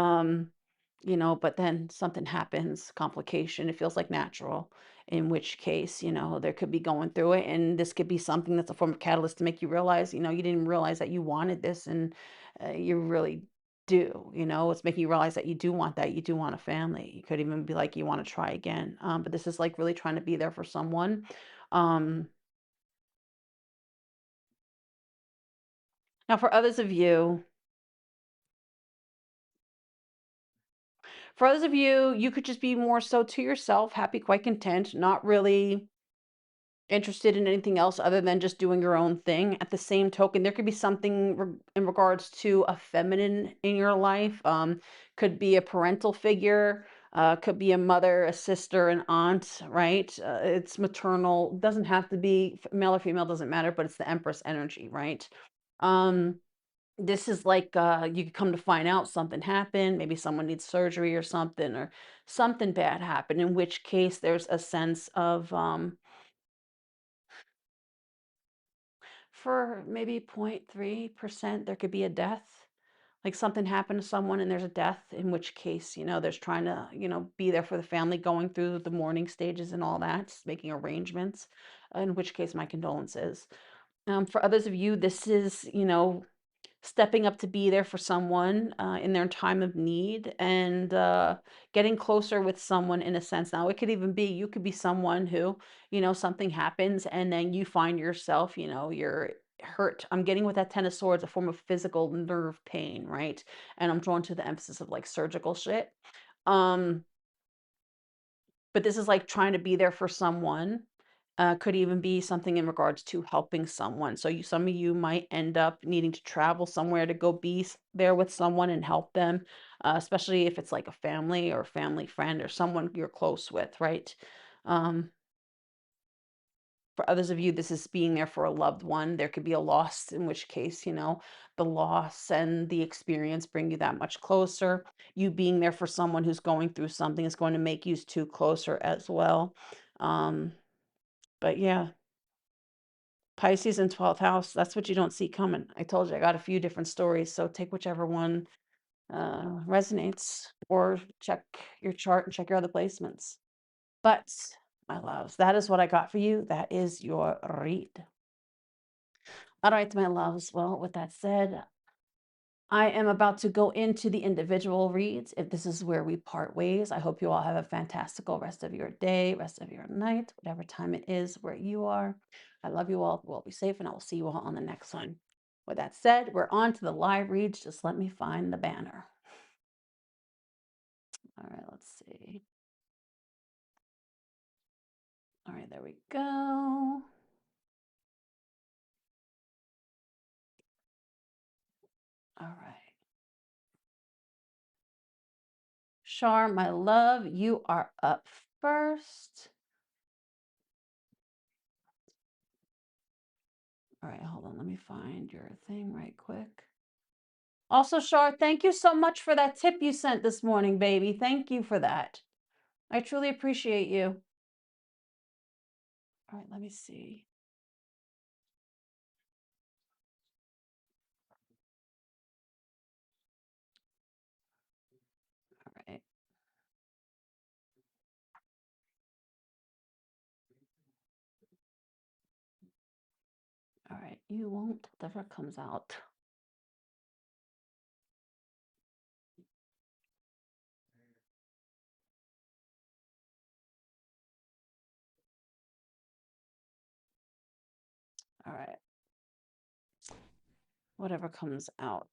but then something happens, complication. It feels like natural, in which case, there could be going through it, and this could be something that's a form of catalyst to make you realize, you didn't realize that you wanted this, and you really do. It's making you realize that you do want that. You do want a family. You could even be like, you want to try again. But this is like really trying to be there for someone. Um, Now, for others of you, you could just be more so to yourself, happy, quite content, not really interested in anything else other than just doing your own thing. At the same token, there could be something in regards to a feminine in your life. Could be a parental figure, could be a mother, a sister, an aunt, right? It's maternal. Doesn't have to be male or female, doesn't matter, but it's the Empress energy, right? Um, this is like you could come to find out something happened, maybe someone needs surgery or something bad happened, in which case there's a sense of for maybe 0.3%, there could be a death. Like something happened to someone and there's a death, in which case, there's trying to, be there for the family, going through the mourning stages and all that, making arrangements, in which case, my condolences. For others of you, this is, stepping up to be there for someone in their time of need, and getting closer with someone in a sense. Now, it could even be you could be someone who, something happens and then you find yourself, you're hurt. I'm getting with that Ten of Swords a form of physical nerve pain, right? And I'm drawn to the emphasis of like surgical shit. Um, but this is like trying to be there for someone. Could even be something in regards to helping someone. So some of you might end up needing to travel somewhere to go be there with someone and help them, especially if it's like a family or family friend or someone you're close with, right? Um, for others of you, this is being there for a loved one. There could be a loss, in which case, the loss and the experience bring you that much closer. You being there for someone who's going through something is going to make you two closer as well. Um, but yeah, Pisces in 12th house, that's what you don't see coming. I told you I got a few different stories, so take whichever one resonates, or check your chart and check your other placements. But my loves, that is what I got for you. That is your read. All right, my loves. Well, with that said, I am about to go into the individual reads. If this is where we part ways, I hope you all have a fantastical rest of your day, rest of your night, whatever time it is where you are. I love you all. We'll be safe, and I will see you all on the next one. With that said, we're on to the live reads. Just let me find the banner. All right, let's see. All right, there we go. All right. Char, my love, you are up first. All right, hold on. Let me find your thing right quick. Also, Char, thank you so much for that tip you sent this morning, baby. Thank you for that. I truly appreciate you. All right, let me see. All right. All right, you won't. Whatever comes out. All right. Whatever comes out.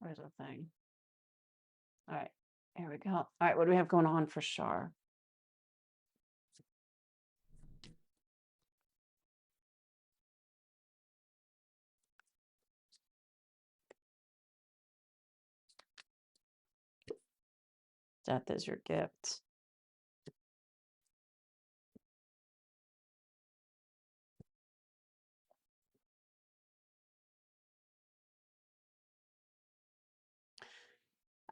Where's the thing? All right. Here we go. All right, what do we have going on for Char? Death is your gift.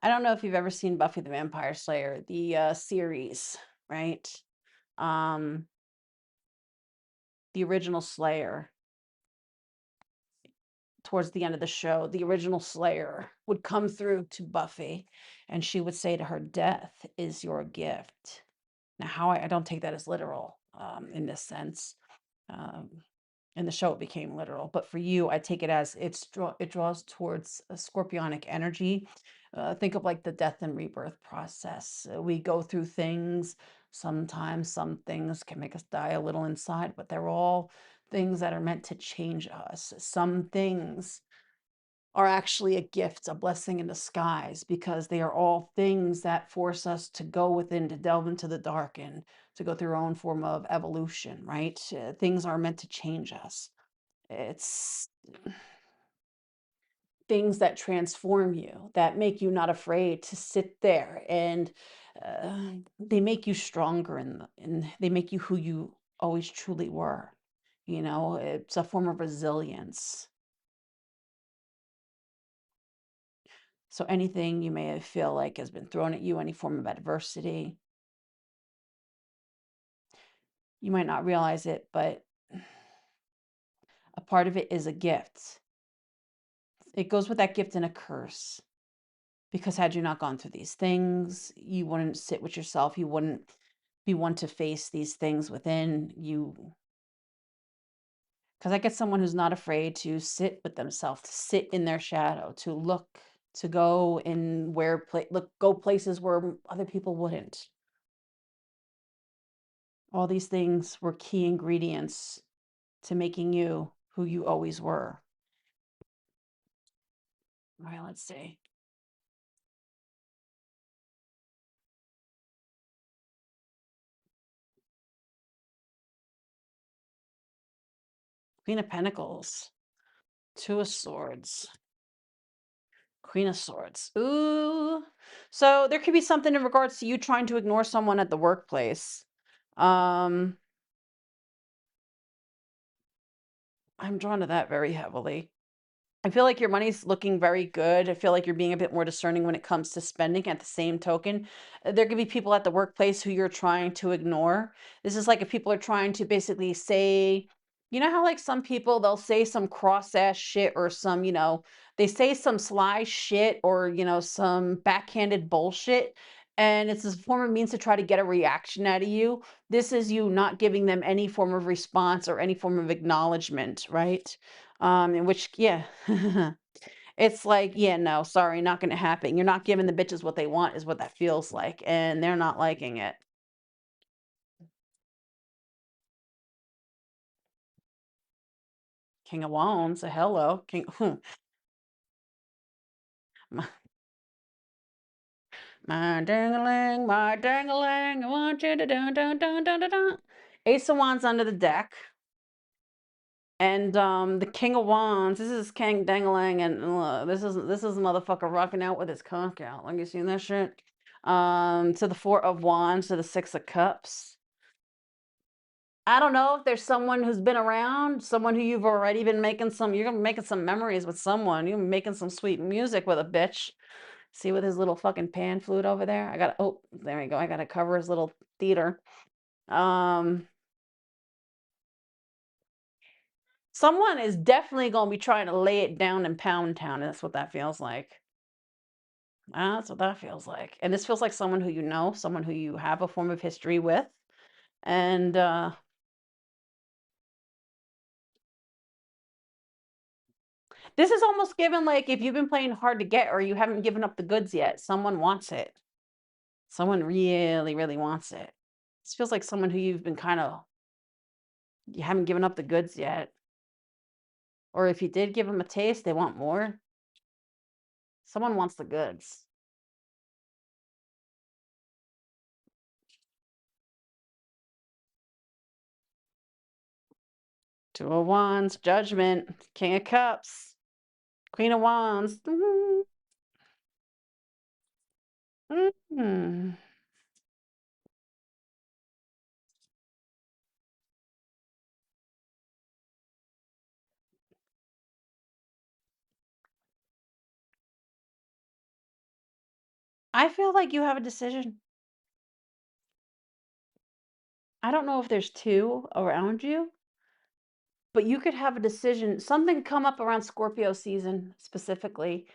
I don't know if you've ever seen Buffy the Vampire Slayer, the series, right? Um, the original Slayer, towards the end of the show, the original Slayer would come through to Buffy and she would say to her, "Death is your gift." Now, how I don't take that as literal in this sense. Um, in the show, it became literal, but for you, I take it as it draws towards a scorpionic energy. Think of like the death and rebirth process. We go through things. Sometimes some things can make us die a little inside, but they're all things that are meant to change us. Some things are actually a gift, a blessing in disguise, because they are all things that force us to go within, to delve into the dark, and to go through our own form of evolution, right? Things are meant to change us. It's things that transform you, that make you not afraid to sit there, and they make you stronger, and they make you who you always truly were. It's a form of resilience. So anything you may feel like has been thrown at you, any form of adversity, you might not realize it, but a part of it is a gift. It goes with that gift and a curse. Because had you not gone through these things, you wouldn't sit with yourself. You wouldn't be one to face these things within you. Because I get someone who's not afraid to sit with themselves, to sit in their shadow, to look, to go in where go places where other people wouldn't. All these things were key ingredients to making you who you always were. All right, let's see. Queen of Pentacles, Two of Swords, Queen of Swords. Ooh. So there could be something in regards to you trying to ignore someone at the workplace. Um, I'm drawn to that very heavily. I feel like your money's looking very good. I feel like you're being a bit more discerning when it comes to spending. At the same token, there could be people at the workplace who you're trying to ignore. This is like if people are trying to basically say, you know how like some people they'll say some cross ass shit or some, they say some sly shit or, some backhanded bullshit. And it's a form of means to try to get a reaction out of you. This is you not giving them any form of response or any form of acknowledgement, right? In which, yeah, it's like, yeah, no, sorry, not going to happen. You're not giving the bitches what they want, is what that feels like, and they're not liking it. King of Wands, a hello, King. my, my dangling, I want you to dun dun dun dun dun dun. Ace of Wands under the deck. And the King of Wands, this is King Dangling, and this is a motherfucker rocking out with his conch out. Like you seen that shit? To the Four of Wands, to the Six of Cups. I don't know if there's someone who's been around, someone who you've already been you're gonna be making some memories with someone. You're making some sweet music with a bitch. See with his little fucking pan flute over there? Oh, there we go. I gotta cover his little theater. Um, Someone is definitely gonna be trying to lay it down in Pound Town. That's what that feels like. That's what that feels like. And this feels like someone who you know, someone who you have a form of history with. And this is almost given like if you've been playing hard to get or you haven't given up the goods yet, someone wants it. Someone really, really wants it. This feels like someone who you've been you haven't given up the goods yet. Or if you did give them a taste, they want more. Someone wants the goods. Two of Wands, Judgment, King of Cups, Queen of Wands. Mhm. I feel like you have a decision. I don't know if there's two around you, but you could have a decision, something come up around Scorpio season specifically.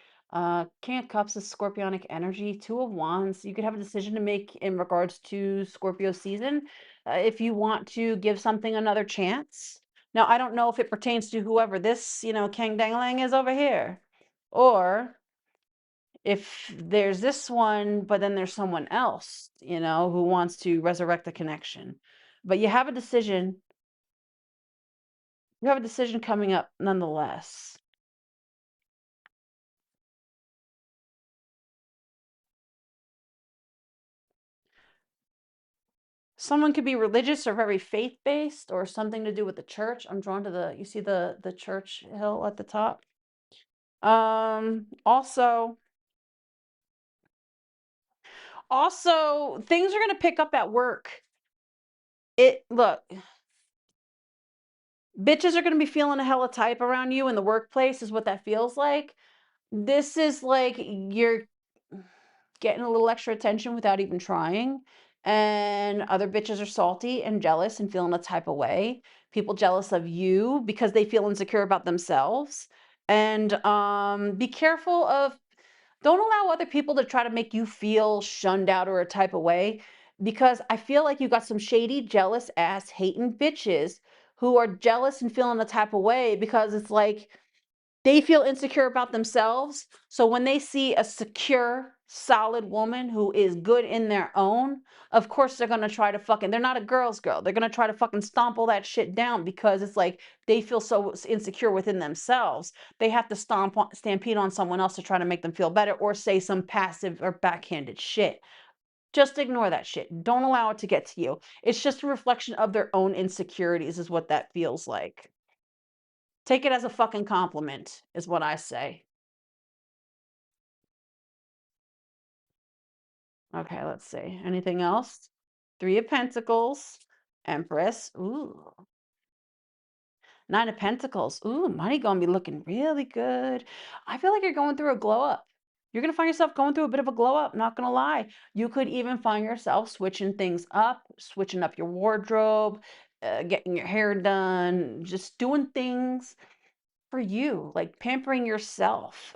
King of Cups is scorpionic energy, Two of Wands. You could have a decision to make in regards to Scorpio season. If you want to give something another chance. Now, I don't know if it pertains to whoever this, King Dangling is over here. Or if there's this one, but then there's someone else, who wants to resurrect the connection. But you have a decision coming up nonetheless. Someone could be religious or very faith-based or something to do with the church. I'm drawn to you see the church hill at the top. Also, things are going to pick up at work. Look, bitches are going to be feeling a hella type around you in the workplace is what that feels like. This is like you're getting a little extra attention without even trying. And other bitches are salty and jealous and feeling a type of way. People jealous of you because they feel insecure about themselves. And be careful of, don't allow other people to try to make you feel shunned out or a type of way, because I feel like you got some shady, jealous ass hating bitches who are jealous and feeling a type of way because it's like they feel insecure about themselves. So when they see a secure, solid woman who is good in their own, of course they're gonna try to fucking, they're not a girl's girl. They're gonna try to fucking stomp all that shit down because it's like they feel so insecure within themselves. They have to stampede on someone else to try to make them feel better or say some passive or backhanded shit. Just ignore that shit. Don't allow it to get to you. It's just a reflection of their own insecurities, is what that feels like. Take it as a fucking compliment, is what I say. Okay, let's see. Anything else? Three of Pentacles, Empress. Ooh. Nine of Pentacles. Ooh, money gonna be looking really good. I feel like you're going through a glow up. You're gonna find yourself going through a bit of a glow up, not gonna lie. You could even find yourself switching things up, switching up your wardrobe, getting your hair done, just doing things for you, like pampering yourself.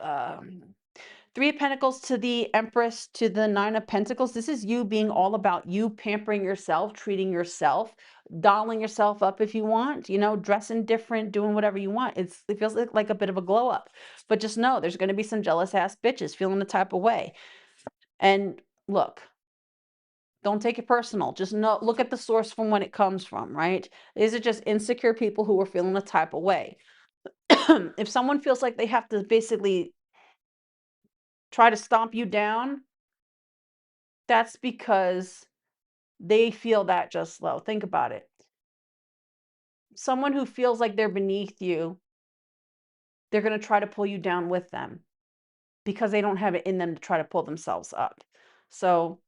Three of Pentacles to the Empress to the Nine of Pentacles. This is you being all about you, pampering yourself, treating yourself, dolling yourself up if you want, dressing different, doing whatever you want. It feels like a bit of a glow up. But just know there's going to be some jealous ass bitches feeling the type of way. And look, don't take it personal. Just look at the source from when it comes from, right? These are just insecure people who are feeling the type of way. If someone feels like they have to basically try to stomp you down, that's because they feel that just low. Think about it. Someone who feels like they're beneath you, they're going to try to pull you down with them because they don't have it in them to try to pull themselves up. So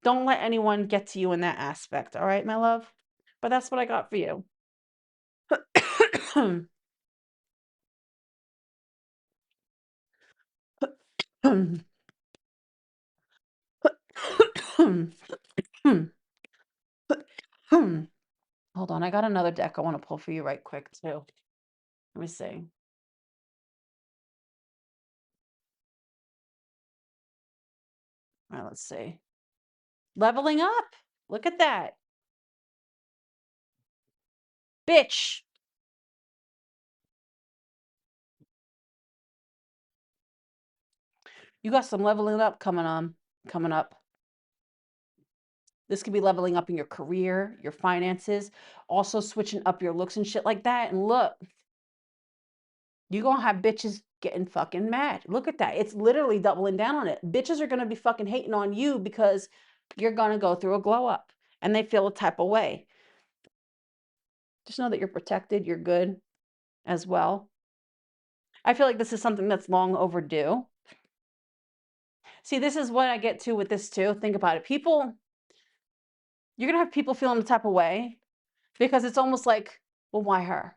don't let anyone get to you in that aspect. All right, my love? But that's what I got for you. Hold on. I got another deck I want to pull for you right quick, too. Let me see. All right, let's see. Leveling up. Look at that. Bitch. You got some leveling up coming up. This could be leveling up in your career, your finances, also switching up your looks and shit like that. And look, you're gonna have bitches getting fucking mad. Look at that. It's literally doubling down on it. Bitches are gonna be fucking hating on you because you're gonna go through a glow up and they feel a type of way. Just know that you're protected, you're good as well. I feel like this is something that's long overdue. See, this is what I get to with this too. Think about it. You're gonna have people feeling the type of way because it's almost like, well, why her?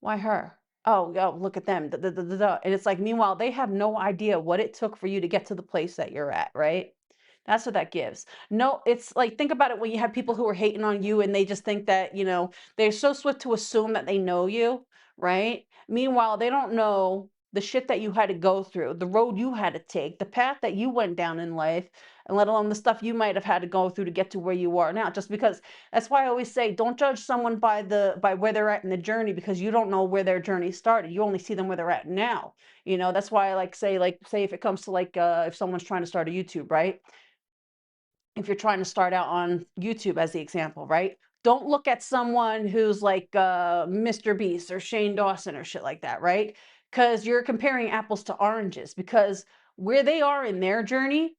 Why her? Oh, oh, look at them. And it's like, meanwhile, they have no idea what it took for you to get to the place that you're at, right? That's what that gives. No, it's like, think about it when you have people who are hating on you and they just think that, they're so swift to assume that they know you, right? Meanwhile, they don't know the shit that you had to go through, the road you had to take, the path that you went down in life, and let alone the stuff you might have had to go through to get to where you are now. Just because that's why I always say, don't judge someone by where they're at in the journey, because you don't know where their journey started. You only see them where they're at now. That's why I say if it comes to if someone's trying to start a YouTube, right? If you're trying to start out on YouTube as the example, right? Don't look at someone who's like Mr. Beast or Shane Dawson or shit like that, right? Because you're comparing apples to oranges, because where they are in their journey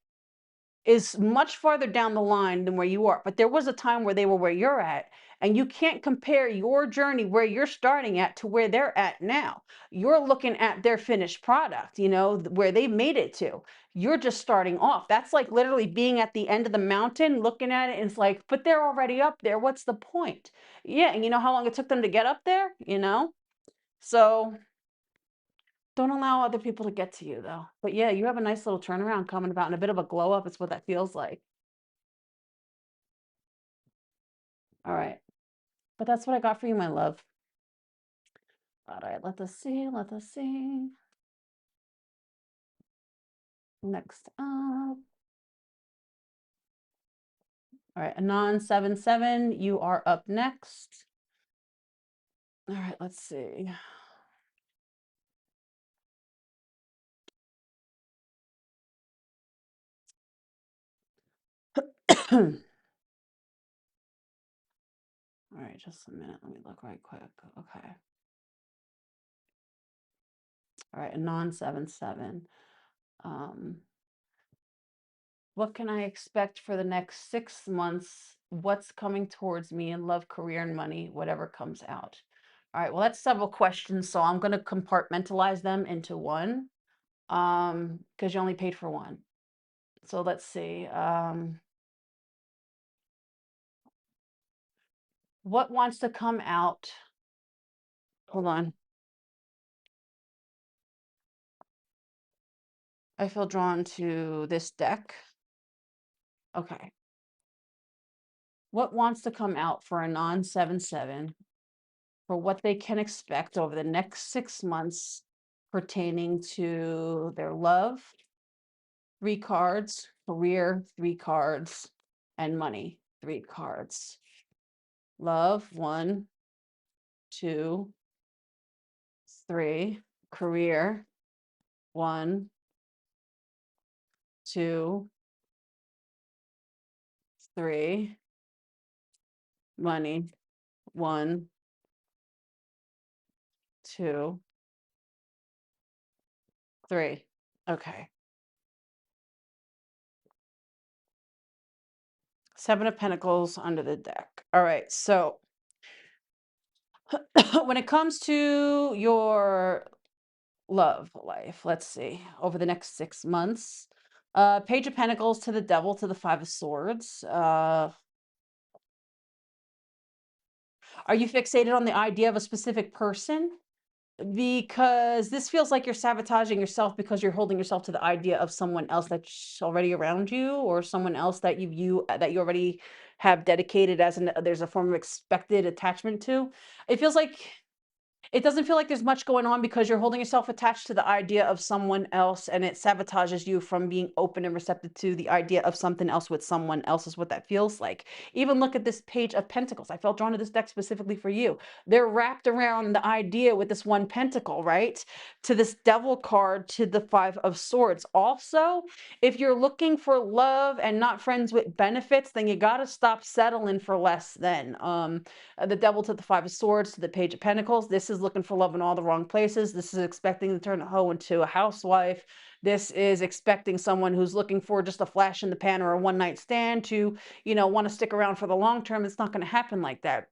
is much farther down the line than where you are. But there was a time where they were where you're at, and you can't compare your journey where you're starting at to where they're at now. You're looking at their finished product, where they've made it to. You're just starting off. That's like literally being at the end of the mountain, looking at it, and it's like, but they're already up there. What's the point? Yeah, and you know how long it took them to get up there, So don't allow other people to get to you, though. But yeah, you have a nice little turnaround coming about and a bit of a glow up. It's what that feels like. All right. But that's what I got for you, my love. All right, let us see, let us see. Next up. All right, Anon 77, you are up next. All right, let's see. All right, just a minute. Let me look right quick. Okay. All right, a non-7-7. Um, what can I expect for the next 6 months? What's coming towards me in love, career, and money, whatever comes out. All right, well, that's several questions, so I'm going to compartmentalize them into one, because you only paid for one. So let's see. What wants to come out? Hold on. I feel drawn to this deck. Okay. What wants to come out for a non-7-7 for what they can expect over the next 6 months pertaining to their love, 3 cards, career, 3 cards, and money, 3 cards. Love, 1, 2, 3. Career, 1, 2, 3. Money, 1, 2, 3. Okay. 7 of Pentacles under the deck. All right. So when it comes to your love life, let's see, over the next 6 months, Page of Pentacles to the Devil to the 5 of Swords. Are you fixated on the idea of a specific person? Because this feels like you're sabotaging yourself because you're holding yourself to the idea of someone else that's already around you, or someone else that that you already have dedicated as there's a form of expected attachment to. It feels like it doesn't feel like there's much going on because you're holding yourself attached to the idea of someone else, and it sabotages you from being open and receptive to the idea of something else with someone else, is what that feels like. Even look at this Page of Pentacles. I felt drawn to this deck specifically for you. They're wrapped around the idea with this one pentacle, right? To this Devil card, to the 5 of Swords. Also, if you're looking for love and not friends with benefits, then you got to stop settling for less than. The Devil to the 5 of Swords to the Page of Pentacles. This is looking for love in all the wrong places. This is expecting to turn a hoe into a housewife. This is expecting someone who's looking for just a flash in the pan or a one-night stand to, want to stick around for the long term. It's not going to happen like that.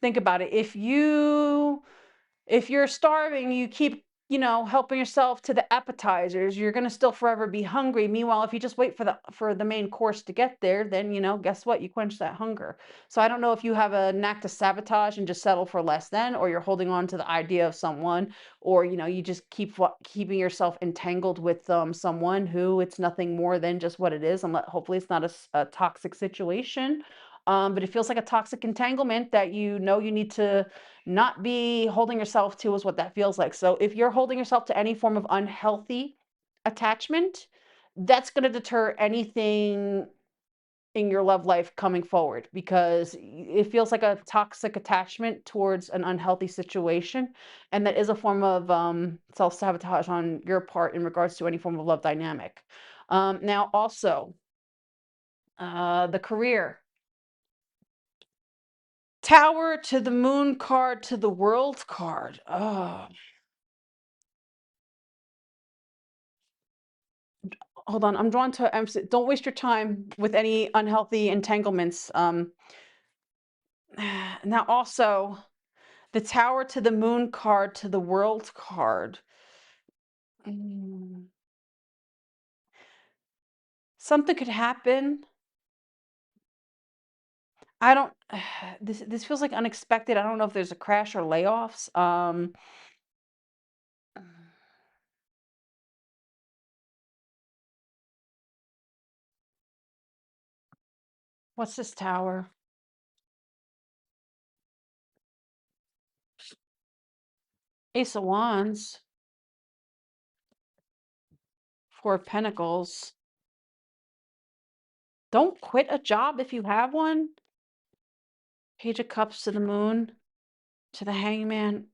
Think about it. If you're starving, you keep, helping yourself to the appetizers, you're going to still forever be hungry. Meanwhile, if you just wait for the main course to get there, then, guess what? You quench that hunger. So I don't know if you have a knack to sabotage and just settle for less than, or you're holding on to the idea of someone, or, you just keeping yourself entangled with someone who it's nothing more than just what it is. And hopefully it's not a toxic situation. But it feels like a toxic entanglement that you need to not be holding yourself to, is what that feels like. So if you're holding yourself to any form of unhealthy attachment, that's going to deter anything in your love life coming forward, because it feels like a toxic attachment towards an unhealthy situation, and that is a form of self-sabotage on your part in regards to any form of love dynamic. Now also, the career. Tower to the Moon card to the World card. Oh, hold on. I'm drawn to don't waste your time with any unhealthy entanglements. Now also, the Tower to the Moon card to the World card. Mm, Something could happen. I don't. This feels like unexpected. I don't know if there's a crash or layoffs. What's this tower? Ace of Wands, 4 of Pentacles. Don't quit a job if you have one. Page of Cups to the Moon. To the hangman.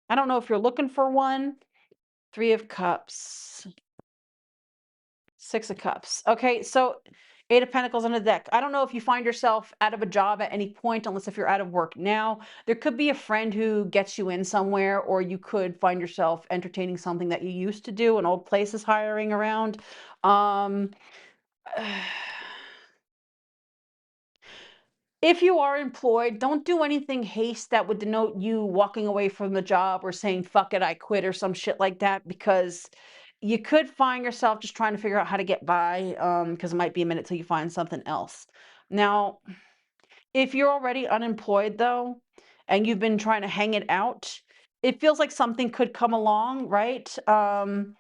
I don't know if you're looking for one. Three of Cups. Six of Cups. Okay, so Eight of Pentacles on the deck. I don't know if you find yourself out of a job at any point, unless if you're out of work now. There could be a friend who gets you in somewhere, or you could find yourself entertaining something that you used to do. An old place is hiring around. Um, if you are employed, don't do anything haste that would denote you walking away from the job or saying, fuck it, I quit or some shit like that, because you could find yourself just trying to figure out how to get by, because it might be a minute till you find something else. Now, if you're already unemployed though, and you've been trying to hang it out, it feels like something could come along, right? But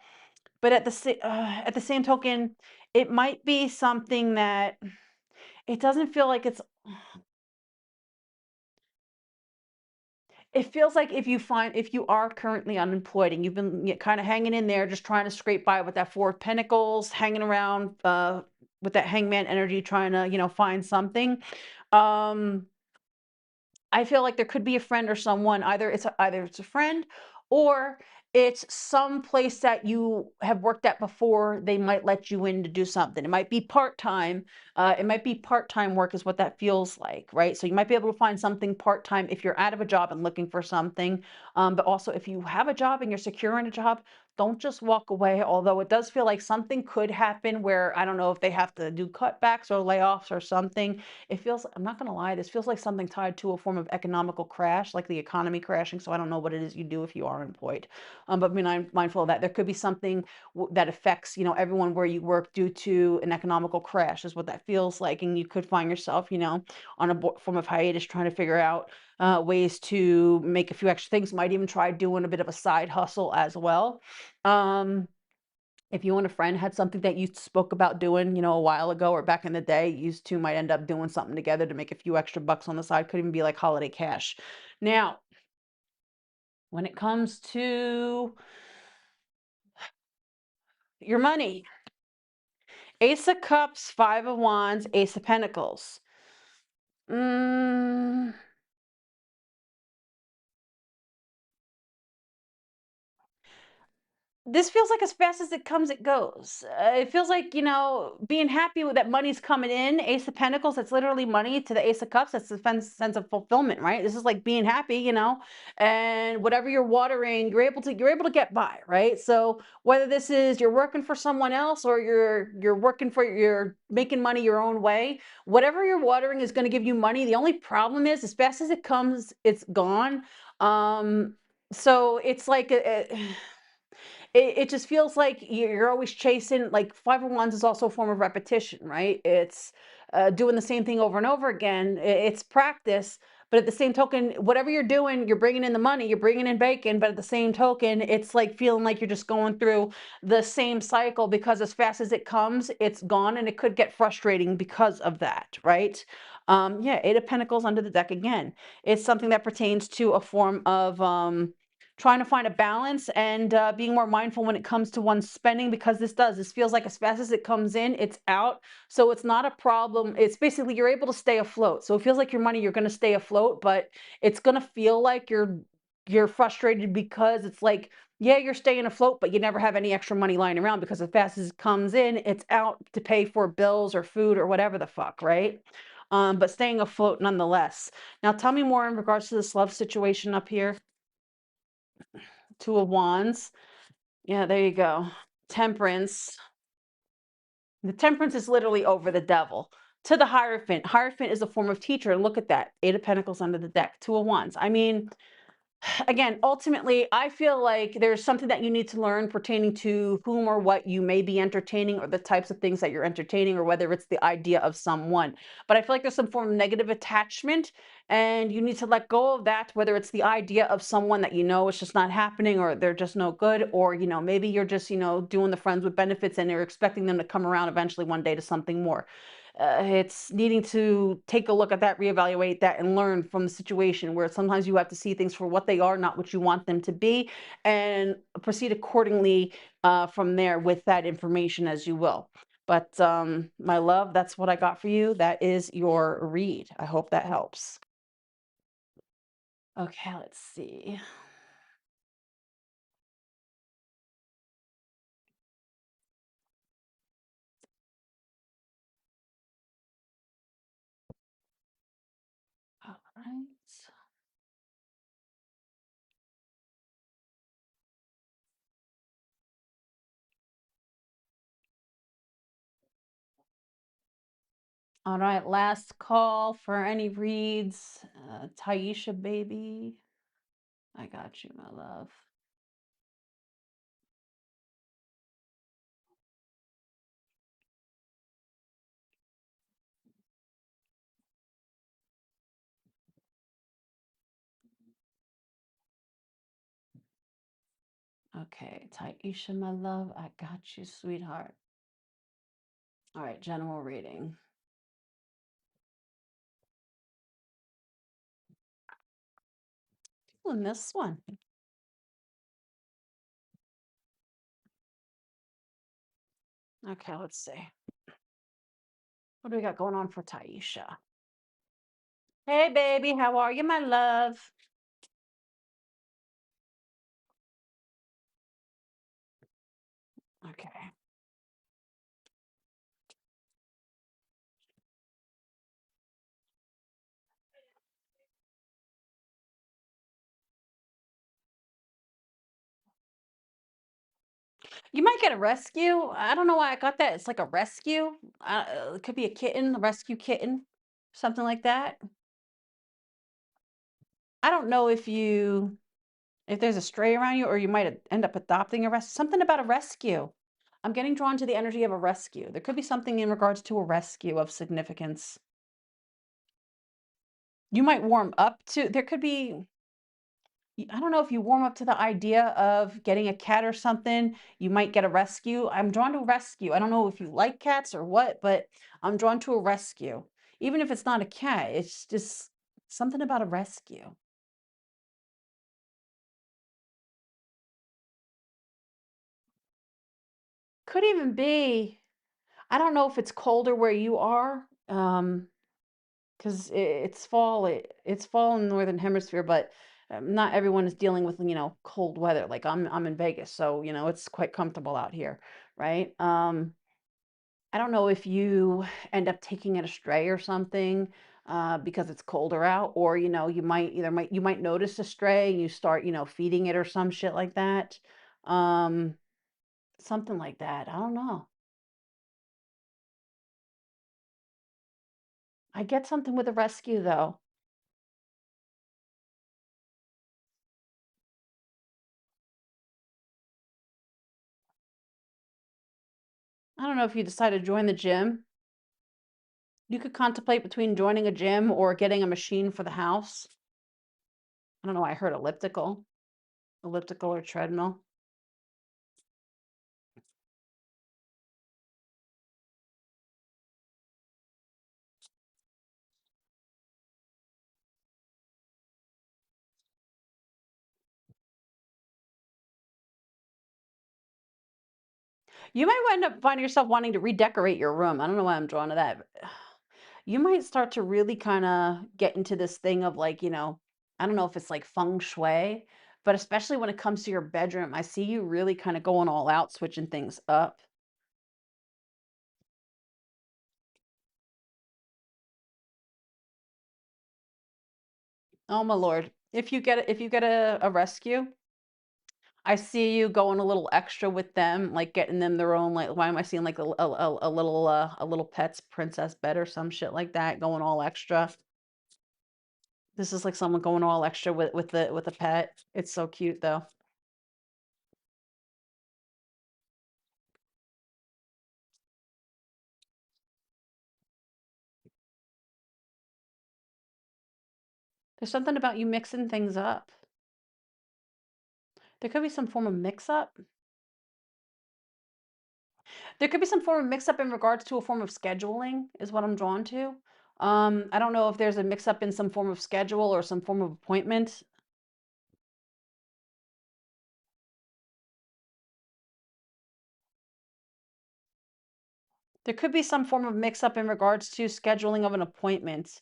at the same token, it might be something that it doesn't feel like it's. It feels like if you are currently unemployed and you've been kind of hanging in there, just trying to scrape by with that Four of Pentacles, hanging around with that Hangman energy, trying to find something. Um, I feel like there could be a friend or someone, either it's a friend or it's some place that you have worked at before. They might let you in to do something. It might be part-time. It might be part-time work is what that feels like, right? So you might be able to find something part-time if you're out of a job and looking for something. But also if you have a job and you're secure in a job, don't just walk away. Although it does feel like something could happen where, I don't know if they have to do cutbacks or layoffs or something. It feels, I'm not going to lie, this feels like something tied to a form of economical crash, like the economy crashing. So I don't know what it is you do if you are employed. But I mean, I'm mindful of that. There could be something that affects, everyone where you work due to an economical crash is what that feels like. And you could find yourself, on a form of hiatus trying to figure out ways to make a few extra things. Might even try doing a bit of a side hustle as well. If you and a friend had something that you spoke about doing, a while ago or back in the day, you two might end up doing something together to make a few extra bucks on the side. Could even be like holiday cash. Now, when it comes to your money, Ace of Cups, Five of Wands, Ace of Pentacles. Mm, this feels like as fast as it comes, it goes. It feels like, being happy with that money's coming in. Ace of Pentacles, that's literally money to the Ace of Cups. That's the sense of fulfillment, right? This is like being happy, and whatever you're watering, you're able to get by, right? So whether this is you're working for someone else or you're making money your own way, whatever you're watering is going to give you money. The only problem is as fast as it comes, it's gone. So it's like it just feels like you're always chasing. Like Five of Wands is also a form of repetition, right? It's doing the same thing over and over again. It's practice, but at the same token, whatever you're doing, you're bringing in the money, you're bringing in bacon, but at the same token, it's like feeling like you're just going through the same cycle, because as fast as it comes, it's gone, and it could get frustrating because of that, right? Yeah, Eight of Pentacles under the deck again. It's something that pertains to a form of trying to find a balance and being more mindful when it comes to one's spending, because this feels like as fast as it comes in, it's out. So it's not a problem. It's basically you're able to stay afloat. So it feels like your money, you're going to stay afloat, but it's going to feel like you're frustrated, because it's like, yeah, you're staying afloat, but you never have any extra money lying around, because as fast as it comes in, it's out to pay for bills or food or whatever the fuck, right? But staying afloat nonetheless. Now tell me more in regards to this love situation up here. Two of Wands. Yeah, there you go. Temperance. The Temperance is literally over the devil. To the Hierophant. Hierophant is a form of teacher. And look at that. Eight of Pentacles under the deck. Two of Wands. I mean, again, ultimately, I feel like there's something that you need to learn pertaining to whom or what you may be entertaining, or the types of things that you're entertaining, or whether it's the idea of someone. But I feel like there's some form of negative attachment, and you need to let go of that, whether it's the idea of someone that it's just not happening, or they're just no good, or maybe you're just doing the friends with benefits and you're expecting them to come around eventually one day to something more. It's needing to take a look at that, reevaluate that, and learn from the situation, where sometimes you have to see things for what they are, not what you want them to be, and proceed accordingly from there with that information as you will. But my love, that's what I got for you. That is your read. I hope that helps. Okay, let's see. All right. All right, last call for any reads. Taisha, baby. I got you, my love. Okay, Taisha, my love, I got you, sweetheart. All right, general reading. Doing this one. Okay, let's see. What do we got going on for Taisha? Hey, baby, how are you, my love? Okay. You might get a rescue. I don't know why I got that. It's like a rescue. It could be a kitten, a rescue kitten, something like that. I don't know if there's a stray around you or you might end up adopting something about a rescue. I'm getting drawn to the energy of a rescue. There could be something in regards to a rescue of significance. You might warm up to there could be I don't know if you warm up to the idea of getting a cat or something, you might get a rescue. I'm drawn to a rescue. I don't know if you like cats or what, but I'm drawn to a rescue. Even if it's not a cat, it's just something about a rescue. Could even be, I don't know if it's colder where you are, because it's fall in the northern hemisphere, but not everyone is dealing with, cold weather. Like I'm in Vegas, so it's quite comfortable out here, right? I don't know if you end up taking it astray or something because it's colder out, or you might notice a stray and you start feeding it or some shit like that, um, something like that. I don't know. I get something with a rescue though. I don't know if you decide to join the gym. You could contemplate between joining a gym or getting a machine for the house. I don't know. I heard elliptical or treadmill. You might end up finding yourself wanting to redecorate your room. I don't know why I'm drawn to that. You might start to really kind of get into this thing of like, I don't know if it's like feng shui, but especially when it comes to your bedroom, I see you really kind of going all out, switching things up. Oh my lord. If you get a rescue, I see you going a little extra with them, like getting them their own, like, why am I seeing like a little pet's princess bed or some shit like that, going all extra. This is like someone going all extra with the pet. It's so cute though. There's something about you mixing things up. There could be some form of mix up. There could be some form of mix up in regards to a form of scheduling, is what I'm drawn to. I don't know if there's a mix up in some form of schedule or some form of appointment. There could be some form of mix up in regards to scheduling of an appointment.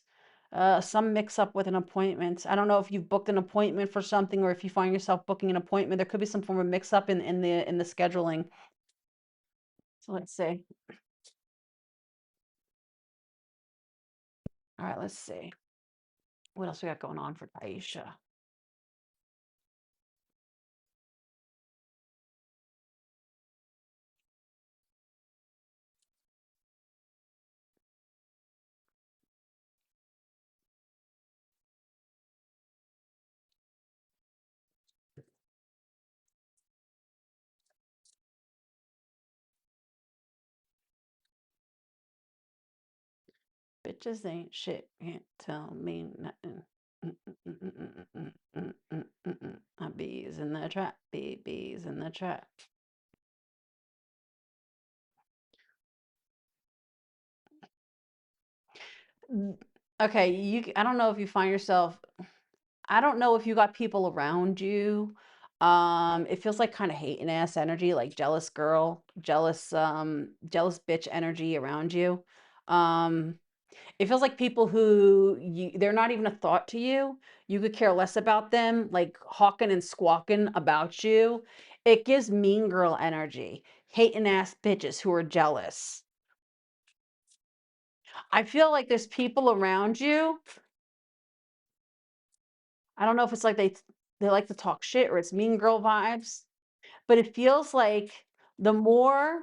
Some mix up with an appointment. I don't know if you've booked an appointment for something or if you find yourself booking an appointment. There could be some form of mix up in the scheduling. So let's see. All right, let's see. What else we got going on for Taisha? Bitches ain't shit. Can't tell me nothing. Bees in the trap. Bees in the trap. Okay, I don't know if you find yourself, I don't know if you got people around you. It feels like kind of hating ass energy, like jealous girl, jealous bitch energy around you. Um, it feels like people who they're not even a thought to you. You could care less about them, like hawking and squawking about you. It gives mean girl energy, hating ass bitches who are jealous. I feel like there's people around you. I don't know if it's like they like to talk shit or it's mean girl vibes, but it feels like the more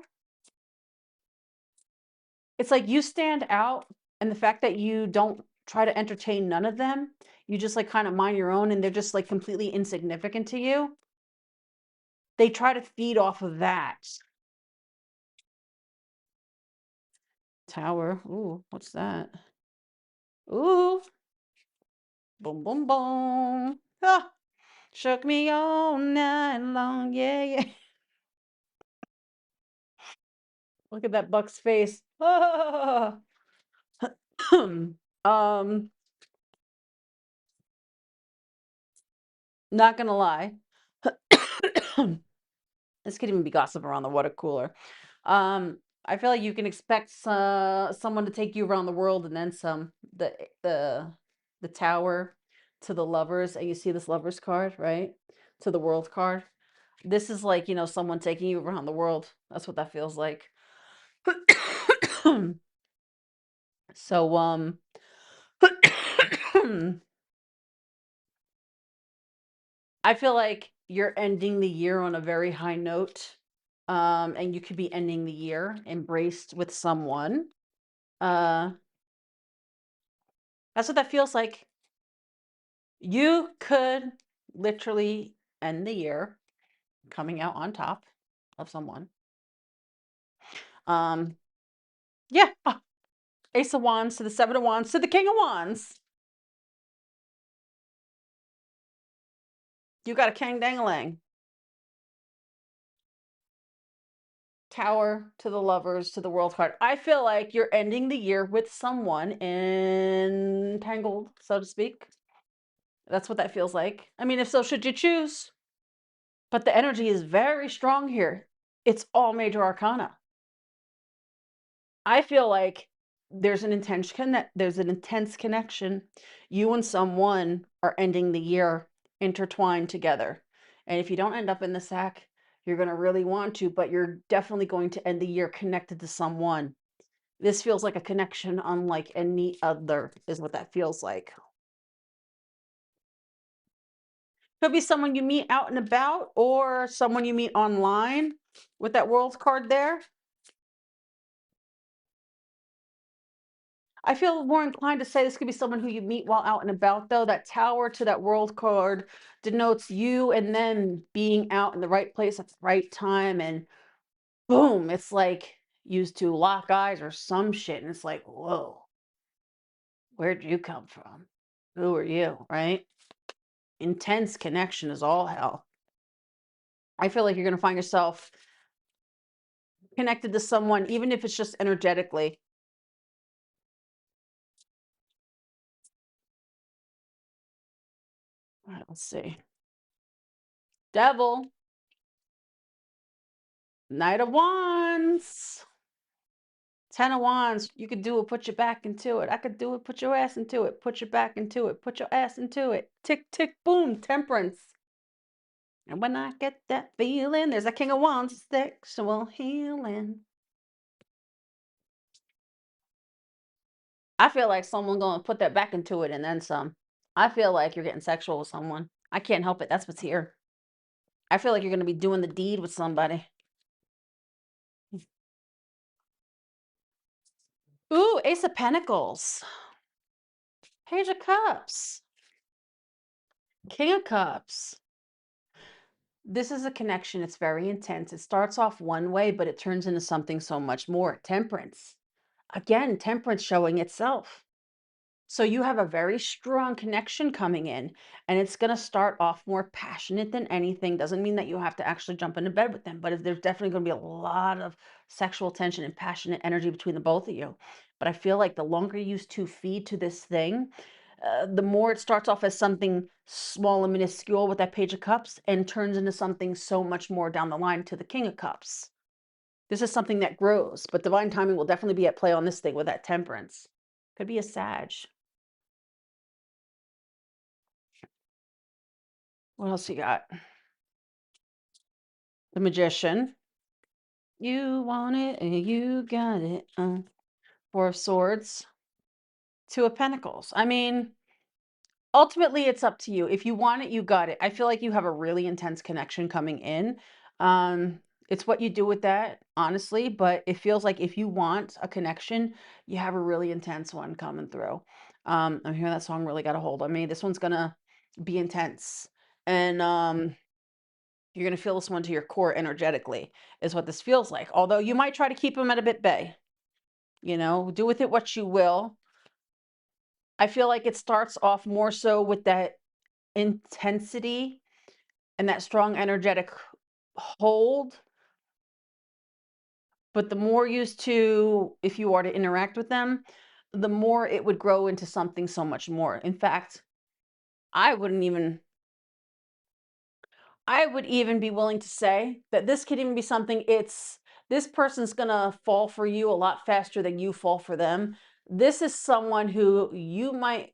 it's like you stand out, and the fact that you don't try to entertain none of them, you just like kind of mind your own and they're just like completely insignificant to you. They try to feed off of that. Tower. Ooh, what's that? Ooh, boom, boom, boom. Ah, shook me all night long. Yeah, yeah. Look at that buck's face. Ah. um, not gonna lie. This could even be gossip around the water cooler. I feel like you can expect someone to take you around the world and then some. The tower to the lovers, and you see this lovers card, right? To the world card. This is like, someone taking you around the world. That's what that feels like. So, I feel like you're ending the year on a very high note. And you could be ending the year embraced with someone. Uh, that's what that feels like. You could literally end the year coming out on top of someone. Um, yeah. Ace of Wands to the Seven of Wands to the King of Wands. You got a Kang Dangalang. Tower to the Lovers to the World card. I feel like you're ending the year with someone entangled, so to speak. That's what that feels like. I mean, if so, should you choose? But the energy is very strong here. It's all major arcana. I feel like there's an intense connection. You and someone are ending the year intertwined together. And if you don't end up in the sack, you're going to really want to, but you're definitely going to end the year connected to someone. This feels like a connection unlike any other, is what that feels like. Could be someone you meet out and about or someone you meet online with that world card there. I feel more inclined to say this could be someone who you meet while out and about, though. That tower to that world card denotes you and them being out in the right place at the right time. And boom, it's like used to lock eyes or some shit. And it's like, whoa, where'd you come from? Who are you? Right? Intense connection is all hell. I feel like you're going to find yourself connected to someone, even if it's just energetically. All right, let's see. Devil, Knight of Wands. Ten of Wands, you could do it, put your back into it. I could do it, put your ass into it, put your back into it, put your ass into it. Tick, tick, boom, Temperance. And when I get that feeling, there's a King of Wands, sexual healing. I feel like someone gonna put that back into it and then some. I feel like you're getting sexual with someone. I can't help it. That's what's here. I feel like you're gonna be doing the deed with somebody. Ooh, Ace of Pentacles, Page of Cups, King of Cups. This is a connection. It's very intense. It starts off one way, but it turns into something so much more. Temperance. Again, temperance showing itself. So you have a very strong connection coming in, and it's going to start off more passionate than anything. Doesn't mean that you have to actually jump into bed with them, but there's definitely going to be a lot of sexual tension and passionate energy between the both of you. But I feel like the longer you two feed to this thing, the more it starts off as something small and minuscule with that Page of Cups and turns into something so much more down the line to the King of Cups. This is something that grows, but divine timing will definitely be at play on this thing with that Temperance. Could be a Sag. What else you got? The Magician. You want it and you got it. Four of Swords. Two of Pentacles. I mean, ultimately, it's up to you. If you want it, you got it. I feel like you have a really intense connection coming in. Um, it's what you do with that, honestly, but it feels like if you want a connection, you have a really intense one coming through. I'm hearing that song really got a hold of me. This one's gonna be intense. And you're gonna feel this one to your core energetically, is what this feels like. Although you might try to keep them at a bit bay, do with it what you will. I feel like it starts off more so with that intensity and that strong energetic hold. But the more used to, if you are to interact with them, the more it would grow into something so much more. In fact, I wouldn't even I would even be willing to say that this could even be something this person's gonna fall for you a lot faster than you fall for them. This is someone who you might,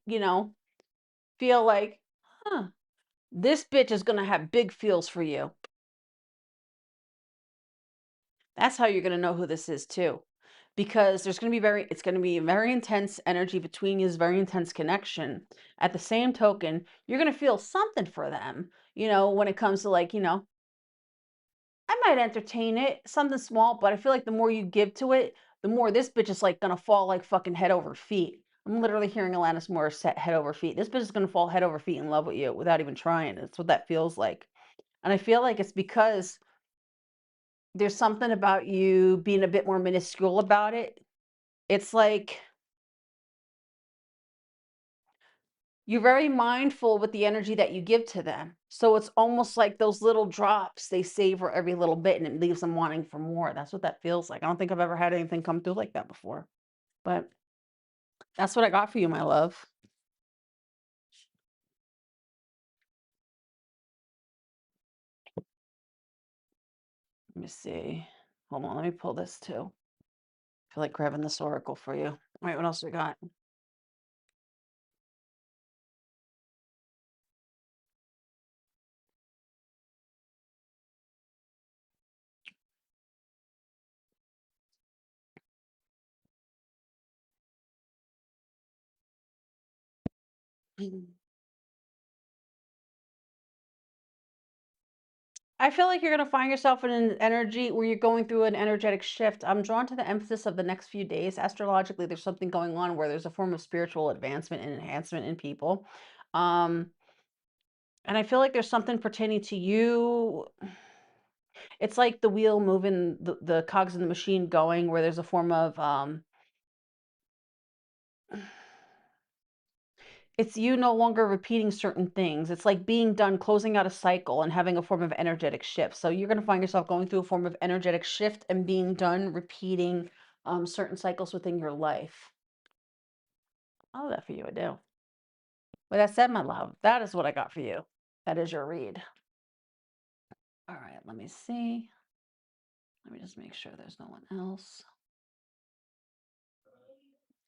feel like, huh, this bitch is gonna have big feels for you. That's how you're gonna know who this is too. Because it's gonna be a very intense energy between you, very intense connection. At the same token, you're gonna feel something for them, when it comes to like, I might entertain it, something small, but I feel like the more you give to it, the more this bitch is like gonna fall like fucking head over feet. I'm literally hearing Alanis Morissette head over feet. This bitch is gonna fall head over feet in love with you without even trying. That's what that feels like. And I feel like it's because there's something about you being a bit more minuscule about it. It's like you're very mindful with the energy that you give to them. So it's almost like those little drops, they savor every little bit and it leaves them wanting for more. That's what that feels like. I don't think I've ever had anything come through like that before. But that's what I got for you, my love. Let me see. Hold on, let me pull this too. I feel like grabbing this oracle for you. All right, what else we got? I feel like you're going to find yourself in an energy where you're going through an energetic shift. I'm drawn to the emphasis of the next few days. Astrologically, there's something going on where there's a form of spiritual advancement and enhancement in people. Um, and I feel like there's something pertaining to you. It's like the wheel moving, the cogs in the machine going, where there's a form of it's you no longer repeating certain things. It's like being done, closing out a cycle and having a form of energetic shift. So you're going to find yourself going through a form of energetic shift and being done repeating certain cycles within your life. All that for you, I do. With that said, my love, that is what I got for you. That is your read. All right, let me see. Let me just make sure there's no one else.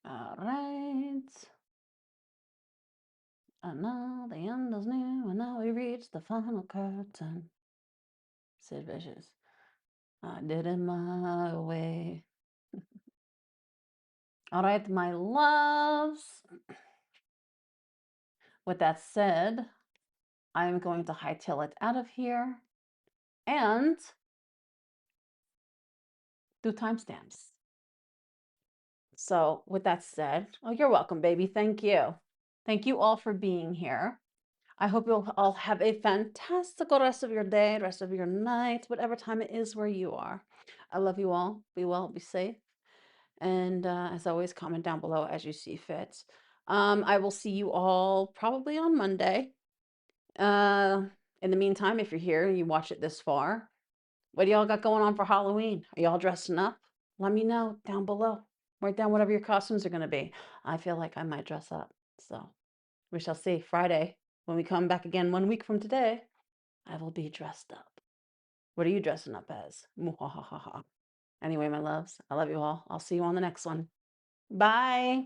All right. And now the end is near, and now we reach the final curtain. Sid Vicious. I did it my way. All right, my loves. With that said, I'm going to hightail it out of here and do timestamps. So, with that said, oh, you're welcome, baby. Thank you. Thank you all for being here. I hope you'll all have a fantastical rest of your day, rest of your night, whatever time it is where you are. I love you all. Be well, be safe. And as always, comment down below as you see fit. I will see you all probably on Monday. Uh, in the meantime, if you're here and you watch it this far, what do y'all got going on for Halloween? Are y'all dressing up? Let me know down below. Write down whatever your costumes are going to be. I feel like I might dress up. So we shall see. Friday, when we come back again 1 week from today, I will be dressed up. What are you dressing up as? Muhahaha. Anyway, my loves, I love you all. I'll see you on the next one. Bye.